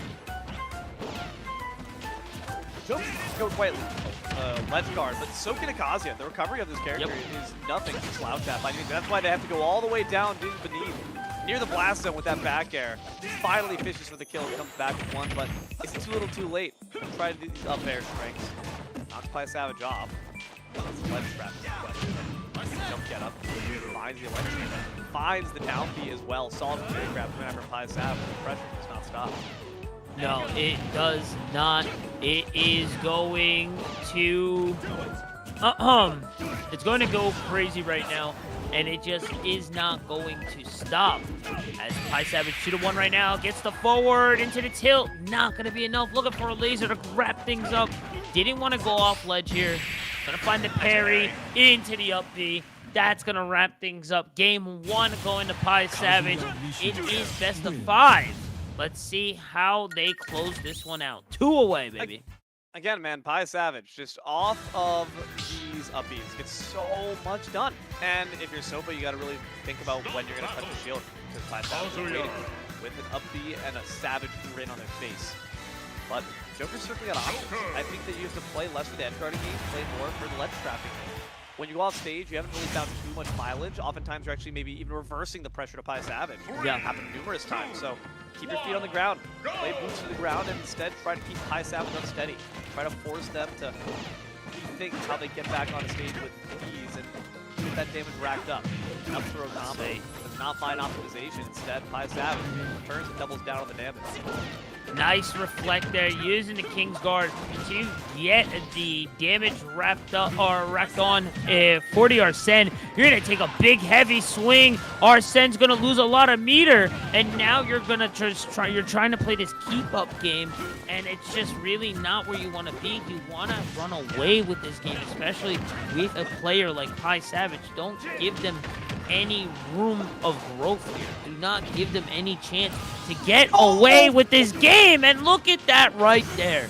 Jumps go quite ledge guard, but so can Akaziya. The recovery of this character is nothing to slouch at. I mean, that's why they have to go all the way down beneath, near the blast zone with that back air. Finally fishes for the kill, comes back with one, but it's too little too late. Try to do these up air strengths. Knocks Pi Savage off. It's ledge trap. Jump get up. Finds the electric. Finds the down B as well. Solid carry grab coming after Pi Savage. The pressure does not stop. No, it does not. It is going to... It's going to go crazy right now, and it just is not going to stop. As Pi Savage 2-1 right now, gets the forward into the tilt. Not going to be enough. Looking for a laser to wrap things up. Didn't want to go off ledge here. Going to find the parry into the up B. That's going to wrap things up. Game 1 going to Pi Savage. It is best of 5. Let's see how they close this one out. 2 away, baby. Again, man, Pi Savage, just off of these upbeats, gets so much done. And if you're Sopa, you got to really think about when you're going to touch the shield. Because Pi Savage is waiting with an upbeat and a savage grin on their face. But Joker's certainly got options. I think that you have to play less for the edge guarding game, play more for the ledge trapping game. When you go off stage, you haven't really found too much mileage. Oftentimes, you're actually maybe even reversing the pressure to Pi Savage. Yeah, happened numerous times. So keep your feet on the ground, play boots to the ground, and instead try to keep Pi Savage unsteady. Try to force them to rethink how they get back on stage with ease and get that damage racked up. Up throw combo does not find optimization. Instead, Pi Savage turns and doubles down on the damage. Nice reflect there, using the King's Guard to get the damage wrapped up or racked on for the Arsene. You're gonna take a big heavy swing. Arsene's gonna lose a lot of meter, and now you're gonna just you're trying to play this keep up game, and it's just really not where you want to be. You want to run away with this game, especially with a player like Pi Savage. Don't give them any room of growth here. Do not give them any chance to get away with this game. And look at that right there.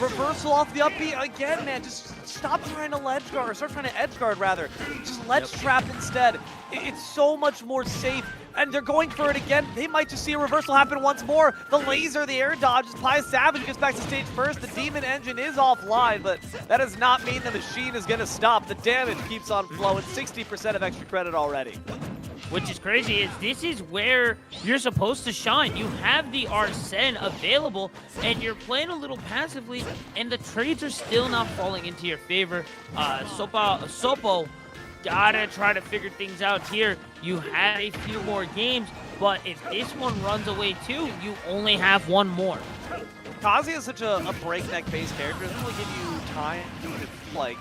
Reversal off the upbeat again, man. Just stop trying to ledge guard, or start trying to edge guard rather. Just ledge trap instead. It's so much more safe. And they're going for it again. They might just see a reversal happen once more. The laser, the air dodge, PIEA Savage gets back to stage first. The Demon Engine is offline, but that does not mean the machine is going to stop. The damage keeps on flowing. 60% of extra credit already. Which is crazy, is this is where you're supposed to shine. You have the Arsene available, and you're playing a little passively, and the trades are still not falling into your favor. Sopo gotta try to figure things out here. You have a few more games, but if this one runs away too, you only have one more. Kazuya is such a breakneck-based character. It doesn't really give you time to, like,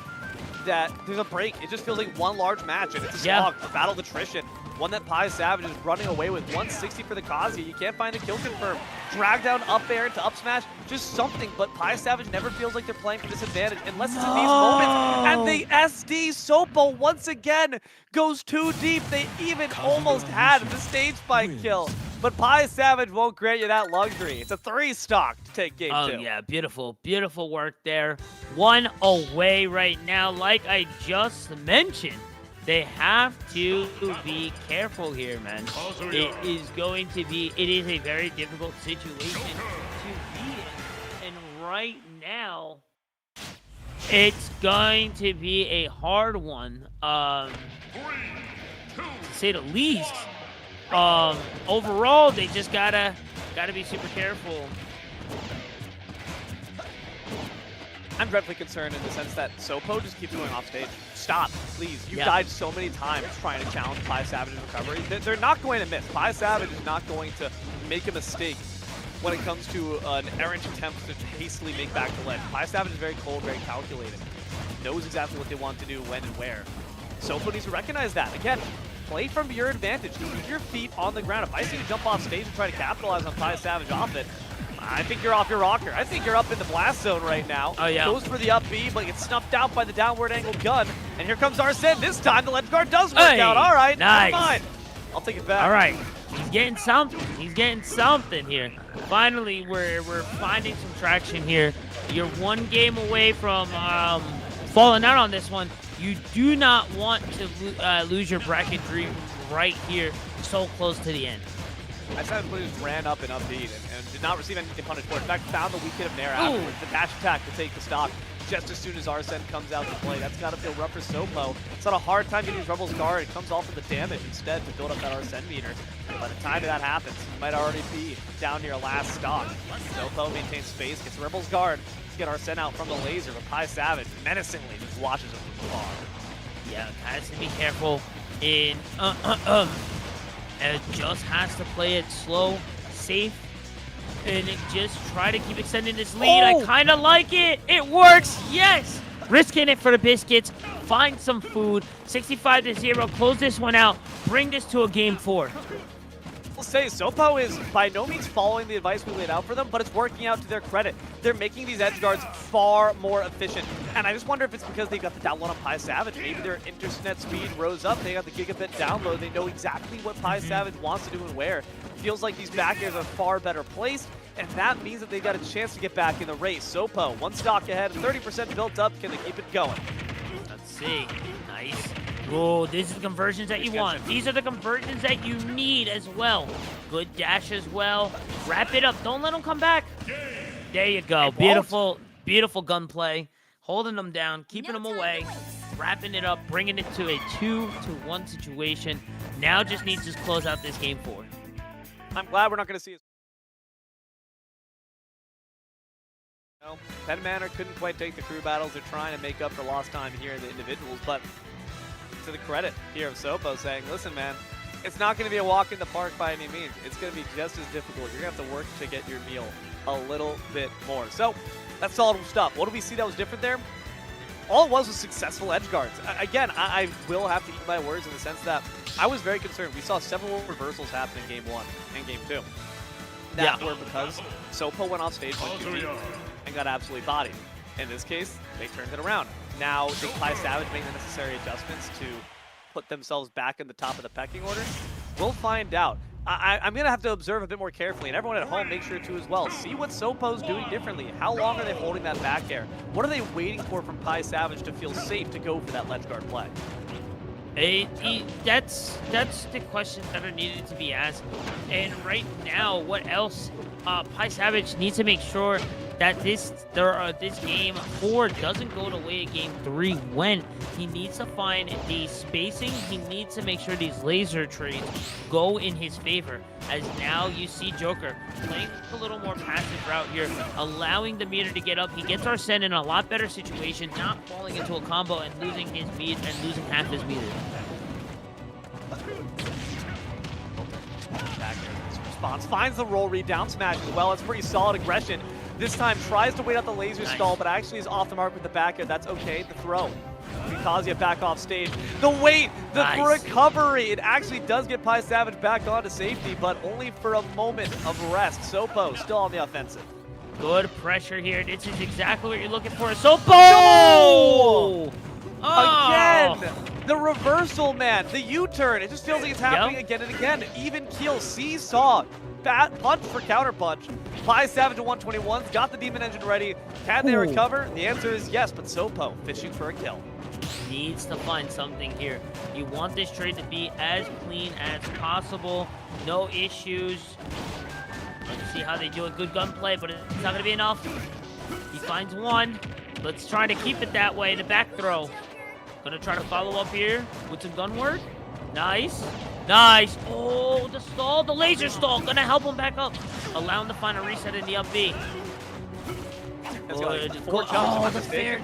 that there's a break. It just feels like one large match, and it's a slog, a battle of attrition. One that PIEA Savage is running away with. 160 for the Kazuya. You can't find a kill confirm. Drag down up air to up smash, just something. But PIEA Savage never feels like they're playing for disadvantage unless it's in these moments. And the SD Sopo once again goes too deep. They even almost had the stage spike kill. But PIEA Savage won't grant you that luxury. It's a 3-stock to take game 2. Oh, yeah, beautiful, beautiful work there. One away right now. Like I just mentioned, they have to be careful here, man. It is a very difficult situation to be in. And right now, it's going to be a hard one, to say the least. Overall, they just gotta be super careful. I'm dreadfully concerned in the sense that Sopo just keeps going off stage. Stop, please. You died so many times trying to challenge PIEA Savage's recovery. They're not going to miss. PIEA Savage is not going to make a mistake when it comes to an errant attempt to hastily make back the ledge. PIEA Savage is very cold, very calculated. Knows exactly what they want to do, when and where. Sopo needs to recognize that. Again, play from your advantage. Keep your feet on the ground. If I see you jump off stage and try to capitalize on PIEA Savage off it, I think you're off your rocker. I think you're up in the blast zone right now. Oh, yeah. Goes for the up B, but gets snuffed out by the downward angle gun. And here comes Arsene. This time the ledge guard does work out. All right, nice. never mind. I'll take it back. All right, he's getting something. He's getting something here. Finally, we're finding some traction here. You're one game away from falling out on this one. You do not want to lose your bracket dream right here, so close to the end. I said the just ran up and upbeat and did not receive any punish for it. In fact, found the weak hit of Nair afterwards. The dash attack to take the stock just as soon as Arsene comes out to play. That's got to feel rough for Sopo. It's not a hard time getting his Rebel's guard. It comes off of the damage instead to build up that Arsene meter. By the time that happens, he might already be down near last stock. Sopo maintains space, gets Rebel's guard to get Arsene out from the laser, but PIEA Savage menacingly just watches him from afar. Yeah, has to be careful in just has to play it slow, safe, and just try to keep extending this lead. I kind of like it. It works. Yes. Risking it for the biscuits. Find some food. 65-0. Close this one out. Bring this to a game 4. We'll say Sopo is by no means following the advice we laid out for them, but it's working out to their credit. They're making these edge guards far more efficient. And I just wonder if it's because they got the download on PIEA Savage. Maybe their internet speed rose up. They got the gigabit download. They know exactly what PIEA Savage wants to do and where. Feels like these back airs are far better placed, and that means that they've got a chance to get back in the race. Sopo, one stock ahead, 30% built up. Can they keep it going? Let's see. Nice. Oh, these are the conversions that you want. These are the conversions that you need as well. Good dash as well. Wrap it up. Don't let them come back. There you go. Beautiful, beautiful gunplay. Holding them down, keeping them away, wrapping it up, bringing it to a 2-1 situation. Now just needs to close out this game 4. I'm glad we're not going to see it. No, Pen Manor couldn't quite take the crew battles. They're trying to make up for lost time here in the individuals, but to the credit here of Sopo saying, listen, man, it's not going to be a walk in the park by any means. It's going to be just as difficult. You're going to have to work to get your meal a little bit more. So that's solid stuff. What do we see that was different there? All it was successful edge guards. Again, I will have to eat my words in the sense that I was very concerned. We saw several reversals happen in Game 1 and Game 2. That were because Sopo went off stage and got absolutely bodied. In this case, they turned it around. Now, did PIEA Savage make the necessary adjustments to put themselves back in the top of the pecking order? We'll find out. I'm going to have to observe a bit more carefully, and everyone at home make sure to as well. See what Sopo's doing differently. How long are they holding that back air? What are they waiting for from Pi Savage to feel safe to go for that ledge guard play? That's the questions that are needed to be asked. And right now, what else? Pi Savage needs to make sure that this game 4 doesn't go the way of game 3 went. He needs to find the spacing. He needs to make sure these laser trades go in his favor. As now you see Joker playing a little more passive route here, allowing the meter to get up. He gets Arsene in a lot better situation, not falling into a combo and losing his meter and losing half his meter. Back there, response finds the roll read, down smash as well. It's pretty solid aggression. This time tries to wait out the laser stall, but actually is off the mark with the back air. That's okay. The throw. Kazuya back off stage. The wait, the recovery. It actually does get Pi Savage back onto safety, but only for a moment of rest. Sopo still on the offensive. Good pressure here. This is exactly what you're looking for. Sopo! No! Oh! Again! The reversal, man. The U-turn. It just feels like it's happening again and again. Even keel, seesaw. Punch for counter punch. Pi Savage at 121's got the Demon Engine ready. Can they recover? The answer is yes, but Sopo fishing for a kill. Needs to find something here. You want this trade to be as clean as possible. No issues. Let's see how they do a good gunplay, but it's not going to be enough. He finds one. Let's try to keep it that way. The back throw. Gonna try to follow up here with some gun work. Nice. Nice. Oh, the stall, the laser stall. Gonna help him back up. Allow him to find a reset in the up B. Good. 4 jumps. The fair.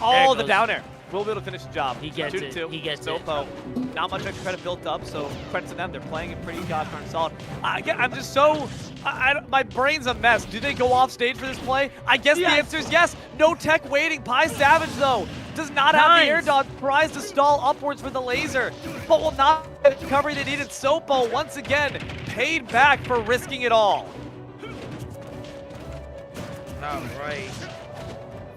Oh, the down air. We'll be able to finish the job. He gets it. 2-2. He gets Sopo. Not much extra credit built up, so credit to them. They're playing it pretty gosh darn solid. I'm just so... my brain's a mess. Do they go off stage for this play? I guess the answer is yes. No tech waiting. Pi Savage, though, does not have the air dodge. Tries to stall upwards for the laser, but will not get the recovery they needed. Sopo, once again, paid back for risking it all. All right.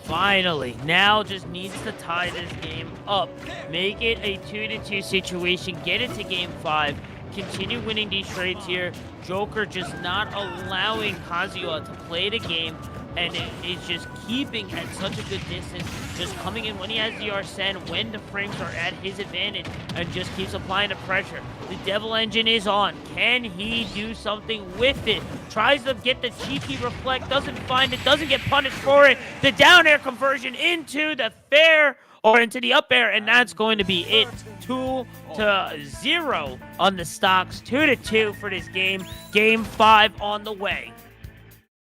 Finally, now just needs to tie this game up. Make it a 2-2 situation. Get it to game 5. Continue winning these trades here. Joker just not allowing Kazuya to play the game, and it is just keeping at such a good distance. Just coming in when he has the Arsene, when the frames are at his advantage, and just keeps applying the pressure. The Devil Engine is on. Can he do something with it? Tries to get the cheeky reflect, doesn't find it, doesn't get punished for it. The down air conversion into the fair, or into the up air, and that's going to be it. 2-0 on the stocks. 2-2 for this game. Game 5 on the way.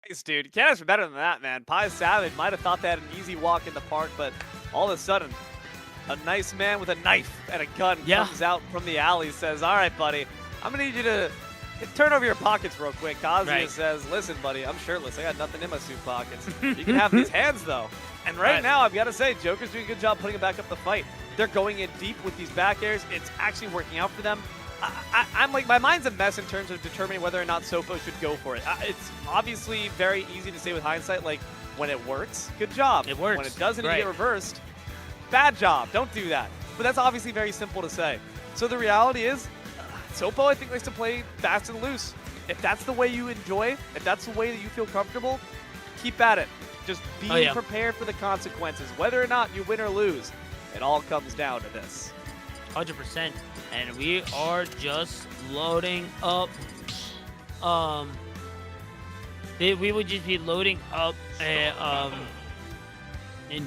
Nice, dude. Can't ask for better than that, man. Pi Savage might have thought they had an easy walk in the park, but all of a sudden, a nice man with a knife and a gun comes out from the alley, says, all right, buddy, I'm going to need you to turn over your pockets real quick. Kazuya says, listen, buddy, I'm shirtless. I got nothing in my suit pockets. You can have these hands, though. And right now, I've got to say, Joker's doing a good job putting him back up the fight. They're going in deep with these back airs. It's actually working out for them. I'm like, my mind's a mess in terms of determining whether or not Sopo should go for it. It's obviously very easy to say with hindsight, like, when it works, good job. It works. When it doesn't get reversed, bad job. Don't do that. But that's obviously very simple to say. So the reality is, Sopo, I think, likes to play fast and loose. If that's the way you enjoy, if that's the way that you feel comfortable, keep at it. Just be prepared for the consequences. Whether or not you win or lose, it all comes down to this. 100%. And we are just loading up. We would just be loading up in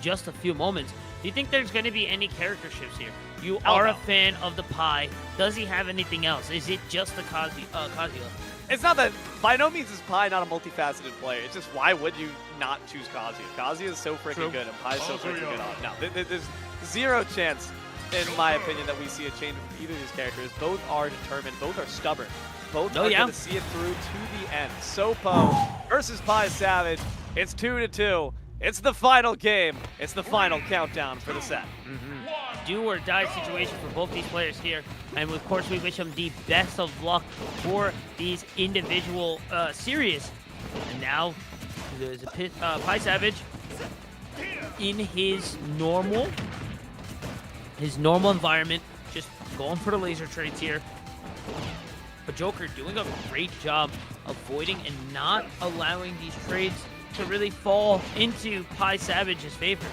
just a few moments. Do you think there's going to be any character shifts here? You are a fan of the Pi. Does he have anything else? Is it just the Kazuya? It's not that, by no means is Pi not a multifaceted player. It's just, why would you not choose Kazuya? Kazuya is so freaking good, and Pi is so freaking good on. Now, there's zero chance, in my opinion, that we see a change with either of these characters. Both are determined. Both are stubborn. Both are going to see it through to the end. Sopo versus Pi Savage. It's 2-2. It's the final game. It's the final countdown for the set. Do or die situation for both these players here. And of course, we wish them the best of luck for these individual series. And now, there's a Pi Savage in his normal environment, just going for the laser trades here. But Joker doing a great job avoiding and not allowing these trades to really fall into Pi Savage's favor.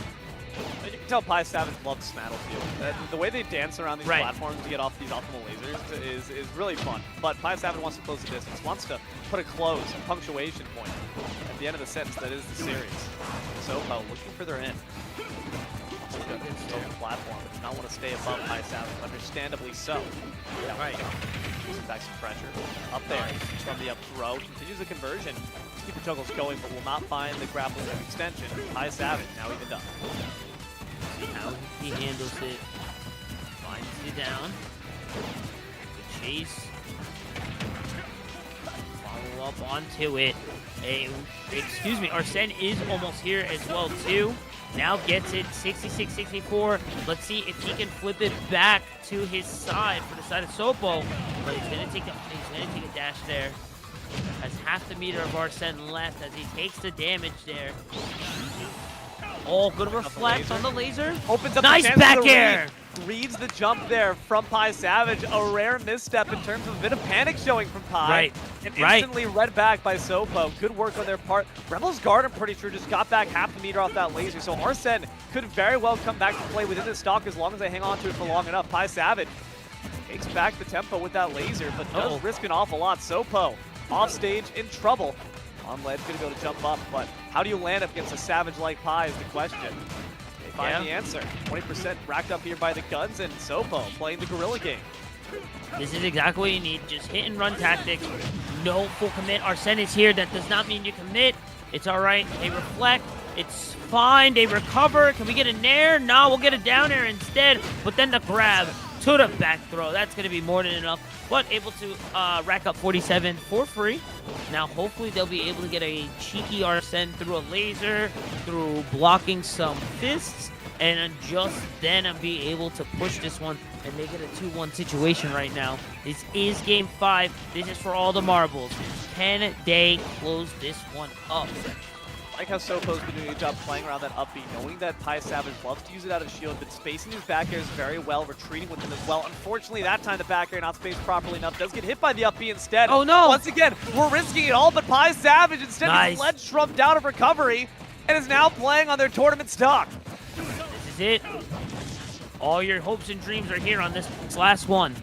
You can tell Pi Savage loves Snattlefield. The way they dance around these platforms to get off these optimal lasers is really fun. But Pi Savage wants to close the distance, wants to put a close, a punctuation point at the end of the sentence that is the series. Sopo looking for their end. Over the platform, but does not want to stay above Pi Savage, understandably so. Yeah, right. Using back some pressure. Up there from the up throw. Continues the conversion. Keep the juggles going, but will not find the grappling hook extension. Pi Savage now even done. See how he handles it. Finds it down. The chase. Follow up onto it. Excuse me, Arsene is almost here as well too. Now gets it 66-64. Let's see if he can flip it back to his side for the side of Sopo. But he's gonna take a dash there. Has half the meter of Arsene left as he takes the damage there. Oh, good reflect on the laser. Opens up nice the back air. Reads the jump there from Pi Savage. A rare misstep in terms of a bit of panic showing from Pi. Right. And instantly read back by Sopo. Good work on their part. Rebel's Guard, I'm pretty sure, just got back half the meter off that laser. So Arsene could very well come back to play within the stock as long as they hang on to it for long enough. Pi Savage takes back the tempo with that laser, but does risk an awful lot. Sopo off stage in trouble. On ledge, gonna go to jump up, but how do you land up against a Savage like Pi is the question. They find the answer. 20% racked up here by the guns, and Sopo playing the guerrilla game. This is exactly what you need. Just hit and run tactics. No full commit. Arsene is here. That does not mean you commit. It's all right. They reflect. It's fine. They recover. Can we get a nair? No, we'll get a down air instead. But then the grab to the back throw. That's going to be more than enough. But able to rack up 47 for free. Now, hopefully, they'll be able to get a cheeky Arsene through a laser, through blocking some fists, and just then be able to push this one and make it a 2-1 situation right now. This is Game 5. This is for all the marbles. Can they close this one up? I like how Sopo's been doing a good job playing around that up B, knowing that Pi Savage loves to use it out of shield, but spacing his back airs very well, retreating with them as well. Unfortunately, that time the back air not spaced properly enough. Does get hit by the up B instead. Oh no! Once again, we're risking it all, but Pi Savage instead is led shrubbed out of recovery and is now playing on their tournament stock. This is it. All your hopes and dreams are here on this last one.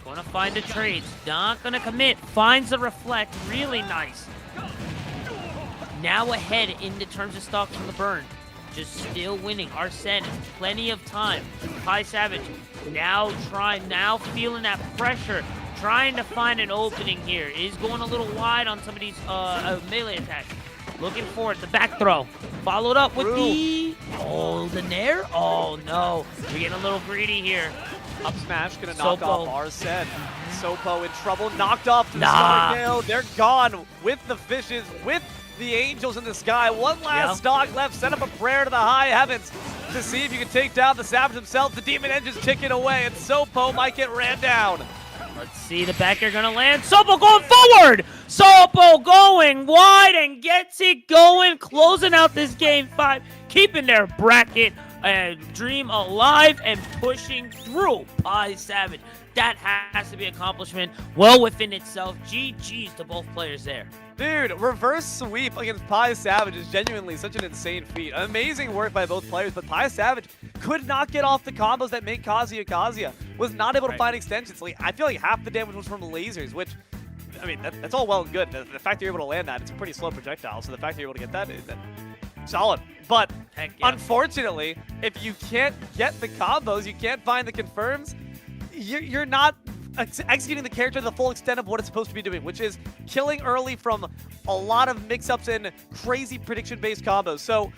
Gonna find the trades. Not gonna commit. Finds the reflect. Really nice. Now ahead in the terms of stocks from the burn. Just still winning. Arsene, plenty of time. Pi Savage now feeling that pressure. Trying to find an opening here. Is going a little wide on some of these melee attacks. Looking for it. The back throw. Followed up with the nair. Oh no. We're getting a little greedy here. Up smash gonna knock off Arsene. Sopo in trouble. Knocked off to the stomach nail. They're gone with the fishes, with the angels in the sky. One last stock left. Send up a prayer to the high heavens to see if you can take down the Savage himself. The demon engine's ticking away, and Sopo might get ran down. Let's see, the back air gonna land. Sopo going forward! Sopo going wide and gets it going, closing out this Game 5, keeping their bracket dream alive and pushing through Pi Savage. That has to be an accomplishment well within itself. GG's to both players there. Dude, reverse sweep against Pi Savage is genuinely such an insane feat. Amazing work by both players, but Pi Savage could not get off the combos that make Kazuya. Was not able to find extensions. Like, I feel like half the damage was from lasers, which, I mean, that's all well and good. The fact that you're able to land that, it's a pretty slow projectile, so the fact that you're able to get that is solid. But unfortunately, if you can't get the combos, you can't find the confirms, you're not executing the character to the full extent of what it's supposed to be doing, which is killing early from a lot of mix-ups and crazy prediction-based combos. So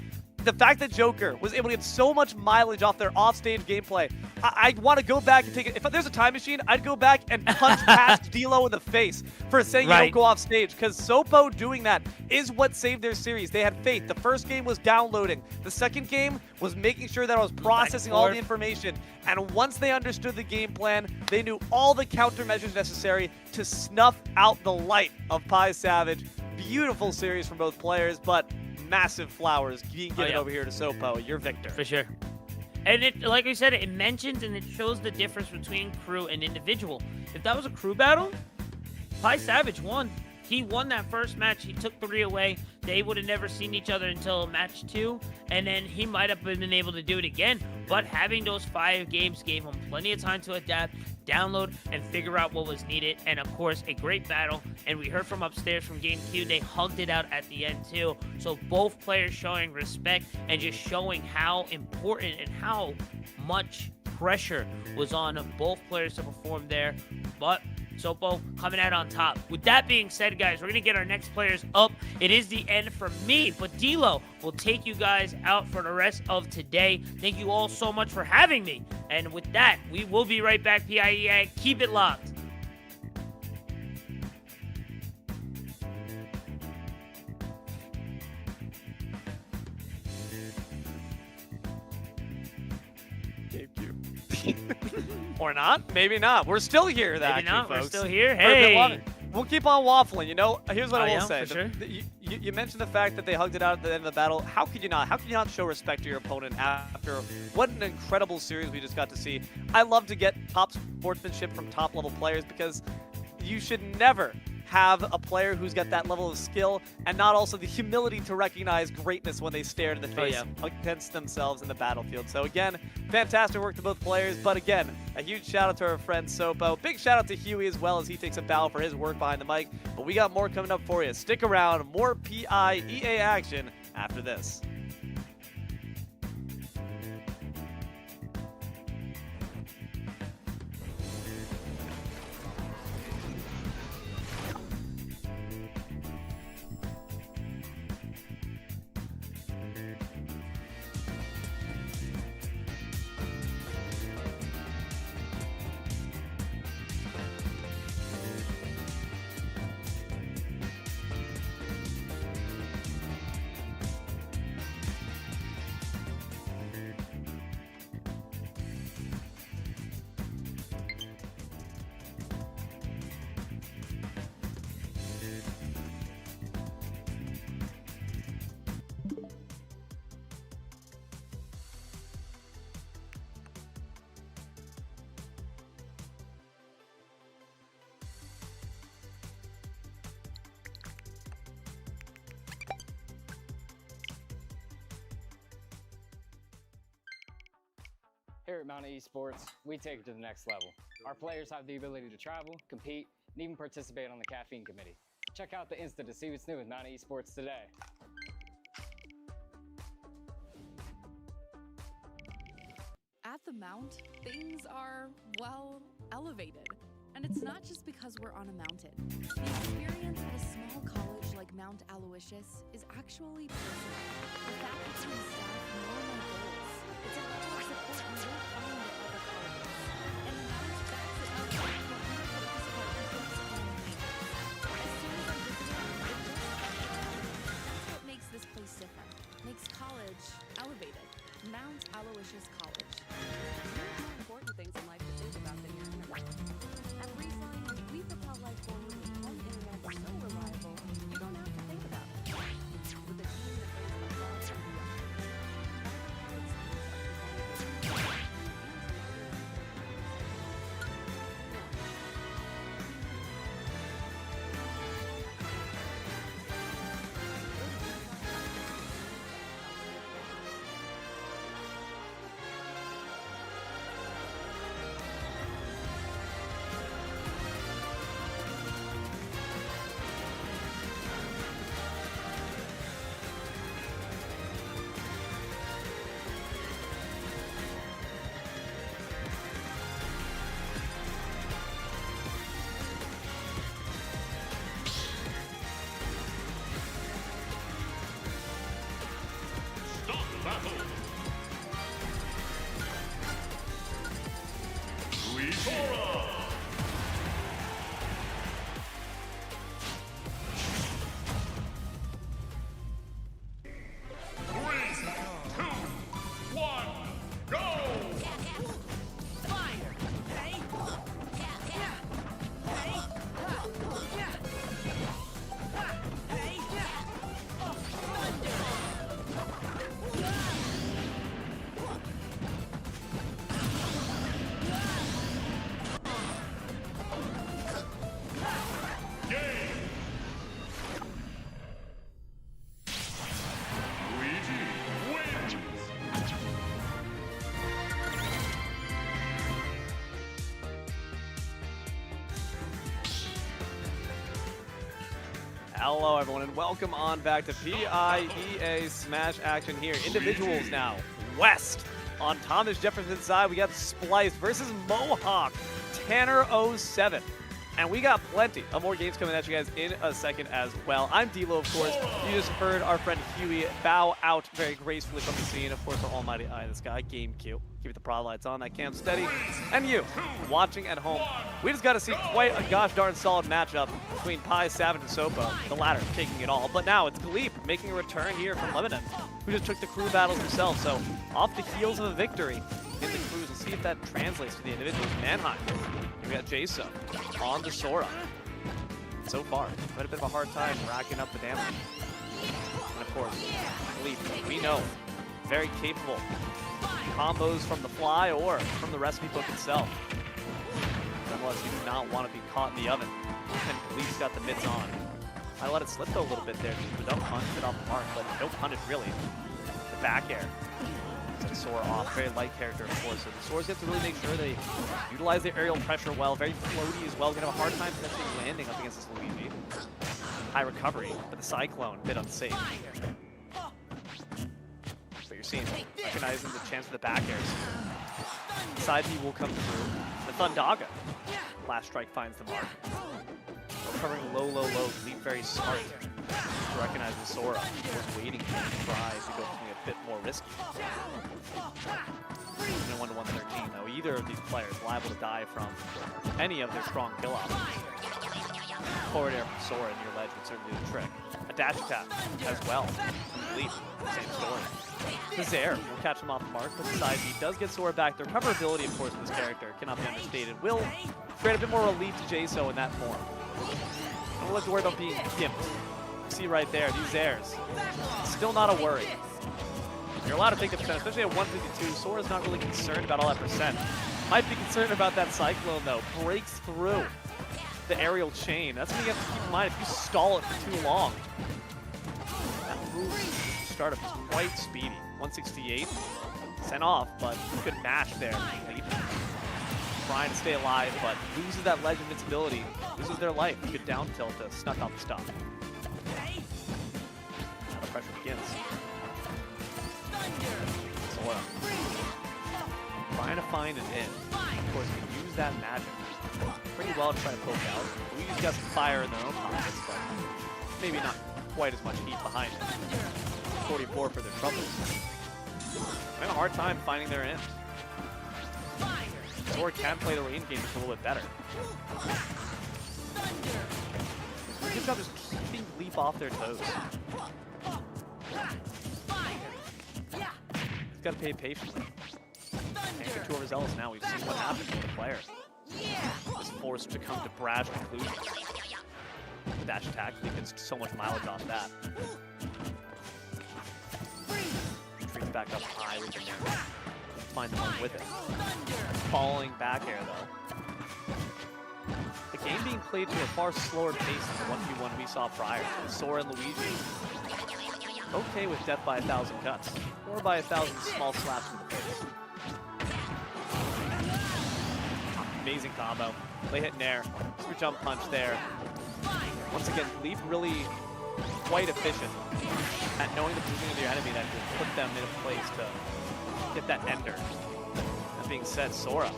the fact that Joker was able to get so much mileage off their off-stage gameplay, I want to go back and take it. If there's a time machine, I'd go back and punch past D-Lo in the face for saying you don't go off stage, because Sopo doing that is what saved their series. They had faith. The first game was downloading. The second game was making sure that I was processing all the information. And once they understood the game plan, they knew all the countermeasures necessary to snuff out the light of Pi Savage. Beautiful series from both players, but massive flowers being given over here to Sopo. You're victor. For sure. And it, like we said, it mentions and it shows the difference between crew and individual. If that was a crew battle, Pi Savage won. He won that first match. He took 3 away. They would have never seen each other until match 2, and then he might have been able to do it again. But having those 5 games gave him plenty of time to adapt, download, and figure out what was needed. And of course, a great battle. And we heard from upstairs from Game Q, they hugged it out at the end too. So both players showing respect and just showing how important and how much pressure was on both players to perform there. But Sopo coming out on top. With that being said, guys, we're going to get our next players up. It is the end for me, but D-Lo will take you guys out for the rest of today. Thank you all so much for having me. And with that, we will be right back, PIEA. Keep it locked. Or not. Maybe not. We're still here, Maybe actually, not. folks. We're still here. For a bit longer. Hey. We'll keep on waffling. You know, here's what I will yeah, say. for sure. You mentioned the fact that they hugged it out at the end of the battle. How could you not? How could you not show respect to your opponent after what an incredible series we just got to see? I love to get top sportsmanship from top-level players because you should never have a player who's got that level of skill and not also the humility to recognize greatness when they stare in the face against themselves in the battlefield. So again, fantastic work to both players, but again, a huge shout out to our friend Sopo. Big shout out to Huey as well as he takes a bow for his work behind the mic. But we got more coming up for you. Stick around, more PIEA action after this. Here at Mountain Esports, we take it to the next level. Our players have the ability to travel, compete, and even participate on the caffeine committee. Check out the Insta to see what's new with Mountain Esports today. At the Mount, things are, well, elevated. And it's not just because we're on a mountain. The experience at a small college like Mount Aloysius is actually personal. The faculty and staff know my goals. It's a level of support you won't find at other colleges. And the Mount backs it up with the university's partnerships and needs. As soon as I visited, it just that's what makes this place different. Makes college elevated. Mount Aloysius College. There are more important things in life to think about than your internet. At Breezeline, we propel life forward with home internet so reliable, you don't have to think about it. With a team that goes above and beyond. Hello, everyone, and welcome on back to PIEA Smash Action here. Individuals now. West on Thomas Jefferson's side. We got Spliced versus Mohawk. Tanner 07. And we got plenty of more games coming at you guys in a second as well. I'm D-Lo, of course. You just heard our friend Huey bow out very gracefully from the scene. Of course, our almighty eye in the sky, GameCube. Keep the prod lights on, that cam steady. And you, watching at home. We just got to see quite a gosh darn solid matchup between Pi, Savage, and Sopo. The latter taking it all. But now it's Gleep making a return here from Lebanon, who just took the crew battles himself. So off the heels of a victory in the crews, we'll see if that translates to the individuals. Manheim. We got Jason on the Sora. So far, had a bit of a hard time racking up the damage. And of course, Gleep, we know, very capable. Combos from the fly or from the recipe book itself. Nonetheless, you do not want to be caught in the oven. And Gleep's got the mitts on. I let it slip though a little bit there. Just don't punch it off the mark, but don't punish really. The back air. Sora off, very light character of course, so the Soras have to really make sure they utilize their aerial pressure well, very floaty as well. We're gonna have a hard time potentially landing up against this Luigi. High recovery, but the Cyclone, a bit unsafe. So you're seeing, recognizing the chance for the back airs. Side B will come through. The Thundaga. Last strike finds the mark. Recovering low, Gleep very smart to recognize the Sora. Was waiting to try to go something a bit more risky. In a 1-1-13 though, either of these players liable to die from any of their strong kill options. Forward air from Sora near ledge would certainly do the trick. A dash attack as well from Gleep, same story. The Zaire will catch him off the mark, but the side B does get Sora back. The recoverability, of course, of this character cannot be understated. Will create a bit more relief to Jaso in that form. Don't let you worry about being gimped. See right there, these Zairs. Still not a worry. You're allowed to take the percent, especially at 152. Sora's not really concerned about all that percent. Might be concerned about that Cyclone, though. Breaks through the aerial chain. That's something you have to keep in mind if you stall it for too long. That move startup is quite speedy. 168. Sent off, but good mash there. Trying to stay alive, but loses that ledge invincibility. Loses their life. Good down tilt to snuff out the stop. Now the pressure begins. Sora. Trying to find an in. Of course, we use that magic pretty well to try to poke out. Luigi's got some fire in their own pockets, but maybe not quite as much heat behind it. 44 for their troubles. Having a hard time finding their in. Sora can play the range game just a little bit better. Good job just keeping Gleep off their toes. He's got to pay patiently. Can't get too overzealous now. We've seen what happens with the player. Is forced to come to brash conclusions. The dash attack, he gets so much mileage off that. Retreats back up high with the air. Find the one with it. Falling back air though. The game being played to a far slower pace than the 1v1 we saw prior. Sora and Luigi. Okay with death by 1,000 cuts. Or by 1,000 small slaps in the face. Amazing combo. Lay hit in air. Super jump punch there. Once again, Gleep really quite efficient at knowing the position of your enemy that will put them in a place to get that ender. That being said, Sora,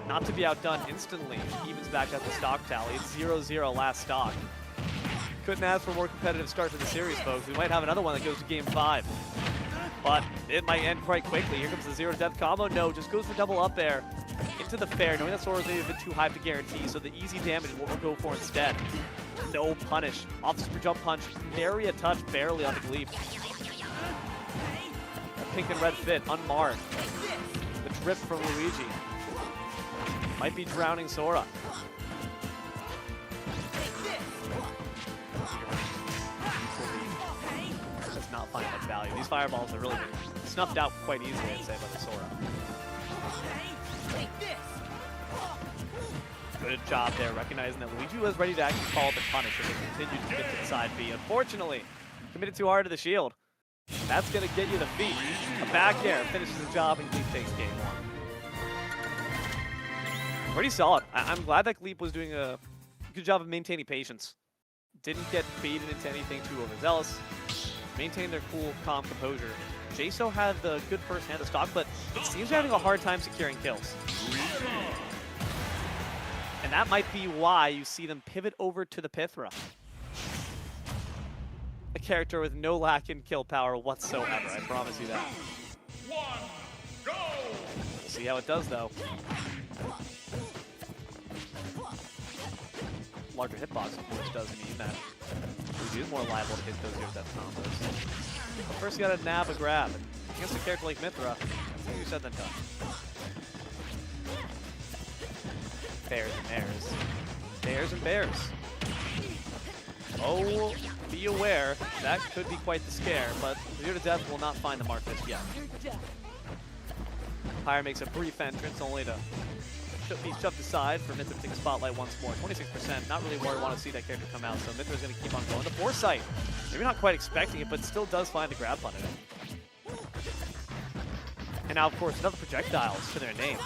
not to be outdone instantly, evens back up the stock tally. It's 0-0 last stock. Couldn't ask for a more competitive start to the series, folks. We might have another one that goes to game 5. But it might end quite quickly. Here comes the zero death combo. No, just goes for double up there into the fair, knowing that Sora's maybe a bit too high to guarantee, so the easy damage is what we'll go for instead. No punish. Off the super jump punch. Nary a touch, barely on the Gleep. A pink and red fit, unmarred. The drip from Luigi. Might be drowning Sora. Does not find much value. These fireballs have really been snuffed out quite easily, I'd say, by the Sora. Good job there, recognizing that Luigi was ready to actually call the punish if it continued to get to the side B. Unfortunately, committed too hard to the shield. That's going to get you the feet. A back air finishes the job, and Gleep takes game 1. Pretty solid. I'm glad that Gleep was doing a good job of maintaining patience. didn't get baited into anything too overzealous, maintained their cool, calm composure. Jaso had the good first hand of stock, but it seems they're having a hard time securing kills. And that might be why you see them pivot over to the Pithra. A character with no lack in kill power whatsoever, I promise you that. We'll see how it does, though. Larger hitbox, of course, does mean that he is more liable to hit those zero-death combos. But first, you gotta nab a grab. And against a character like Mithra, that's easier said than done. Bears and bears. Bears and bears. Oh, be aware, that could be quite the scare, but Zero to Death will not find the mark just yet. PIEA makes a brief entrance, only to be shoved aside for Mithra to take a spotlight once more. 26%, not really where I want to see that character come out, so Mithra's going to keep on going. The foresight, maybe not quite expecting it, but still does find the grab on it. And now, of course, another projectile to their name.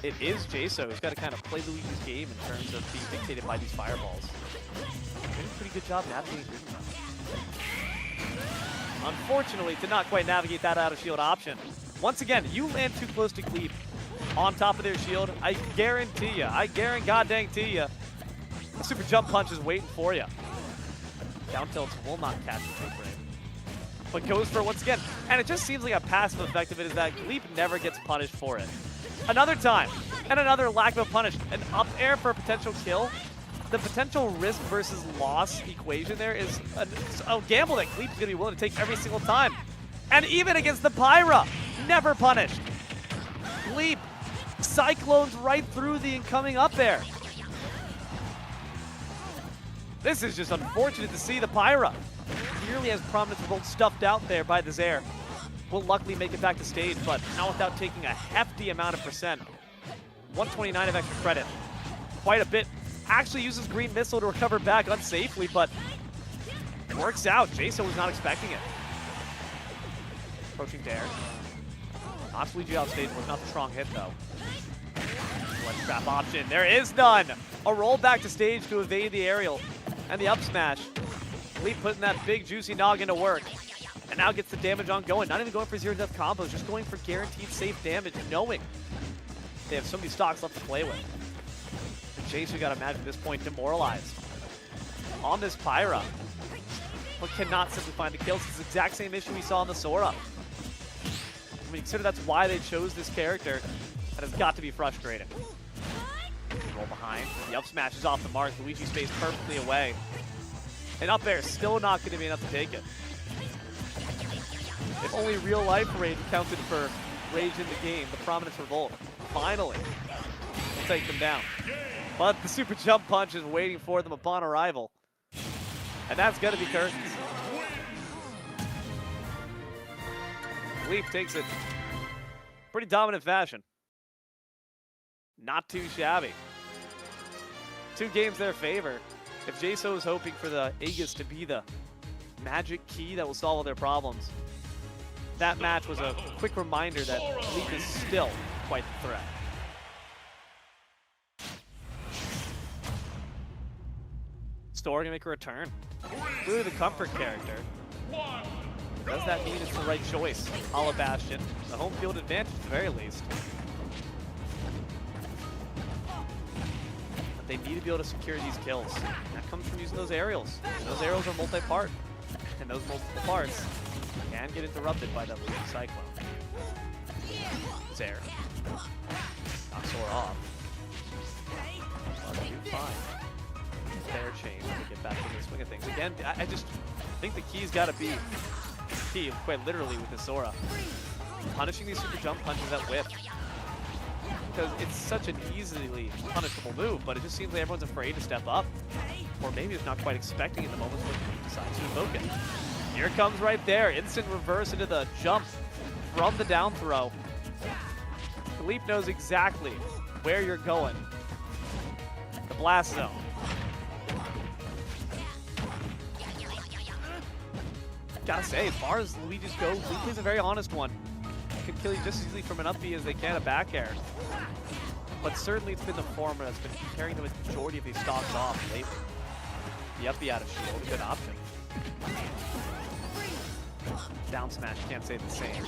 It is Jaso who's got to kind of play Luigi's game in terms of being dictated by these fireballs. Doing a pretty good job navigating through them. Unfortunately, did not quite navigate that out of shield option. Once again, you land too close to Gleep on top of their shield, I guarantee you, goddamn-guarantee you, the super jump punch is waiting for you. Down tilts will not catch the take rate, but goes for it once again. And it just seems like a passive effect of it is that Gleep never gets punished for it. Another time, and another lack of a punish. An up air for a potential kill. The potential risk versus loss equation there is a gamble that Gleep is going to be willing to take every single time. And even against the PIEA, never punished. Gleep cyclones right through the incoming up air. This is just unfortunate to see. The PIEA clearly has prominence revolt stuffed out there by the Zaire. Will luckily make it back to stage, but not without taking a hefty amount of percent. 129 of extra credit. Quite a bit. Actually uses green missile to recover back unsafely, but it works out. Jaso was not expecting it. Approaching dare. Not to lead you out stage, was not the strong hit though. Let's trap option. There is none. A roll back to stage to evade the aerial and the up smash. Gleep putting that big juicy noggin to work. And now gets the damage on going. Not even going for zero death combos, just going for guaranteed safe damage, knowing they have so many stocks left to play with. Jace, you gotta imagine at this point, demoralized on this PIEA, but cannot simply find the kills. It's the exact same issue we saw on the Sora. I mean, consider that's why they chose this character. That has got to be frustrating. Roll behind. The up smash is off the mark. Luigi stays perfectly away. And up there, still not going to be enough to take it. If only real life rage counted for rage in the game, the prominence revolt finally will take them down. But the super jump punch is waiting for them upon arrival. And that's going to be curtains. Gleep takes it pretty dominant fashion. Not too shabby. 2 games their favor. If Jaso is hoping for the Aegis to be the magic key that will solve all their problems, that match was a quick reminder that Gleep is still quite the threat. Sora gonna make a return. Clearly the comfort character. Does that mean it's the right choice? A la Bastion. The home field advantage at the very least. But they need to be able to secure these kills. That comes from using those aerials. Those aerials are multi-part. And those multiple parts can get interrupted by that Luigi Cyclone. Zaire. Knocks Sora off. But they do fine. Fair chain to get back into the swing of things. Again, I just think the key's got to be key, quite literally, with the Sora. Punishing these super jump punches at whip. Because it's such an easily punishable move, but it just seems like everyone's afraid to step up. Or maybe it's not quite expecting in the moments where he decides to invoke it. Here comes right there. Instant reverse into the jump from the down throw. Gleep knows exactly where you're going. The blast zone. Gotta say, as far as Luigi's go, Gleep is a very honest one. Can kill you just as easily from an up B as they can a back air. But certainly it's been the former that's been carrying the majority of these stocks off lately. The up B out of shield, good option. Down smash, can't say the same.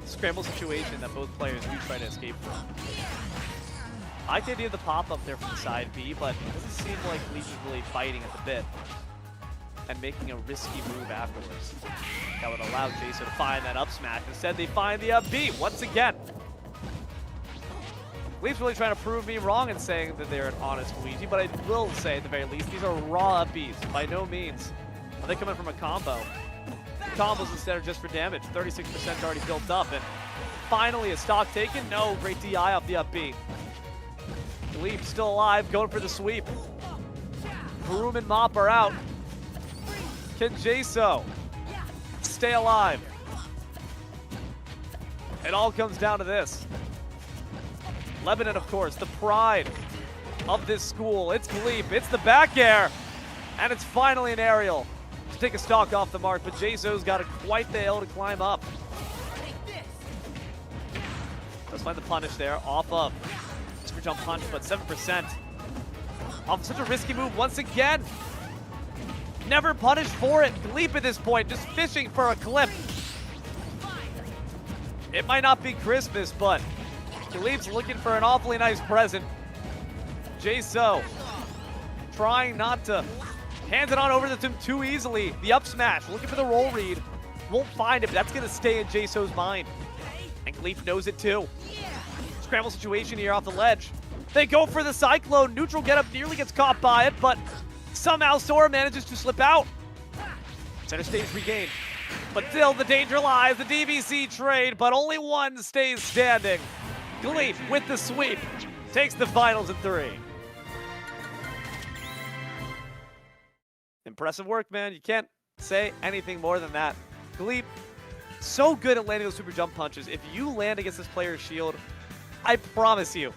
Scramble situation that both players do try to escape from. I like the idea of the pop-up there from the side B, but it doesn't seem like Leaf is really biting at the bit and making a risky move afterwards. That would allow Jaso to find that up smash. Instead, they find the up B once again. Leaf's really trying to prove me wrong in saying that they're an honest Luigi, but I will say at the very least, these are raw up Bs. By no means are they coming from a combo. Combos instead are just for damage. 36% already built up, and finally a stock taken. No, great DI off the up B. Leaf still alive, going for the sweep. Broom and Mop are out. Can Jaso stay alive? It all comes down to this. Lebanon, of course, the pride of this school. It's Gleep, it's the back air, and it's finally an aerial to take a stock off the mark, but Jaso's got quite the hill to climb up. Let's find the punish there, off of super jump punch, but 7%. Off such a risky move once again. Never punished for it. Gleep at this point, just fishing for a clip. It might not be Christmas, but Gleep's looking for an awfully nice present. Jaso trying not to hand it on over to him too easily. The up smash, looking for the roll read. Won't find it, but that's going to stay in Jaso's mind. And Gleep knows it too. Scramble situation here off the ledge. They go for the Cyclone. Neutral get up nearly gets caught by it, but somehow Sora manages to slip out. Center stage regained. But still, the danger lies. The DVC trade, but only one stays standing. Gleep with the sweep takes the finals in 3. Impressive work, man. You can't say anything more than that. Gleep, so good at landing those super jump punches. If you land against this player's shield, I promise you,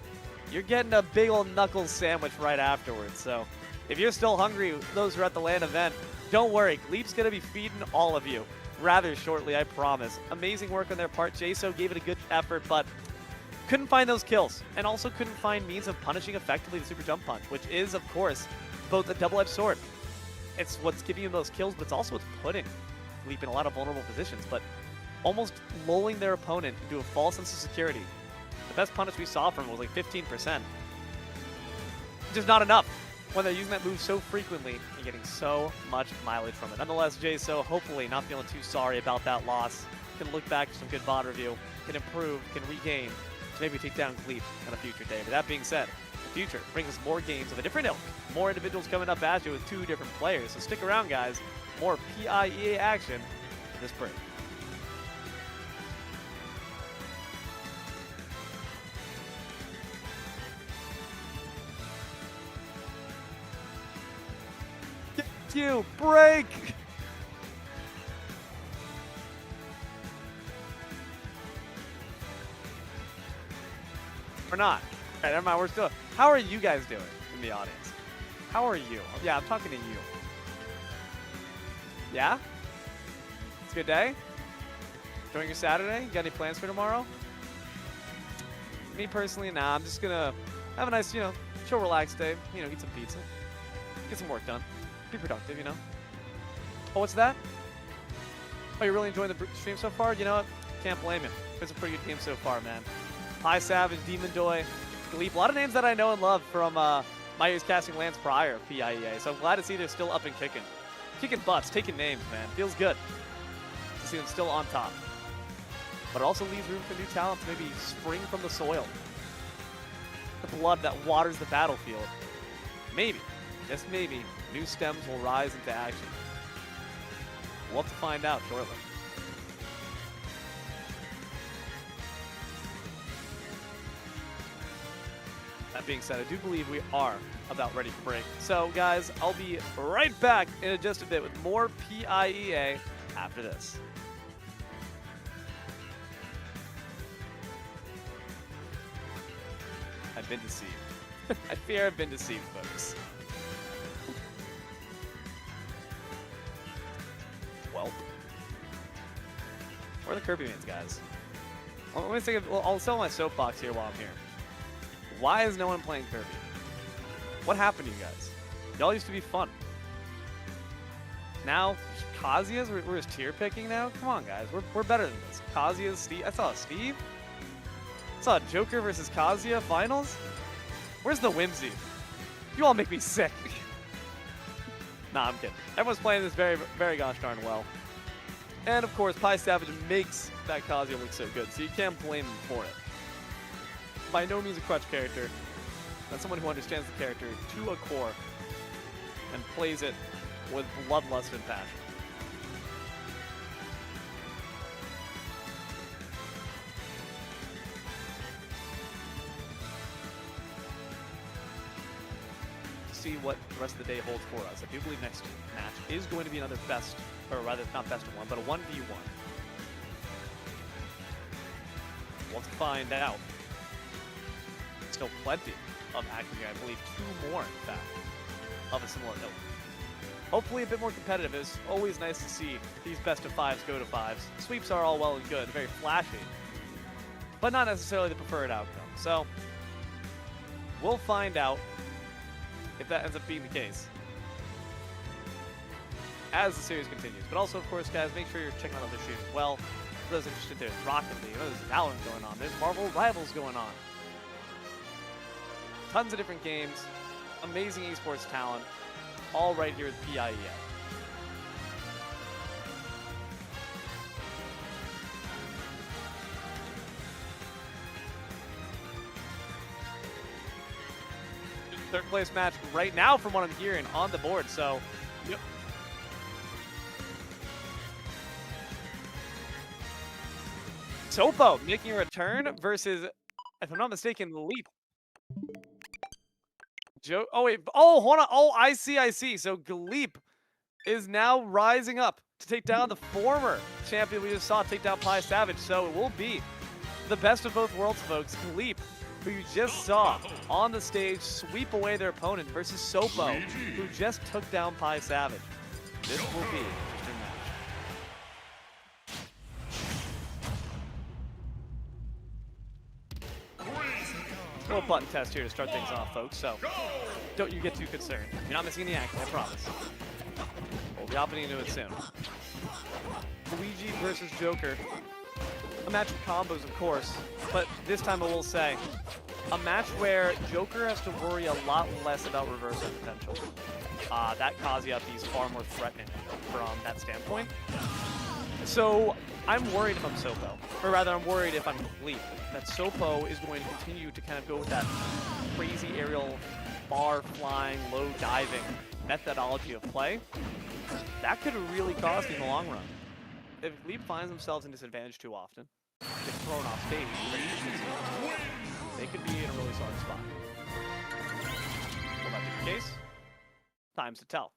you're getting a big old knuckles sandwich right afterwards. So if you're still hungry, those who are at the LAN event, don't worry. Gleep's going to be feeding all of you rather shortly, I promise. Amazing work on their part. Jaso gave it a good effort, but couldn't find those kills, and also couldn't find means of punishing effectively the super jump punch, which is, of course, both a double-edged sword. It's what's giving you those kills, but it's also what's putting Gleep in a lot of vulnerable positions, but almost lulling their opponent into a false sense of security. The best punish we saw from him was like 15%. Just not enough when they're using that move so frequently and getting so much mileage from it. Nonetheless, Jaso, hopefully not feeling too sorry about that loss, can look back to some good VOD review, can improve, can regain, to maybe take down Gleep on a future day. But that being said, the future brings us more games of a different ilk, more individuals coming up at you with 2 different players. So stick around, guys. More PIEA action this break. Get you, break! Or not. Alright, never mind, we're still. How are you guys doing in the audience? How are you? Yeah, I'm talking to you. Yeah? It's a good day? Enjoying your Saturday? You got any plans for tomorrow? Me personally, nah, I'm just gonna have a nice, chill, relaxed day. Eat some pizza. Get some work done. Be productive, Oh, what's that? Oh, you're really enjoying the stream so far? You know what? Can't blame you. It's a pretty good game so far, man. Pie Savage, Demon Doy, Gleep. A lot of names that I know and love from my years casting lands prior of PIEA. So I'm glad to see they're still up and kicking. Kicking butts, taking names, man. Feels good to see them still on top. But it also leaves room for new talent to maybe spring from the soil. The blood that waters the battlefield. Maybe, just maybe, new stems will rise into action. We'll have to find out shortly. That being said, I do believe we are about ready for break. So, guys, I'll be right back in just a bit with more PIEA after this. I've been deceived. I fear I've been deceived, folks. Welp. Where are the Kirby mains, guys? I'll sell my soapbox here while I'm here. Why is no one playing Kirby? What happened to you guys? Y'all used to be fun. Now, Kazuya's, we're just tier picking now? Come on, guys. We're better than this. Kazuya's, Steve. I saw Steve. I saw Joker versus Kazuya finals. Where's the whimsy? You all make me sick. Nah, I'm kidding. Everyone's playing this very, very gosh darn well. And of course, PIEA Savage makes that Kazuya look so good, so you can't blame him for it. By no means a crutch character. That's someone who understands the character to a core and plays it with bloodlust and passion. See what the rest of the day holds for us. I do believe next match is going to be another best, or rather not best of one, but a 1v1. Let's find out. Still plenty of action here. I believe 2 more, in fact, of a similar note. Hopefully a bit more competitive. It's always nice to see these best of 5s go to 5s. Sweeps are all well and good, very flashy, but not necessarily the preferred outcome. So we'll find out if that ends up being the case as the series continues. But also, of course, guys, make sure you're checking out other shoes as well. For those interested, there's Rocket League, there's Valorant going on, there's Marvel Rivals going on. Tons of different games, amazing esports talent, all right here at PIEA. Third place match right now from what I'm hearing on the board, so yep. Sopo making a return versus, if I'm not mistaken, Leap. Oh wait, oh hold on, oh I see. So Gleep is now rising up to take down the former champion we just saw take down PIEA Savage, so it will be the best of both worlds, folks. Gleep, who you just saw on the stage sweep away their opponent, versus Sopo, who just took down PIEA Savage. This will be an interesting match. Little button test here to start things off, folks, so don't you get too concerned. You're not missing any action, I promise. We'll be hopping into it soon. Luigi versus Joker. A match of combos, of course, but this time I will say, a match where Joker has to worry a lot less about reversal potential. That Kazuya is far more threatening from that standpoint. So I'm worried if I'm Sopo, or rather I'm worried if I'm Gleep, that Sopo is going to continue to kind of go with that crazy aerial bar flying, low diving methodology of play. That could really cost him in the long run. If Gleep finds themselves in disadvantage too often, get thrown off stage, they could be in a really sorry spot. Will that be the case? Time's to tell.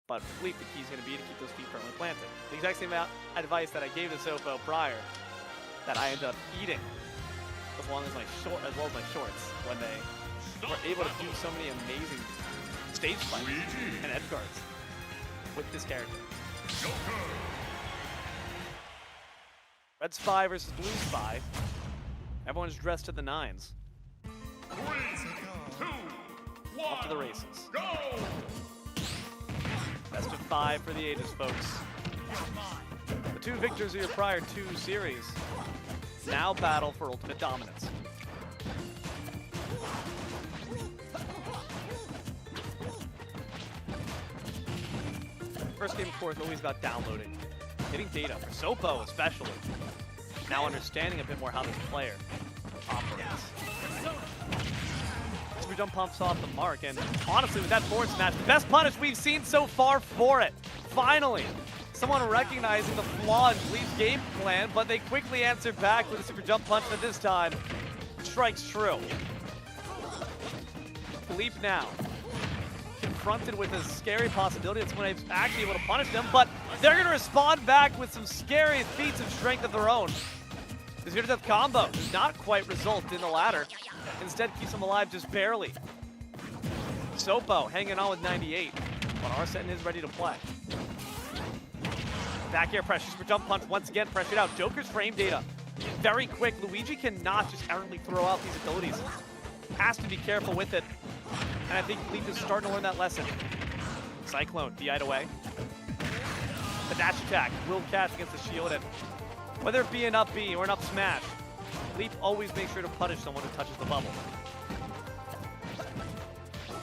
But for Gleep, the key is going to be to keep those feet firmly planted. The exact same advice that I gave to Sopo prior, that I ended up eating, as well as my shorts, when they were able to do so many amazing stage fights and edge guards with this character. Red Spy versus Blue Spy. Everyone's dressed to the nines. 3, 2, 1, off to the races. Go! Best of 5 for the ages, folks. The 2 victors of your prior 2 series now battle for ultimate dominance. First game, of course, always about downloading, getting data, for Sopo especially. Now understanding a bit more how this player operates. Super jump pumps off the mark, and honestly, with that forward smash, the best punish we've seen so far for it. Finally, someone recognizing the flaw in Gleep's game plan, but they quickly answer back with a super jump punch, but this time, strikes true. Gleep now confronted with a scary possibility that someone is actually able to punish them, but they're going to respond back with some scary feats of strength of their own. The zero to death combo does not quite result in the ladder. Instead, keeps them alive just barely. Sopo hanging on with 98, but Arseton is ready to play. Back air pressure, super jump punch once again pressured out. Joker's frame data very quick. Luigi cannot just errantly throw out these abilities. Has to be careful with it. And I think Gleep is starting to learn that lesson. Cyclone, DI'd away. The dash attack will catch against the shield, and whether it be an up B or an up smash, Leap always makes sure to punish someone who touches the bubble.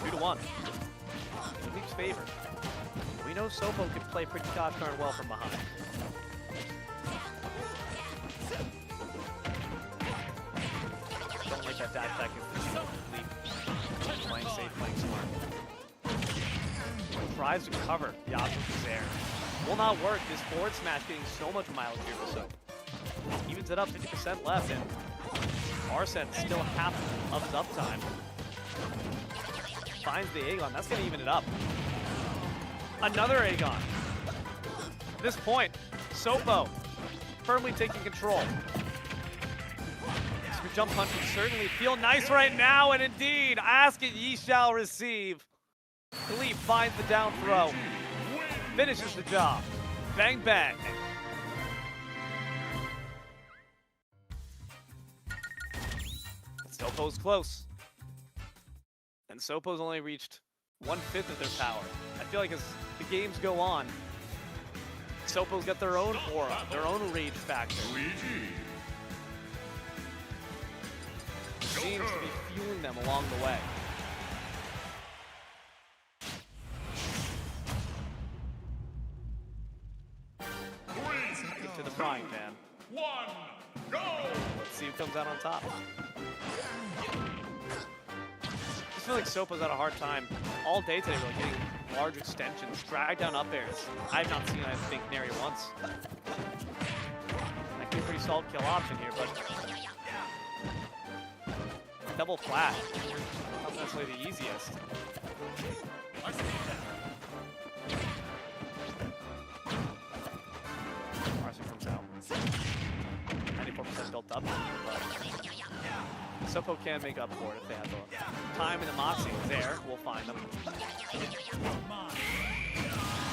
2-1. In Leap's favor. We know Sopo can play pretty gosh darn well from behind. Don't like that dash attack against the shield. Leap playing safe, playing smart. Tries to cover. The option is there. Will not work. This forward smash getting so much mileage here for Soap. Evens it up, 50% left, and Arsene still half of his uptime. Finds the Aegon. That's going to even it up. Another Aegon. At this point, Sopo firmly taking control. This jump punch would certainly feel nice right now, and indeed, ask it ye shall receive. Gleep finds the down throw. Finishes the job. Bang, bang. Sopo's close. And Sopo's only reached 1/5 of their power. I feel like as the games go on, Sopo's got their own aura, their own rage factor. Seems to be fueling them along the way. Get to the frying pan. 1, go! Let's see who comes out on top. I feel like Sopo's had a hard time all day today, really getting large extensions, drag down up airs. I've not seen, I think, nary once. That could be a pretty solid kill option here, but double flash, not necessarily the easiest. Arsene comes out. 94% built up, but Sopo can make up for it if they have the time, and the Moxie is there. We'll find them.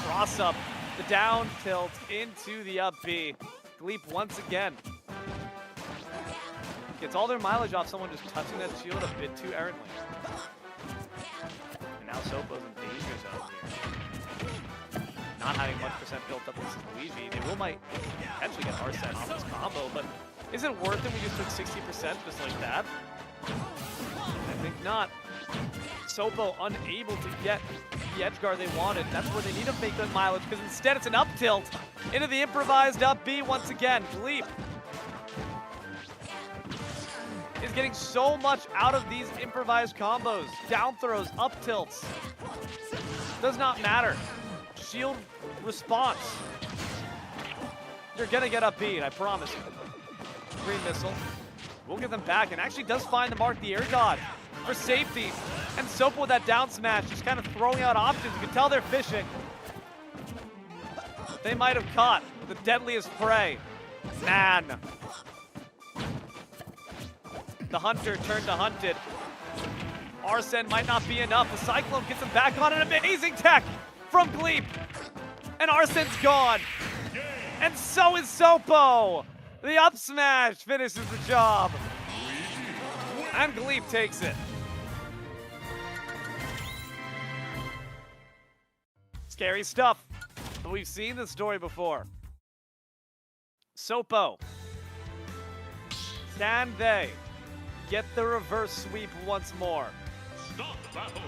Cross up, the down tilt into the up B. Gleep once again. Gets all their mileage off someone just touching that shield a bit too errantly. And now Sopo's in danger zone here. Not having much percent built up against Luigi. They might potentially get Arsene off this combo, but is it worth it? We just took 60% just like that. I think not. Sopo unable to get the edge guard they wanted. That's where they need to make that mileage, because instead it's an up tilt into the improvised up B once again. Gleep is getting so much out of these improvised combos. Down throws, up tilts. Does not matter. Shield response. You're gonna get up beat, I promise you. Green missile. We'll get them back, and actually does find the mark, the air dodge for safety. And Sopo with that down smash, just kind of throwing out options. You can tell they're fishing. They might have caught the deadliest prey. Man. The hunter turned to hunted. Arsene might not be enough. The Cyclone gets him back on an amazing tech from Gleep. And Arsene's gone. And so is Sopo. The up smash finishes the job. And Gleep takes it. Scary stuff. But we've seen this story before. Sopo. Can they get the reverse sweep once more? Stop battle.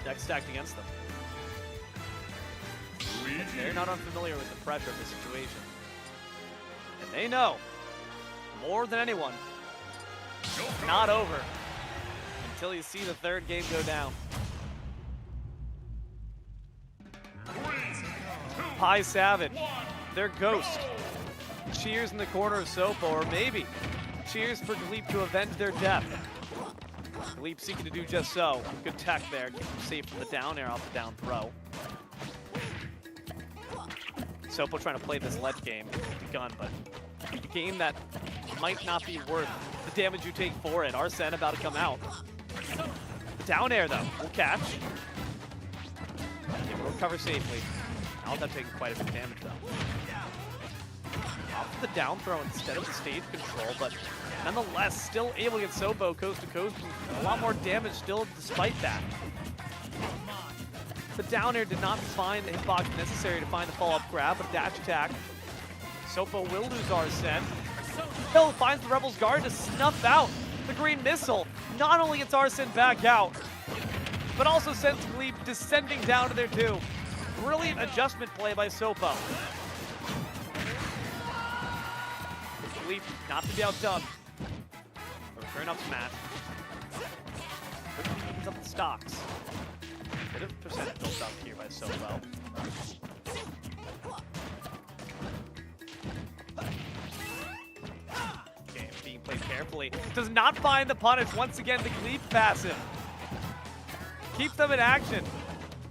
Deck stacked against them. They're not unfamiliar with the pressure of the situation. And they know, more than anyone, it's not over until you see the third game go down. PIEA Savage, their ghost, cheers in the corner of Sopo, or maybe cheers for Gleep to avenge their death. Gleep seeking to do just so. Good tech there, keep him safe from the down air off the down throw. Sopo trying to play this ledge game with the gun, but a game that might not be worth the damage you take for it. Arsene about to come out. Down air though, will catch. It will recover safely. Alta taking quite a bit of damage though. Off the down throw instead of the stage control, but nonetheless still able to get Sopo coast to coast. A lot more damage still despite that. The down air did not find the hitbox necessary to find the follow-up grab, but dash attack. Sopo will lose Arsene. Hill finds the Rebels guard to snuff out the green missile. Not only gets Arsene back out, but also sends Gleep descending down to their two. Brilliant adjustment play by Sopo. Gleep not to be outdone. Return up smash. Picks up the stocks. Bit of percentage built up here by Sopo. Game being played carefully. Does not find the punish. Once again, the Gleep passive. Keep them in action.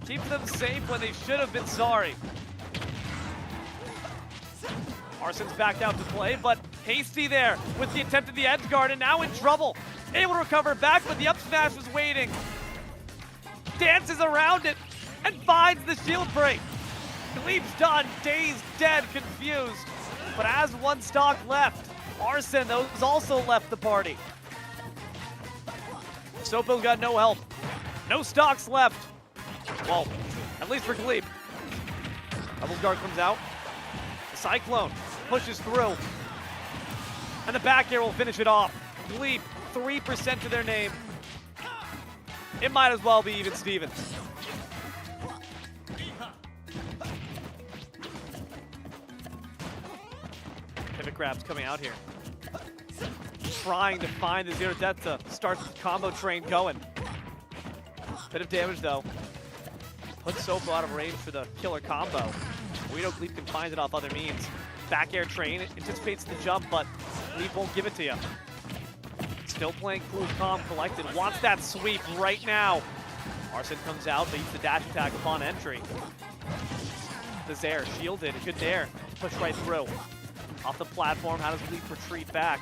Keep them safe when they should have been sorry. Arsene's backed out to play, but hasty there with the attempt at the edge guard, and now in trouble. Able to recover back, but the up smash was waiting. Dances around it and finds the shield break. Gleep's done, dazed, dead, confused. But has one stock left. Arsene, though, has also left the party. Sopo's got no help. No stocks left. Well, at least for Gleep. Rebels guard comes out. The Cyclone pushes through. And the back air will finish it off. Gleep, 3% to their name. It might as well be even Stevens. Pivot grabs coming out here. Trying to find the zero death to start the combo train going. Bit of damage though. Puts Sopo out of range for the killer combo. We know Gleep can find it off other means. Back air train anticipates the jump, but Gleep won't give it to you. Still playing cool, calm, collected. Wants that sweep right now. Arsene comes out, leads the dash attack upon entry. The Zaire shielded, a good dare. Push right through. Off the platform, how does Gleep retreat back?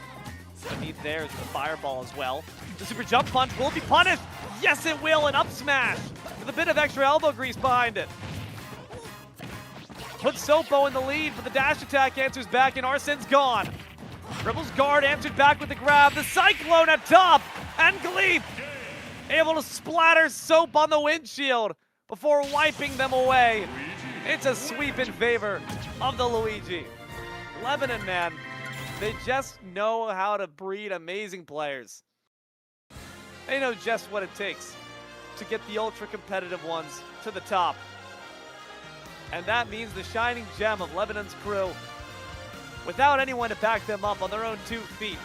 Beneath there is the fireball as well. The super jump punch will be punished. Yes, it will. An up smash with a bit of extra elbow grease behind it. Puts Sopo in the lead, but the dash attack answers back, and Arsene's gone. Rebels guard answered back with the grab. The Cyclone at top, and Gleep able to splatter Soap on the windshield before wiping them away. It's a sweep in favor of the Luigi. Lebanon, man, they just know how to breed amazing players. They know just what it takes to get the ultra-competitive ones to the top. And that means the shining gem of Lebanon's crew, without anyone to back them up on their own 2 feet,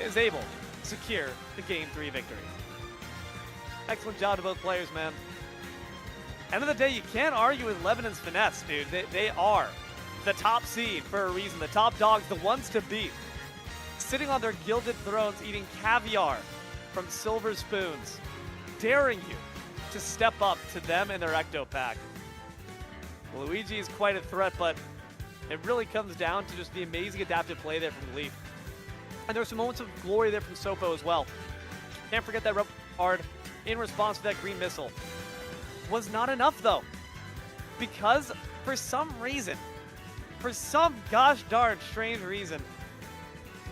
is able to secure the Game 3 victory. Excellent job to both players, man. End of the day, you can't argue with Lebanon's finesse, dude. They are the top seed for a reason. The top dogs, the ones to beat. Sitting on their gilded thrones, eating caviar from silver spoons. Daring you to step up to them and their Ecto Pack. Luigi is quite a threat, but it really comes down to just the amazing adaptive play there from Gleep. And there's some moments of glory there from Sopo as well. Can't forget that Rebel guard in response to that green missile. Was not enough though. Because for some reason, for some gosh darn strange reason,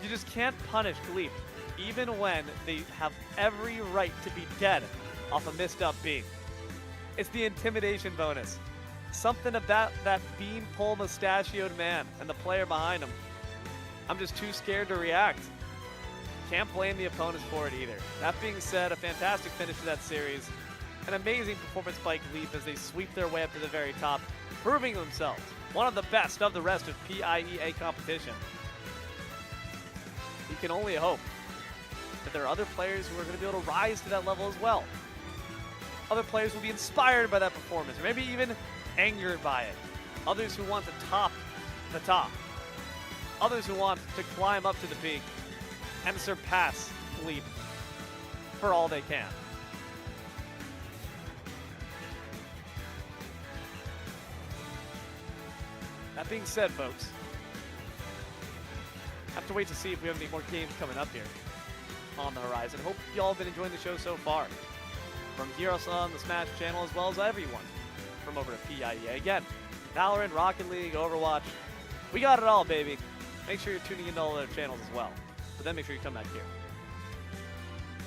you just can't punish Gleep, even when they have every right to be dead off a missed up beam. It's the intimidation bonus. Something about that beanpole mustachioed man and the player behind him. I'm just too scared to react. Can't blame the opponents for it either. That being said, a fantastic finish to that series. An amazing performance by Gleep as they sweep their way up to the very top, proving themselves one of the best of the rest of PIEA competition. You can only hope that there are other players who are going to be able to rise to that level as well. Other players will be inspired by that performance, or maybe even angered by it. Others who want to top the top. Others who want to climb up to the peak and surpass Gleep for all they can. That being said, folks, have to wait to see if we have any more games coming up here on the horizon. Hope y'all have been enjoying the show so far. From here on the Smash channel, as well as everyone from over to PIEA. Again, Valorant, Rocket League, Overwatch, we got it all, baby. Make sure you're tuning into all other channels as well. But then make sure you come back here.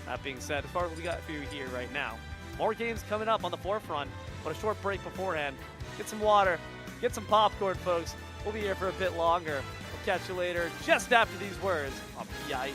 That being said, as far as what we got for you here right now, more games coming up on the forefront. but a short break beforehand. Get some water, get some popcorn, folks. We'll be here for a bit longer. We'll catch you later just after these words on PIEA.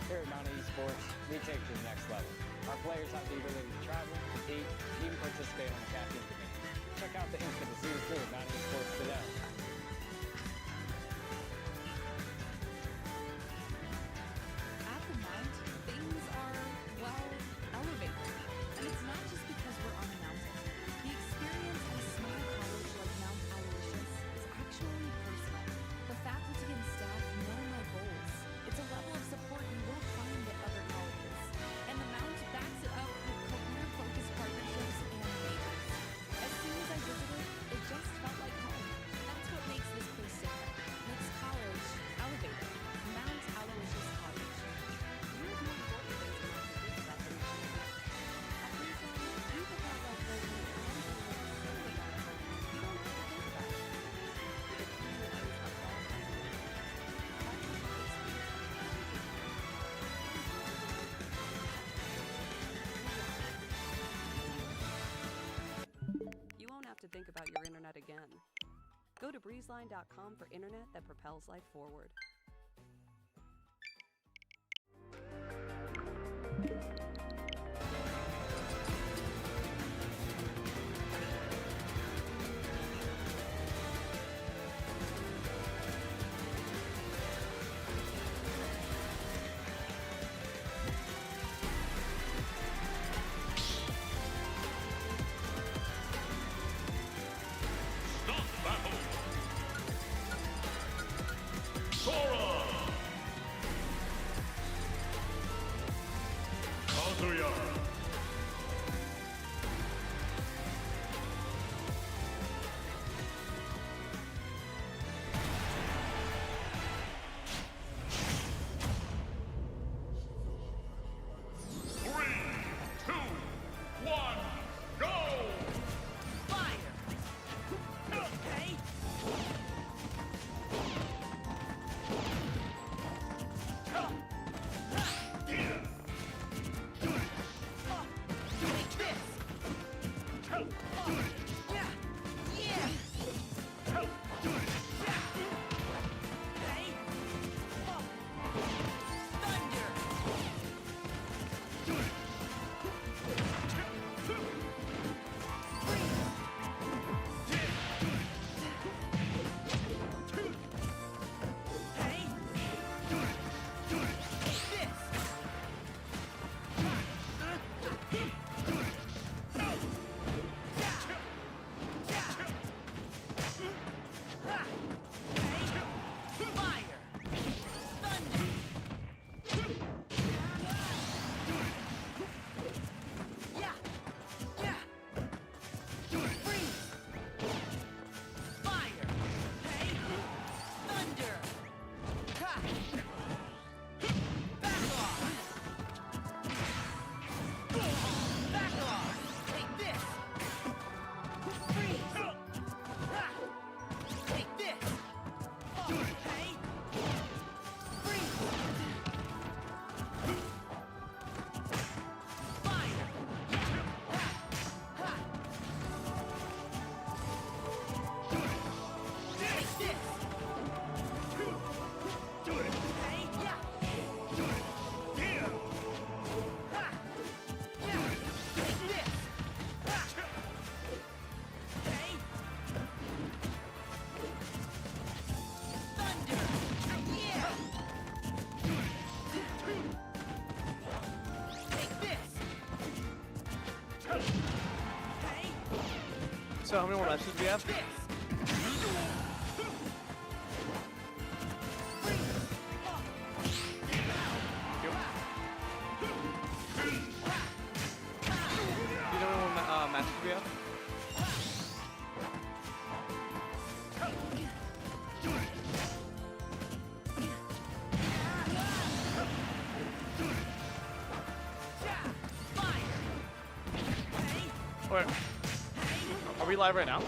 Here at Mountain Esports, we take it to the next level. Our players have the ability to travel, compete, and even participate on the caffeine committee. Check out the Insta to see what's new at Mountain Esports today. At the Mount, things are, well, elevated. And it's not just because we're on a mountain. The experience at a small college like Mount Aloysius is actually personal. The faculty and staff know my goals. It's a level of support you won't find at other colleges. And the Mount backs it up with career-focused partnerships and majors. As soon as I visited, it just felt like home. That's what makes this place different. Makes college elevated. Mount Aloysius College. You have more important things in life to think about than you should. At Breezeline, we prepare life for you and solely on a home. You don't have to think about it. With a team that knows how far to go. You won't have to think about your internet again. Go to breezeline.com for internet that propels life forward. Stop battle. Sora. Kazuya. Three, two, one, go! Fire! Okay. Take this! Yeah! Yeah! Okay. Thunder! Hey! Take this! Fire! Thunder! Yeah! Yeah! Freeze! Fire! Hey! Thunder! Ha! Back off! Back off! Take this! Freeze! Ha! Take this! Okay! Freeze! Fire! Ha! Ha! Take this! Okay, yeah! Ha! Yeah! Take this! Ha! Okay! Thunder! Yeah! Take this! Okay! So how many more matches do we have? This! You know when matches we have? Where? Are we live right now?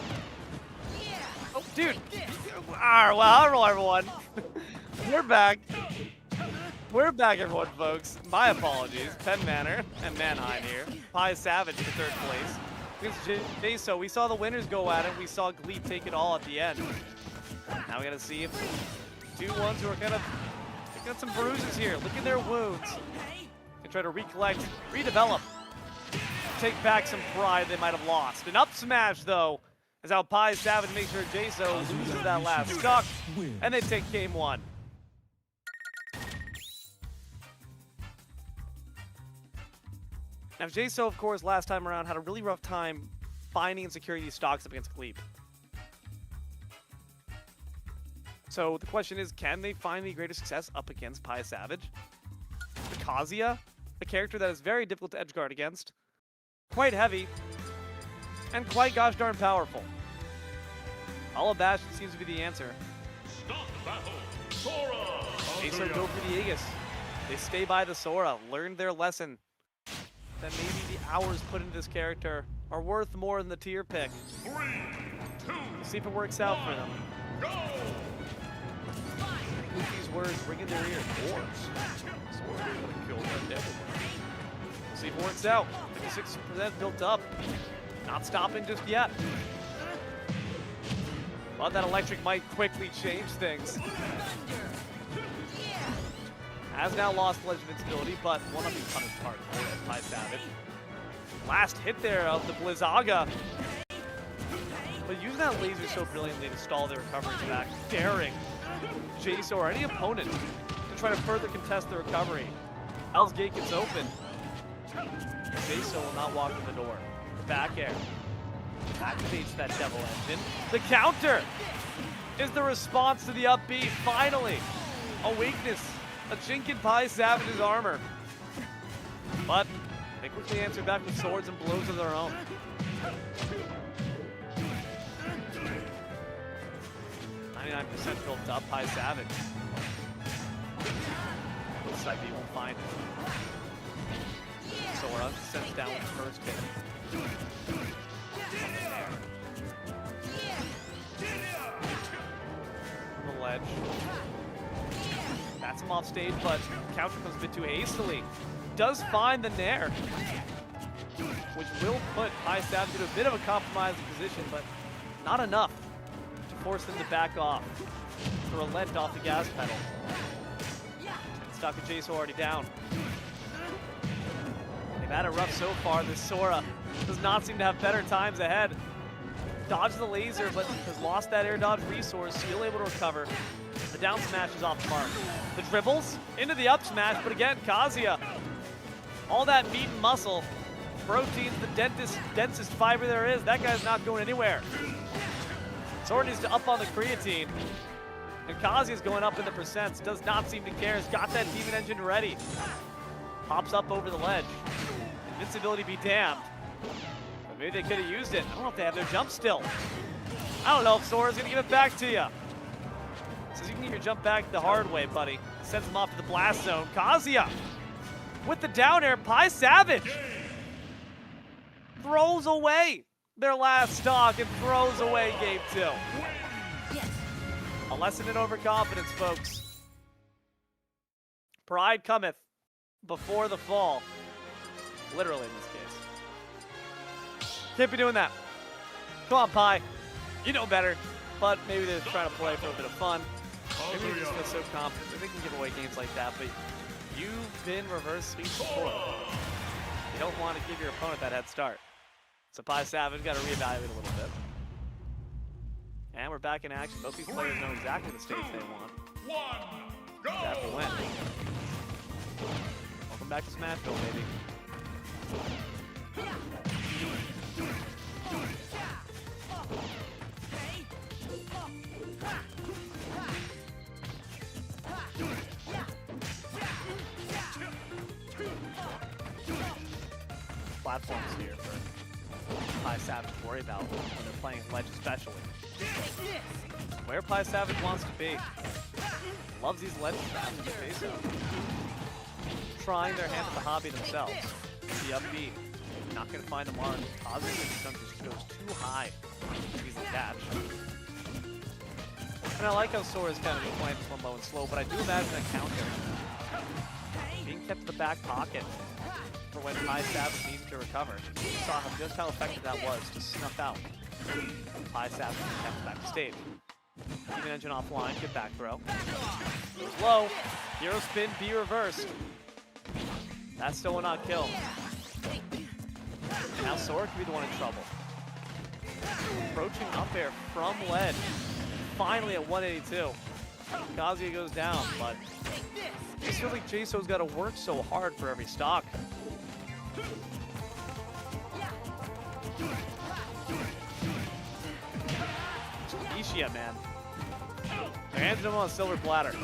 Oh, dude! Well, hello, everyone. We're back. We're back, everyone, folks. My apologies. Penn Manor and Manheim here. Pie Savage for 3rd place. Against Jayso, we saw the winners go at it. We saw Gleep take it all at the end. Now we gotta see if two ones who are kind of picking up some bruises here. Look at their wounds. And try to recollect, redevelop, take back some pride they might have lost. An up smash, though, is how Pie Savage makes sure Jayso loses that last stock, and they take game 1. Now, Jayso, of course, last time around had a really rough time finding and securing these stocks up against Gleep. So the question is, can they find the greater success up against Pie Savage? Kazuya, a character that is very difficult to edgeguard against, quite heavy, and quite gosh darn powerful. Alabash seems to be the answer. Stop battle. Sora. Jayso go for the Aegis. They stay by the Sora, learned their lesson. That maybe the hours put into this character are worth more than the tier pick. 3, 2, See if it works out for them. go. With these words ringing in their ears. Sora's gonna kill that devil. See if it works out. 56% built up. Not stopping just yet. Well, that electric might quickly change things. Has now lost Legend Invincibility, but will not be punished hard by Savage. Last hit there of the Blizzaga. But using that laser so brilliantly to stall their recoveries back, daring Jayso or any opponent to try to further contest the recovery. Hell's Gate gets open. Jayso will not walk in the door. The back air activates that Devil Engine. The counter is the response to the up B, finally. A weakness. A chink in Pie Savage's armor. But they quickly answer back with swords and blows of their own. .99% built up, Pie Savage. Side B won't find it. Sora sends down with the first hit. On the ledge. Bats him off stage, but counter comes a bit too hastily. Does find the Nair, which will put Pie Savage into a bit of a compromising position, but not enough to force them to back off, to relent off the gas pedal. Stock and Jayso already down. They've had it rough so far. This Sora does not seem to have better times ahead. Dodged the laser, but has lost that air dodge resource, still able to recover. The down smash is off the mark. The dribbles into the up smash, but again, Kazuya. All that meat and muscle. Protein's the densest fiber there is. That guy's not going anywhere. Sora needs to up on the creatine. And Kazuya's going up in the percents. Does not seem to care. Has got that Demon Engine ready. Pops up over the ledge. Invincibility be damned. But maybe they could have used it. I don't know if they have their jump still. I don't know if Sora's going to give it back to you. Says you can get your jump back the hard way, buddy. Sends him off to the blast zone. Kazuya with the down air. Pie Savage throws away their last stock and throws away game 2. A lesson in overconfidence, folks. Pride cometh before the fall. Literally in this case. Can't be doing that. Come on, Pie. You know better. But maybe they're trying to play for a bit of fun. Maybe they just feel so confident that they can give away games like that, but you've been reverse sweep before. You don't want to give your opponent that head start. So Pie Savage got to reevaluate a little bit. And we're back in action. Both these players know exactly the stage they want. 1, go. Have to win. Welcome back to Smashville, baby. platforms here for Pi Savage to worry about when they're playing Ledge especially. Where Pi Savage wants to be. Loves these ledge traps in the face of. Trying their hand at the hobby themselves. The up B. Not going to find the mark. Positive just goes too high. Easy catch. And I like how Sora's kind of been playing this one low and slow, but I do imagine a counter being kept in the back pocket for when Pi Savage needs to recover. We saw just how effective that was to snuff out Pi Savage and kept back to stage. Demon Engine offline, good back throw. Goes low, hero spin, B reversed. That still will not kill. And now Sora could be the one in trouble. Approaching up air from ledge. Finally at 182. Kazuya goes down, but it feels like Jaso's got to work so hard for every stock. PIEA, man. They're handing him on a silver platter.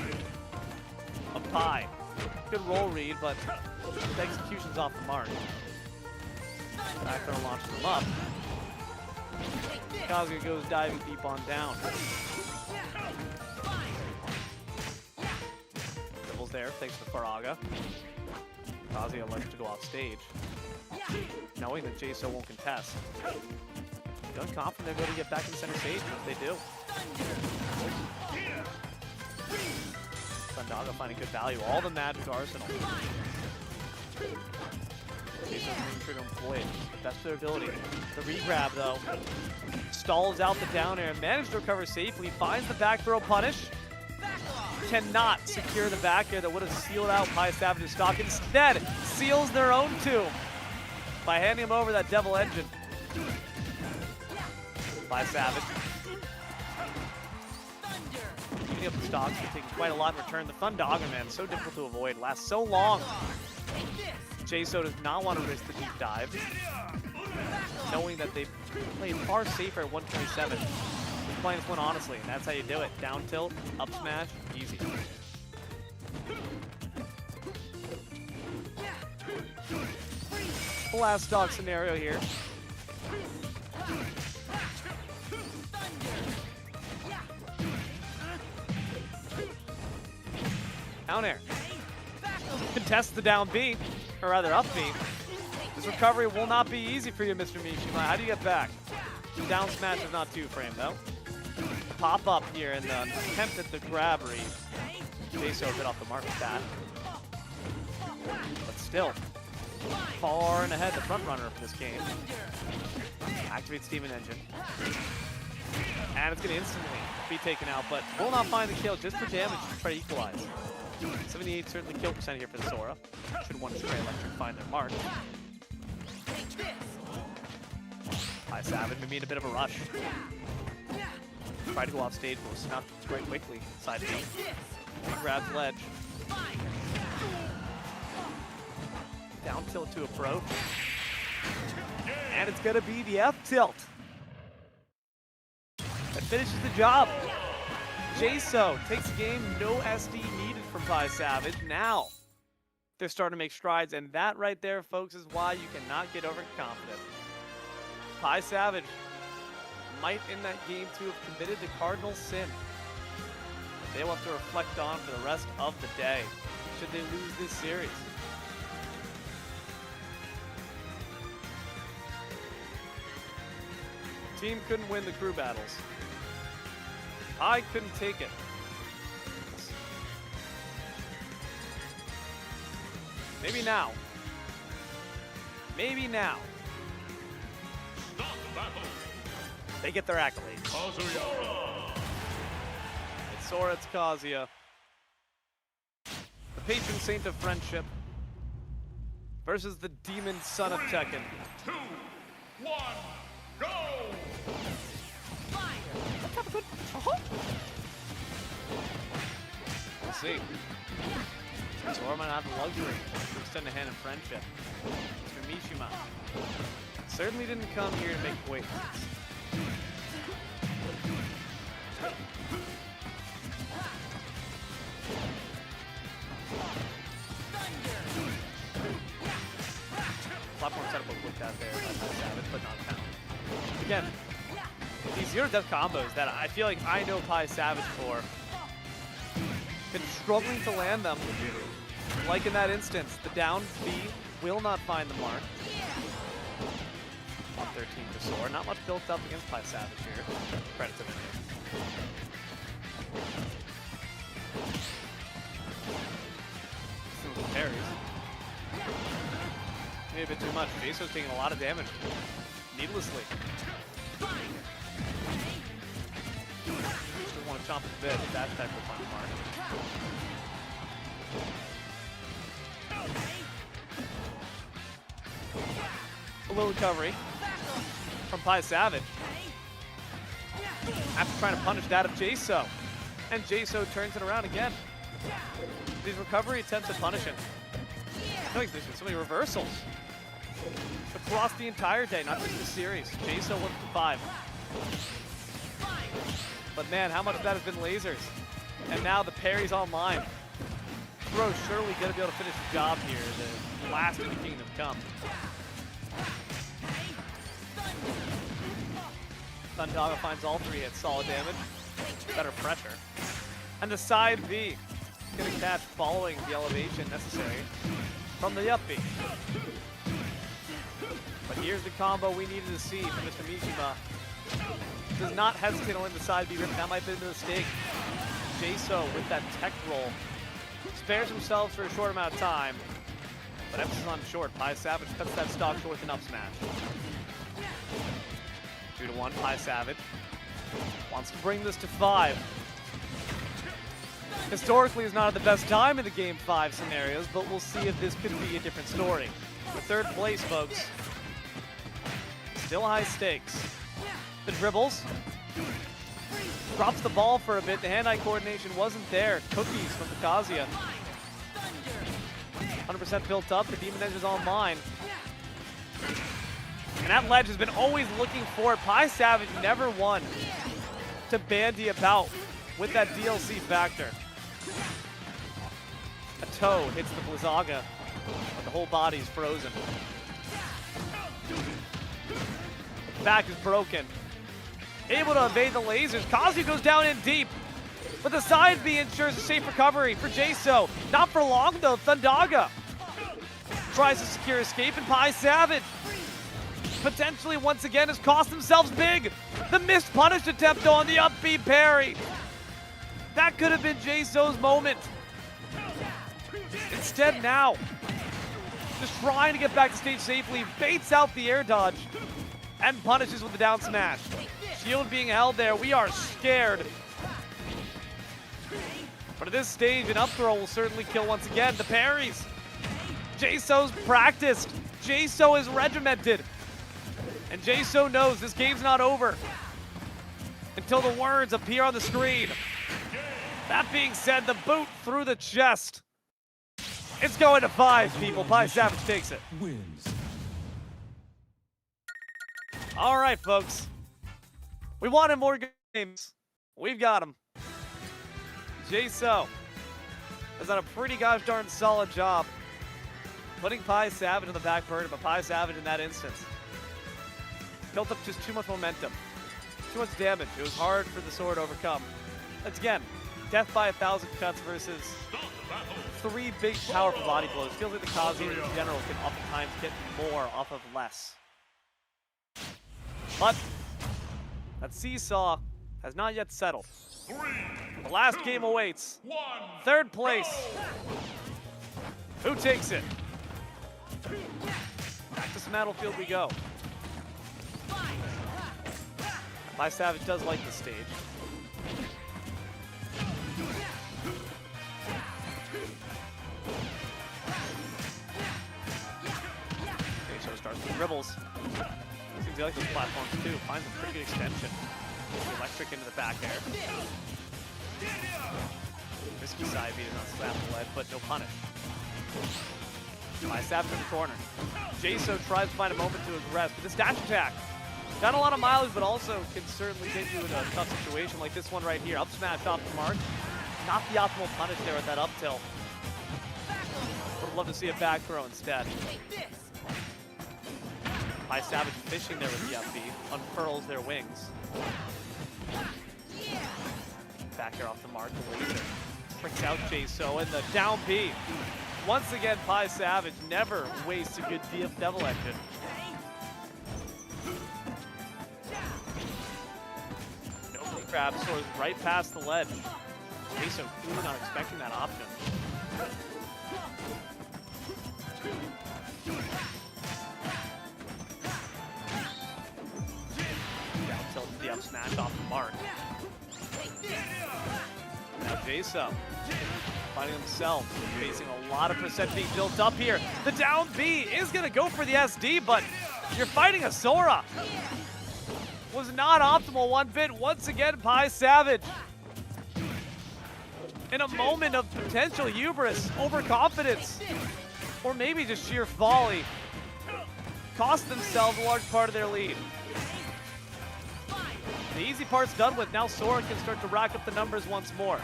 A pie. Good roll read, but the execution's off the mark. Back throw launches him up. Kazuya goes diving deep on down. Dribbles there, thanks to Faraga. Kazuya elects to go off stage, knowing that Jaso won't contest. Feeling confident they're going to get back in center stage if they do. Thundaga finding good value, all the magic arsenal. Jaso's main trigger employed, the best of their ability. The re-grab though, stalls out the down air, managed to recover safely, finds the back throw punish. Cannot secure the back air that would have sealed out Pi Savage's stock. Instead, seals their own tomb by handing him over that Devil Engine. Pi Savage. Eating up the stocks, but taking quite a lot in return. The Thundaga, man, so difficult to avoid. Lasts so long. Jaso does not want to risk the deep dive, knowing that they played far safer at 127. Just playing this one honestly, and that's how you do it. Down tilt, up smash, easy. Last stock scenario here. Down air. Contests the down B, or rather up B. This recovery will not be easy for you, Mr. Mishima. How do you get back? The down smash is not two frame though. Pop up here and the attempt at the grab read. Jaso a bit off the mark with that. But still, far and ahead the front runner of this game. Activates Demon Engine. And it's going to instantly be taken out, but will not find the kill just for damage to try to equalize. 78 certainly kill percent here for the Sora. Should one stray electric find their mark. Pi Savage may need a bit of a rush. Try to go off stage, but was snuffed quite quickly. Side B. Grabs ledge. Down tilt to approach. And it's going to be the F tilt. That finishes the job. Jaso takes the game, no SD needed from Pi Savage. Now they're starting to make strides, and that right there, folks, is why you cannot get overconfident. Pi Savage might in that game too have committed the cardinal sin that they will have to reflect on for the rest of the day should they lose this series. Team couldn't win the crew battles. I couldn't take it. Maybe now. Maybe now. Start the battle. They get their accolades. Kazuya. It's Sora, it's Kazuya. The patron saint of friendship versus the demon son of Tekken. 2, 1, go! We'll see. Sora might not have the luxury to extend a hand in friendship. Mr. Mishima certainly didn't come here to make weight. platform setup looked like that there by Savage, but not count. Again, these zero death combos that I feel like I know Pi Savage for. Been struggling to land them. Like in that instance, the down B will not find the mark. 113 for Soar. Not much built up against Pi Savage here. Credit to them. Some parries. Maybe a bit too much. Jaso's taking a lot of damage. Needlessly. Just want to chomp a bit with that type of punch mark. A little recovery from Pi Savage. After trying to punish that of Jaso. And Jaso turns it around again. These recovery attempts at punishing. There's been so many reversals. Across the entire day, not just the series. Jaso 1-5. But man, how much of that has been lasers? And now the parry's online. Bro, surely gonna be able to finish the job here. The last of the kingdom come. Thundaga finds all three hits, solid damage. Better pressure. And the side B gonna catch following the elevation necessary from the up B. But here's the combo we needed to see from Mr. Mishima. Does not hesitate on the side B rip. That might have been a mistake. Jaso with that tech roll. Spares themselves for a short amount of time. But emphasis on short. Pi Savage cuts that stock short with an up smash. 2-1, Pi Savage. Wants to bring this to 5. Historically is not at the best time in the Game 5 scenarios, but we'll see if this could be a different story. For third place, folks. Still high stakes. The dribbles. Drops the ball for a bit. The hand-eye coordination wasn't there. Cookies from the Kazuya. 100% built up. The Demon Edge is online. And that ledge has been always looking for it. Pi Savage never won to bandy about with that DLC factor. A toe hits the Blizzaga, but the whole body's frozen. The back is broken. Able to evade the lasers. Kazuya goes down in deep. But the side B ensures a safe recovery for Jaso. Not for long though. Thundaga tries to secure escape, and Pi Savage potentially once again has cost themselves big. The missed punish attempt on the up B parry. That could have been Jaso's moment. Instead now, just trying to get back to stage safely, baits out the air dodge and punishes with the down smash. Shield being held there, we are scared. But at this stage, an up throw will certainly kill once again. The parries. Jaso's practiced. Jaso is regimented. And Jaso knows this game's not over until the words appear on the screen. That being said, the boot through the chest. It's going to 5, people. Pi Savage takes it. All right, folks. We wanted more games. We've got them. Jaso has done a pretty gosh darn solid job putting Pi Savage on the back burner, but Pi Savage in that instance built up just too much momentum, too much damage. It was hard for the sword to overcome. That's again, death by 1,000 cuts versus 3 big powerful body blows. Feels like the Kazuya in general can oftentimes get more off of less. But that seesaw has not yet settled. The last game awaits. Third place. Who takes it? Back to Battlefield we go. Pi Savage does like this stage. Jaso starts with dribbles. Seems like those platforms too. Finds a pretty good extension. Electric into the back air. Risky side beat is on slap the lead, but no punish. Pi Savage in the corner. Jaso tries to find a moment to aggress, but this dash attack got a lot of mileage, but also can certainly get you in a tough situation like this one right here. Up smash off the mark. Not the optimal punish there with that up tilt. Would love to see a back throw instead. High Savage fishing there with the up B, unfurls their wings. Back here off the mark, the laser. Tricks out J-So and the down B. Once again, Pi Savage never wastes a good Devil Engine. No grab soars right past the ledge. J-So clearly not expecting that option. Down tilt to the up smash off the mark. Now J-So finding himself facing a lot of percent being built up here. The down B is going to go for the SD, but you're fighting a Sora. Was not optimal one bit. Once again, Pi Savage. In a moment of potential hubris, overconfidence, or maybe just sheer folly, cost themselves a large part of their lead. The easy part's done with. Now Sora can start to rack up the numbers once more.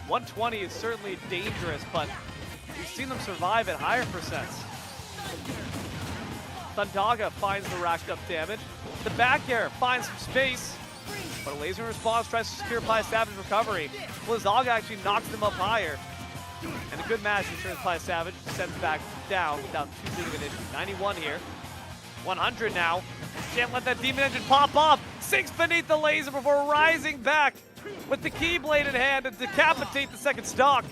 120 is certainly dangerous, but we've seen them survive at higher percents. Thundaga finds the racked up damage. The back air finds some space, but a laser response tries to secure Pi Savage recovery. Blizzaga actually knocks them up higher. And a good match ensures Pi Savage sends back down without too big of an issue. 91 here. 100 now. Can't let that Demon Engine pop off. Sinks beneath the laser before rising back with the Keyblade in hand to decapitate the second stock.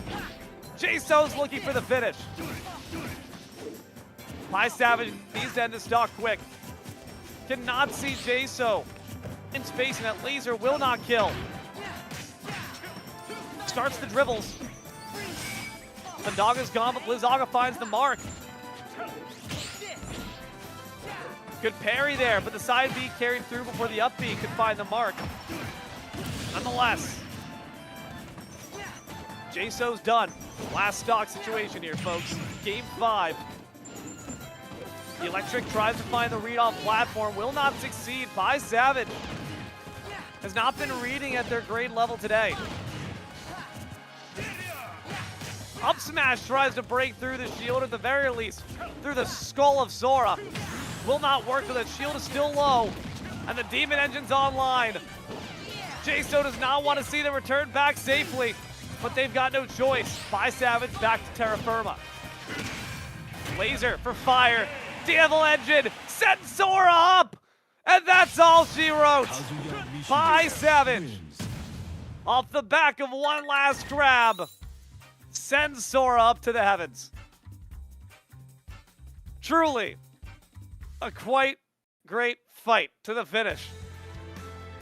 J-So's looking for the finish. Pi Savage needs to end the stock quick. Cannot see J-So in space, and that laser will not kill. Starts the dribbles. Thundaga's gone, but Blizzaga finds the mark. Good parry there, but the side B carried through before the up B could find the mark. Nonetheless, J-So's done. Last stock situation here, folks. Game 5. The Electric tries to find the read-off platform, will not succeed. Pi Savage has not been reading at their grade level today. Up smash tries to break through the shield, at the very least, through the skull of Sora. Will not work, though that shield is still low, and the Demon Engine's online. J-So does not want to see them return back safely, but they've got no choice. Pi Savage back to terra firma. Laser for fire. Devil Engine sends Sora up, and that's all she wrote. Pi Savage, off the back of one last grab, sends Sora up to the heavens. Truly a quite great fight to the finish.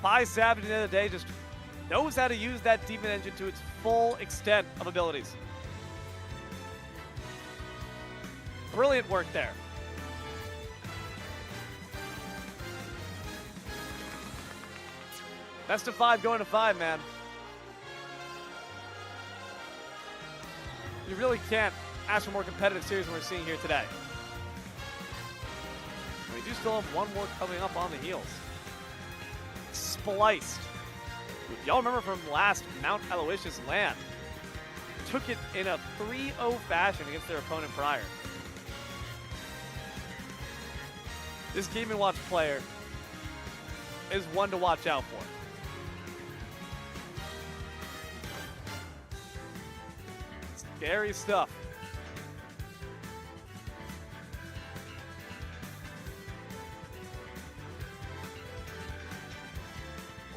Pi Savage, at the end of the day, just knows how to use that Demon Engine to its full extent of abilities. Brilliant work there. Best of 5 going to 5, man. You really can't ask for a more competitive series than we're seeing here today. We do still have one more coming up on the heels. Spliced. Y'all remember from last Mount Aloysius LAN. Took it in a 3-0 fashion against their opponent prior. This Game & Watch player is one to watch out for. Scary stuff.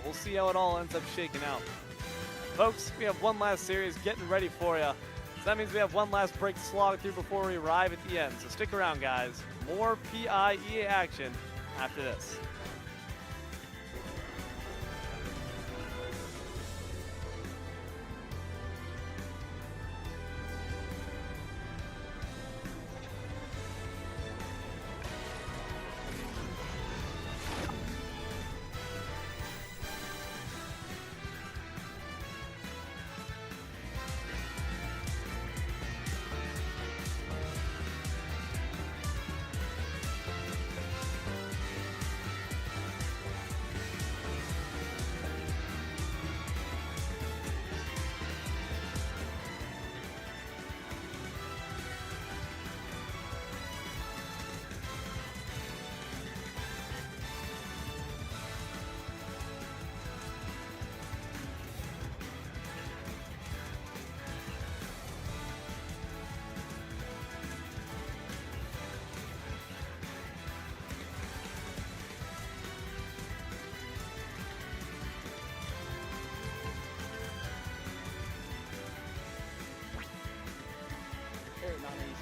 We'll see how it all ends up shaking out. Folks, we have one last series getting ready for you. So that means we have one last break to slog through before we arrive at the end. So stick around, guys. More PIEA action after this.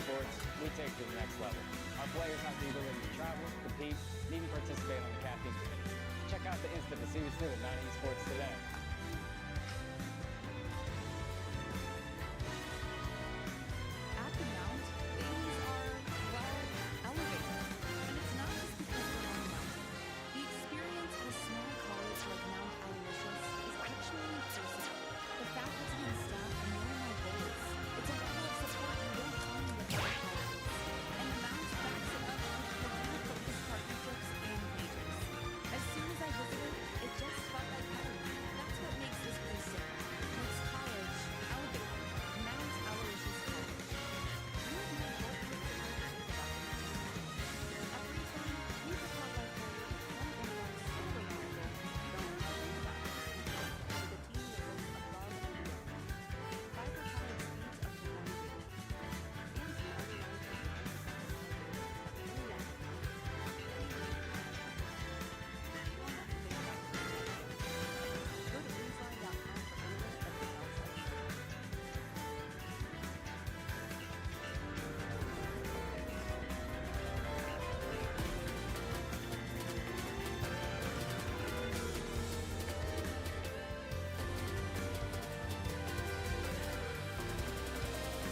Sports, we take it to the next level. Our players have the ability to travel, compete, and even participate on the caffeine committee. Check out the Insta to see what's new at Mount Esports today. At the Mount, things are, well, elevated. And it's not just because we're on a mountain. The experience at a small college like Mount Aloysius is actually personal. The faculty and staff know my goals. It's a level of support you don't find at other colleges. And the Mount backs it up with career-focused partnerships and majors. As soon as I visited, it just felt like home. That's what makes this place different. Makes college elevated. Mount Aloysius College. You have made both of these things about this. At Breezeline, we propel life forward with home internet so reliable, you don't have to think about it. With a team that goes above and beyond. Fiber-powered speeds up to 1 gig. And 99.9% reliability. Go to breezeline.com for internet that propels life forward.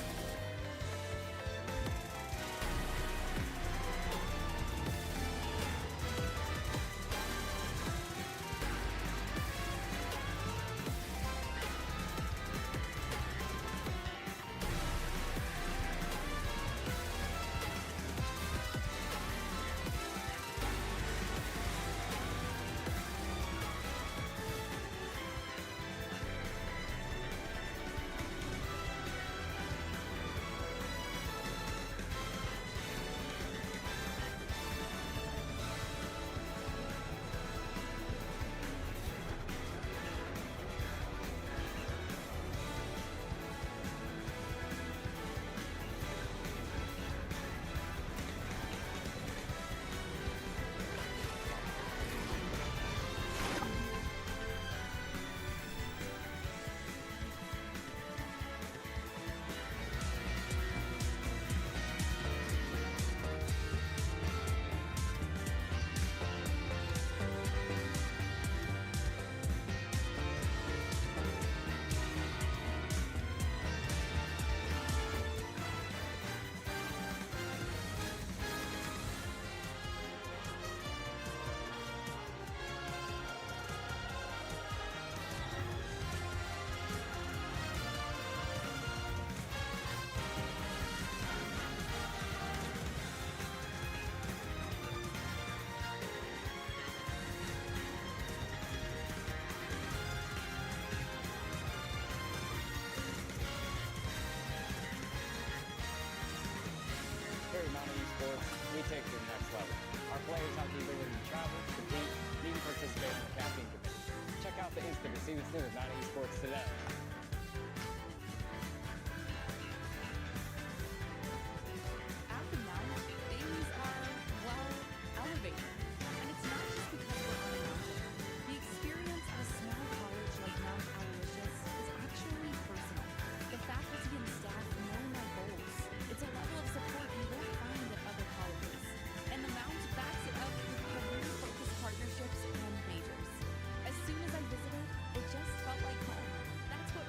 Here at Mount Esports, we take it to the next level. Our players have the ability to travel, compete, and even participate on the caffeine committee. Check out the Insta to see what's new at Mount Esports today. At the Mount, things are, well, elevated. And it's not just because we're on a mountain. The experience at a small college like Mount Aloysius is actually personal. The faculty and staff know my goals. It's a level of support you won't find at other colleges. And the Mount backs it up with career-focused partnerships and majors. As soon as I visited, it just felt like home. That's what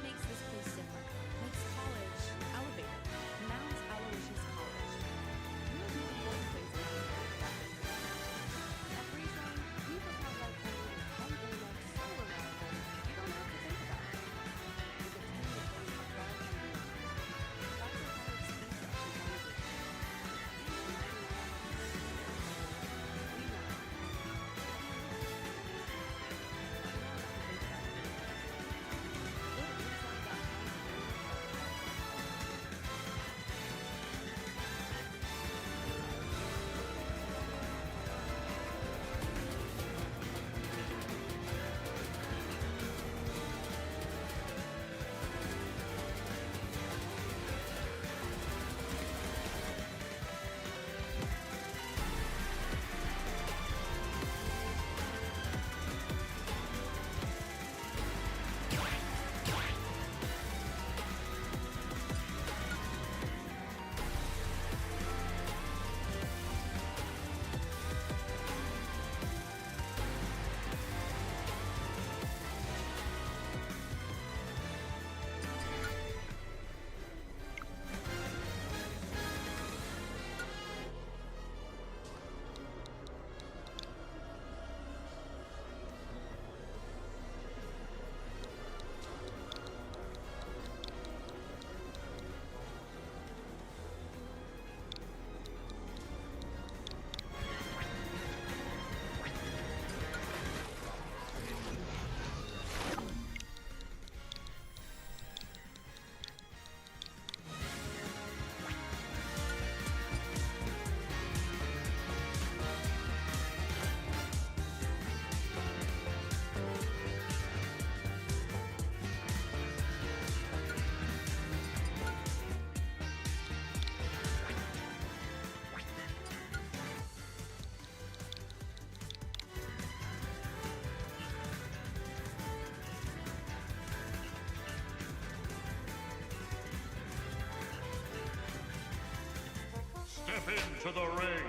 Step into the ring.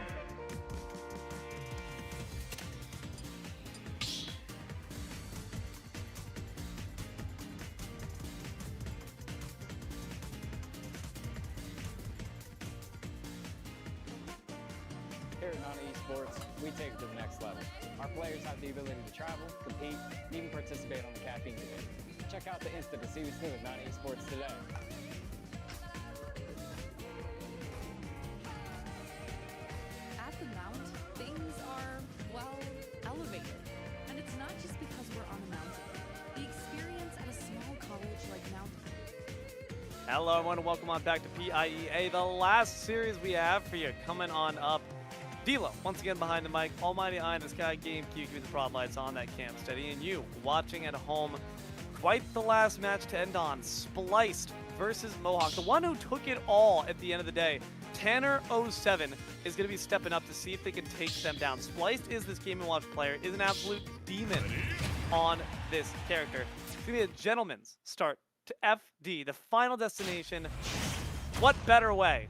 Here at Mountain Esports, we take it to the next level. Our players have the ability to travel, compete, and even participate on the caffeine committee. Check out the Insta to see what's new with Mountain Esports today. At the Mount, things are, well, elevated. And it's not just because we're on a mountain. The experience at a small college like Mount. Hello, everyone, and welcome on back to PIEA, the last series we have for you coming on up. D'Lo, once again behind the mic, Almighty Eye in the Sky, GameCube, keeping the prod lights on that camp steady, and you watching at home. Quite the last match to end on. Spliced versus Mohawk, the one who took it all at the end of the day. Tanner07 is going to be stepping up to see if they can take them down. Spliced is this Game & Watch player, is an absolute demon on this character. It's going to be a gentleman's start to FD, the final destination. What better way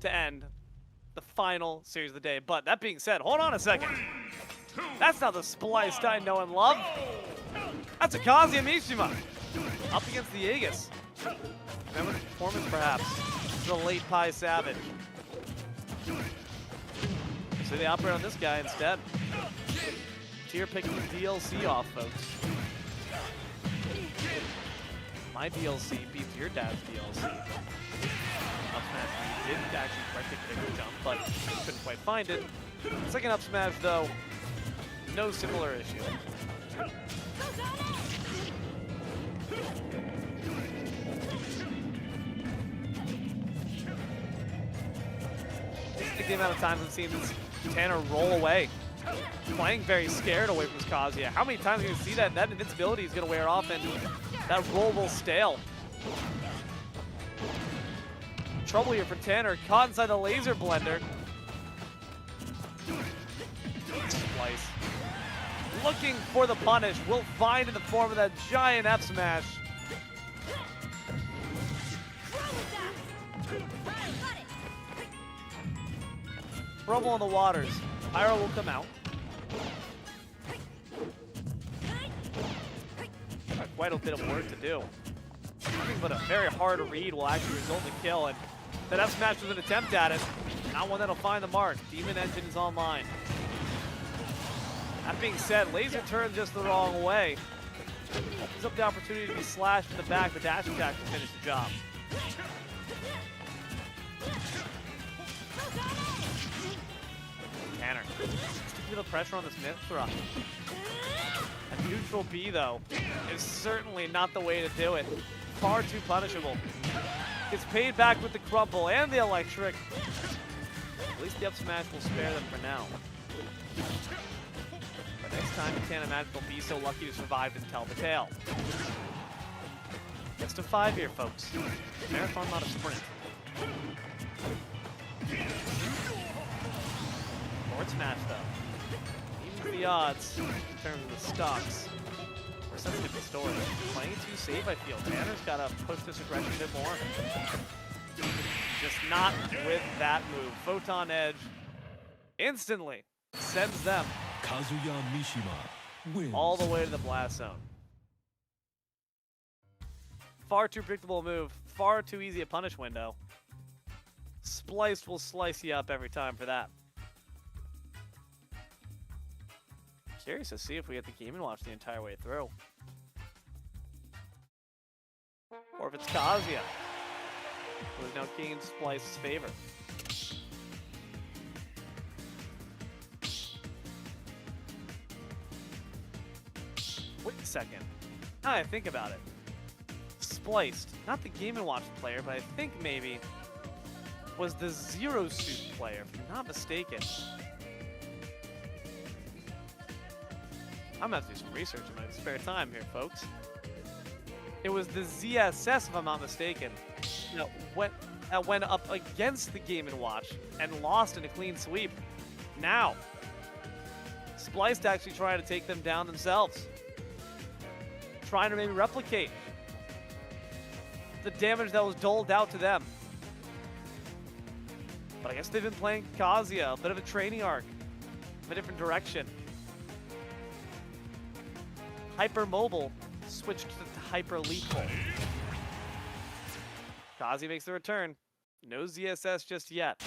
to end the final series of the day? But that being said, hold on a second. That's not the Spliced I know and love. That's a Kazuya Mishima up against the Aegis. Remember the performance, perhaps? The late Pi Savage. So they operate on this guy instead. Tier picking DLC off, folks. My DLC beats your dad's DLC. Up smash didn't actually quite pick a big jump, but couldn't quite find it. Second up smash, though, no similar issue. The amount of times I've seen this Tanner roll away. Playing very scared away from his Kazuya. How many times are you going to see that? That invincibility is going to wear off and that roll will stale. Trouble here for Tanner. Caught inside the laser blender. Splice. Looking for the punish. Will find in the form of that giant F smash. Rumble in the waters. Pyro will come out. Got quite a bit of work to do. Nothing but a very hard read will actually result in a kill, and that F smash was an attempt at it. Not one that'll find the mark. Demon Engine is online. That being said, laser turned just the wrong way. Opens up the opportunity to be slashed in the back, but dash attack to finish the job. Tanner. Feel the pressure on this mid thrust. A neutral B, though, is certainly not the way to do it. Far too punishable. Gets paid back with the crumple and the electric. At least the up smash will spare them for now. But next time, you can't imagine they'll be so lucky to survive and tell the tale. Gets to 5 here, folks. Marathon, not a sprint. Forward smash, though. Even the odds in terms of the stocks. We're such a different story. Playing it too safe, I feel. Tanner's got to push this aggression a bit more. Just not with that move. Photon Edge instantly sends them Kazuya Mishima wins. all the way to the blast zone. Far too predictable move. Far too easy a punish window. Spliced will slice you up every time for that. Curious to see if we get the Game & Watch the entire way through. Or if it's Kazuya, who has now gained Splice's favor. Wait a second. Now that I think about it. Spliced, not the Game & Watch player, but I think maybe was the Zero Suit player, if I'm not mistaken. I'm gonna have to do some research in my spare time here, folks. It was the ZSS, if I'm not mistaken, that went up against the Game & Watch and lost in a clean sweep. Now, Spliced actually trying to take them down themselves. Trying to maybe replicate the damage that was doled out to them. But I guess they've been playing Kazuya, a bit of a training arc, a different direction. Hyper mobile switched to hyper lethal. Kazuya makes the return. No ZSS just yet.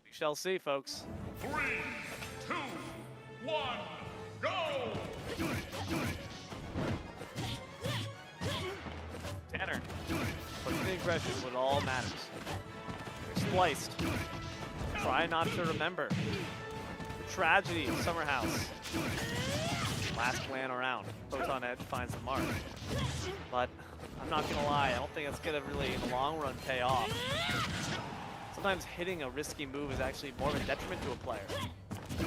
We shall see, folks. 3, 2, 1, go! Tanner, pushing the aggression when it all matters. They're spliced. Try not to remember the tragedy of Summer House. Last plan around. Photon Edge finds the mark. But I'm not gonna lie, I don't think it's gonna really, in the long run, pay off. Sometimes hitting a risky move is actually more of a detriment to a player,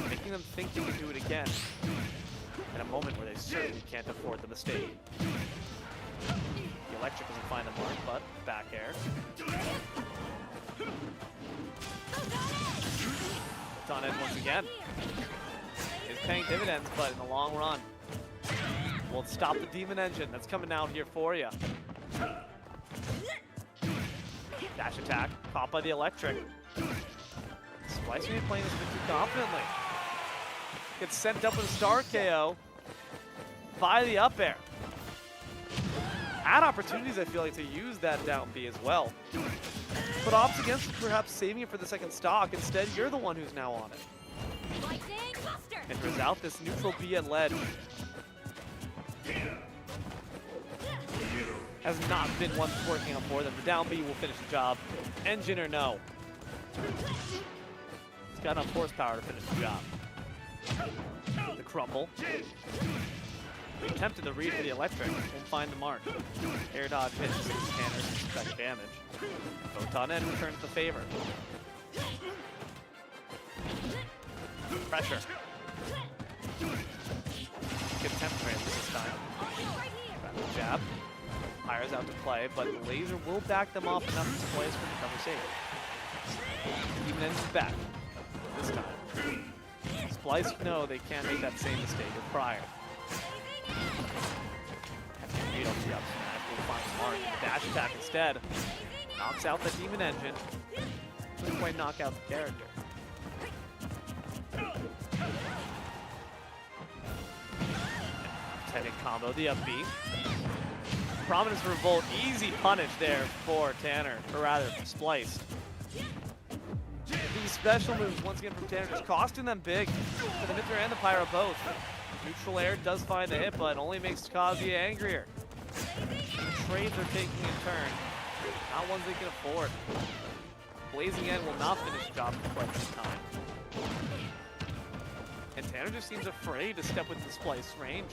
making them think they can do it again in a moment where they certainly can't afford the mistake. The electric doesn't find the mark, but back air. Photon Edge once again. Is paying dividends, but in the long run, will stop the Demon Engine that's coming down here for you. Dash attack, caught by the electric. Splice may be playing this a bit too confidently. Gets sent up with a star KO by the up air. Had opportunities, I feel like, to use that down B as well. But opts against perhaps saving it for the second stock. Instead, you're the one who's now on it. Enters out this neutral B at ledge. Has not been one working out for them. The down B will finish the job. Engine or no. It's got enough horsepower to finish the job. The crumble. We attempted the read for the electric. Won't find the mark. Air dodge hits. Tanner suspect damage. Photon Edge returns the favor. Pressure. Good temp trans this time. Rapid jab. Pyre's out to play, but the laser will back them off enough to Splice for the cover save. Demon Engine's back. This time. Splice know they can't make that same mistake as prior. Have to the up smash. Will find the mark. The dash attack instead. Knocks out the Demon Engine. Doesn't quite knock out the character. Second combo, the up B. Prominence Revolt, easy punish there for Tanner, or rather, Spliced. These special moves, once again from Tanner, just costing them big for the Mithra and the Pyro both. Neutral air does find the hit, but only makes Kazuya angrier. The trades are taking a turn, not ones they can afford. Blazing End will not finish the job for quite some time. And Tanner just seems afraid to step within the Splice range.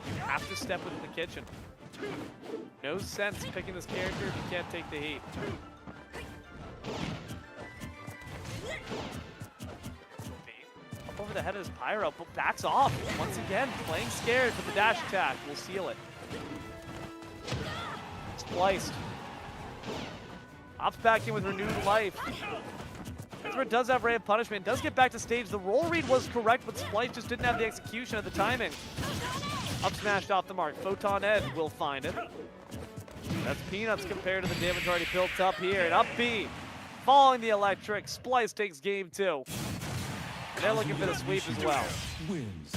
You have to step within the kitchen. No sense picking this character if you can't take the heat. Up over the head of his Pyro, but backs off. Once again, playing scared, but the dash attack will seal it. Spliced. Hops back in with renewed life. Mithra does have Ray of Punishment, does get back to stage. The roll read was correct, but Splice just didn't have the execution of the timing. Up smashed off the mark. Photon Edge will find it. That's peanuts compared to the damage already built up here. And up B, following the electric. Splice takes game 2. And they're looking for the sweep as well. Wins.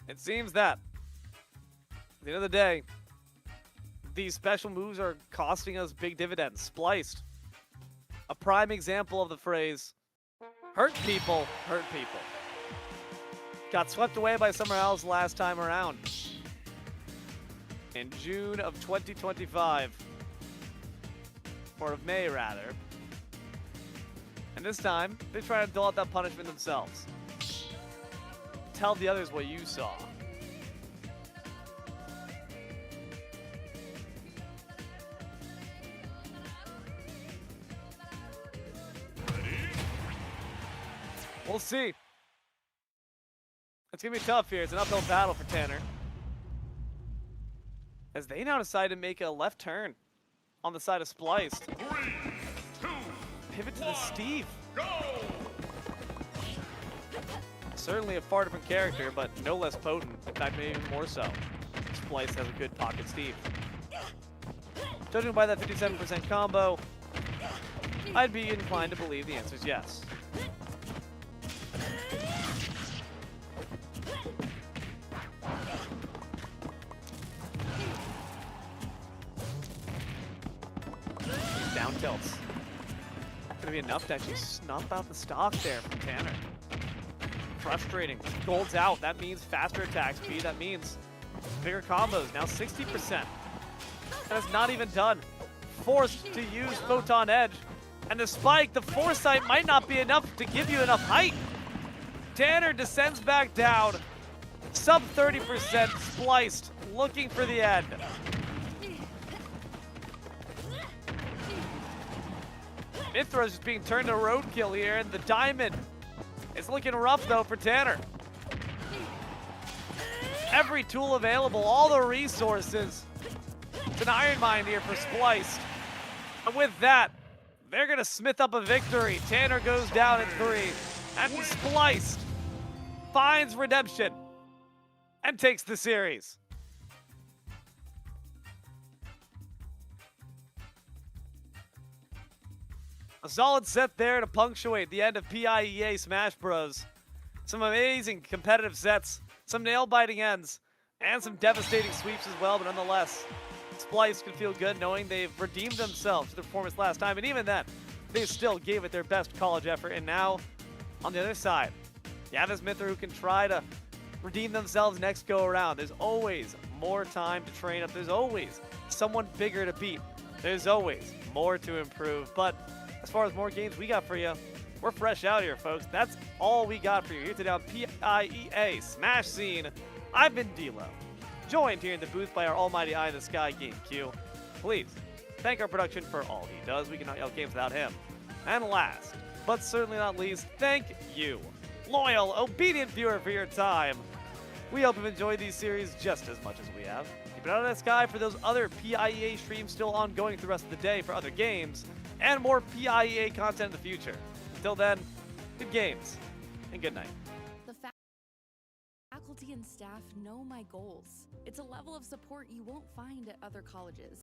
It seems that, at the end of the day, these special moves are costing us big dividends. Spliced. A prime example of the phrase, hurt people, hurt people. Got swept away by Summer House last time around. In June of 2025. Or of May, rather. And this time, they try to dole out that punishment themselves. Tell the others what you saw. We'll see. It's going to be tough here. It's an uphill battle for Tanner. As they now decide to make a left turn on the side of Spliced. 3, 2, Pivot to the Steve. go! Certainly a far different character, but no less potent. In fact, maybe even more so. Splice has a good pocket Steve. Judging by that 57% combo, I'd be inclined to believe the answer is yes. Down tilts. Gonna be enough to actually snuff out the stock there from Tanner. Frustrating. Gold's out. That means faster attack speed. That means bigger combos. Now 60%. And it's not even done. Forced to use Photon Edge. And the spike, the foresight might not be enough to give you enough height. Tanner descends back down. Sub 30% spliced. Looking for the end. Mithra's just being turned to roadkill here, and the diamond is looking rough though for Tanner. Every tool available, all the resources. It's an iron mine here for Spliced. And with that, they're gonna smith up a victory. Tanner goes down at 3, and Spliced finds redemption and takes the series. A solid set there to punctuate the end of PIEA Smash Bros. Some amazing competitive sets, some nail-biting ends, and some devastating sweeps as well, but nonetheless, Splice can feel good knowing they've redeemed themselves to their performance last time, and even then, they still gave it their best college effort, and now, on the other side, you have this Mithra who can try to redeem themselves next go-around. There's always more time to train up. There's always someone bigger to beat. There's always more to improve, but as far as more games we got for you, we're fresh out here, folks. That's all we got for you here today on PIEA Smash Scene. I've been D-Lo, joined here in the booth by our almighty eye in the sky, Game Q. Please thank our production for all he does. We cannot yell games without him. And last, but certainly not least, thank you, loyal, obedient viewer, for your time. We hope you've enjoyed these series just as much as we have. Keep an eye on the sky for those other PIEA streams still ongoing through the rest of the day for other games, and more PIEA content in the future. Until then, good games, and good night. The faculty and staff know my goals. It's a level of support you won't find at other colleges.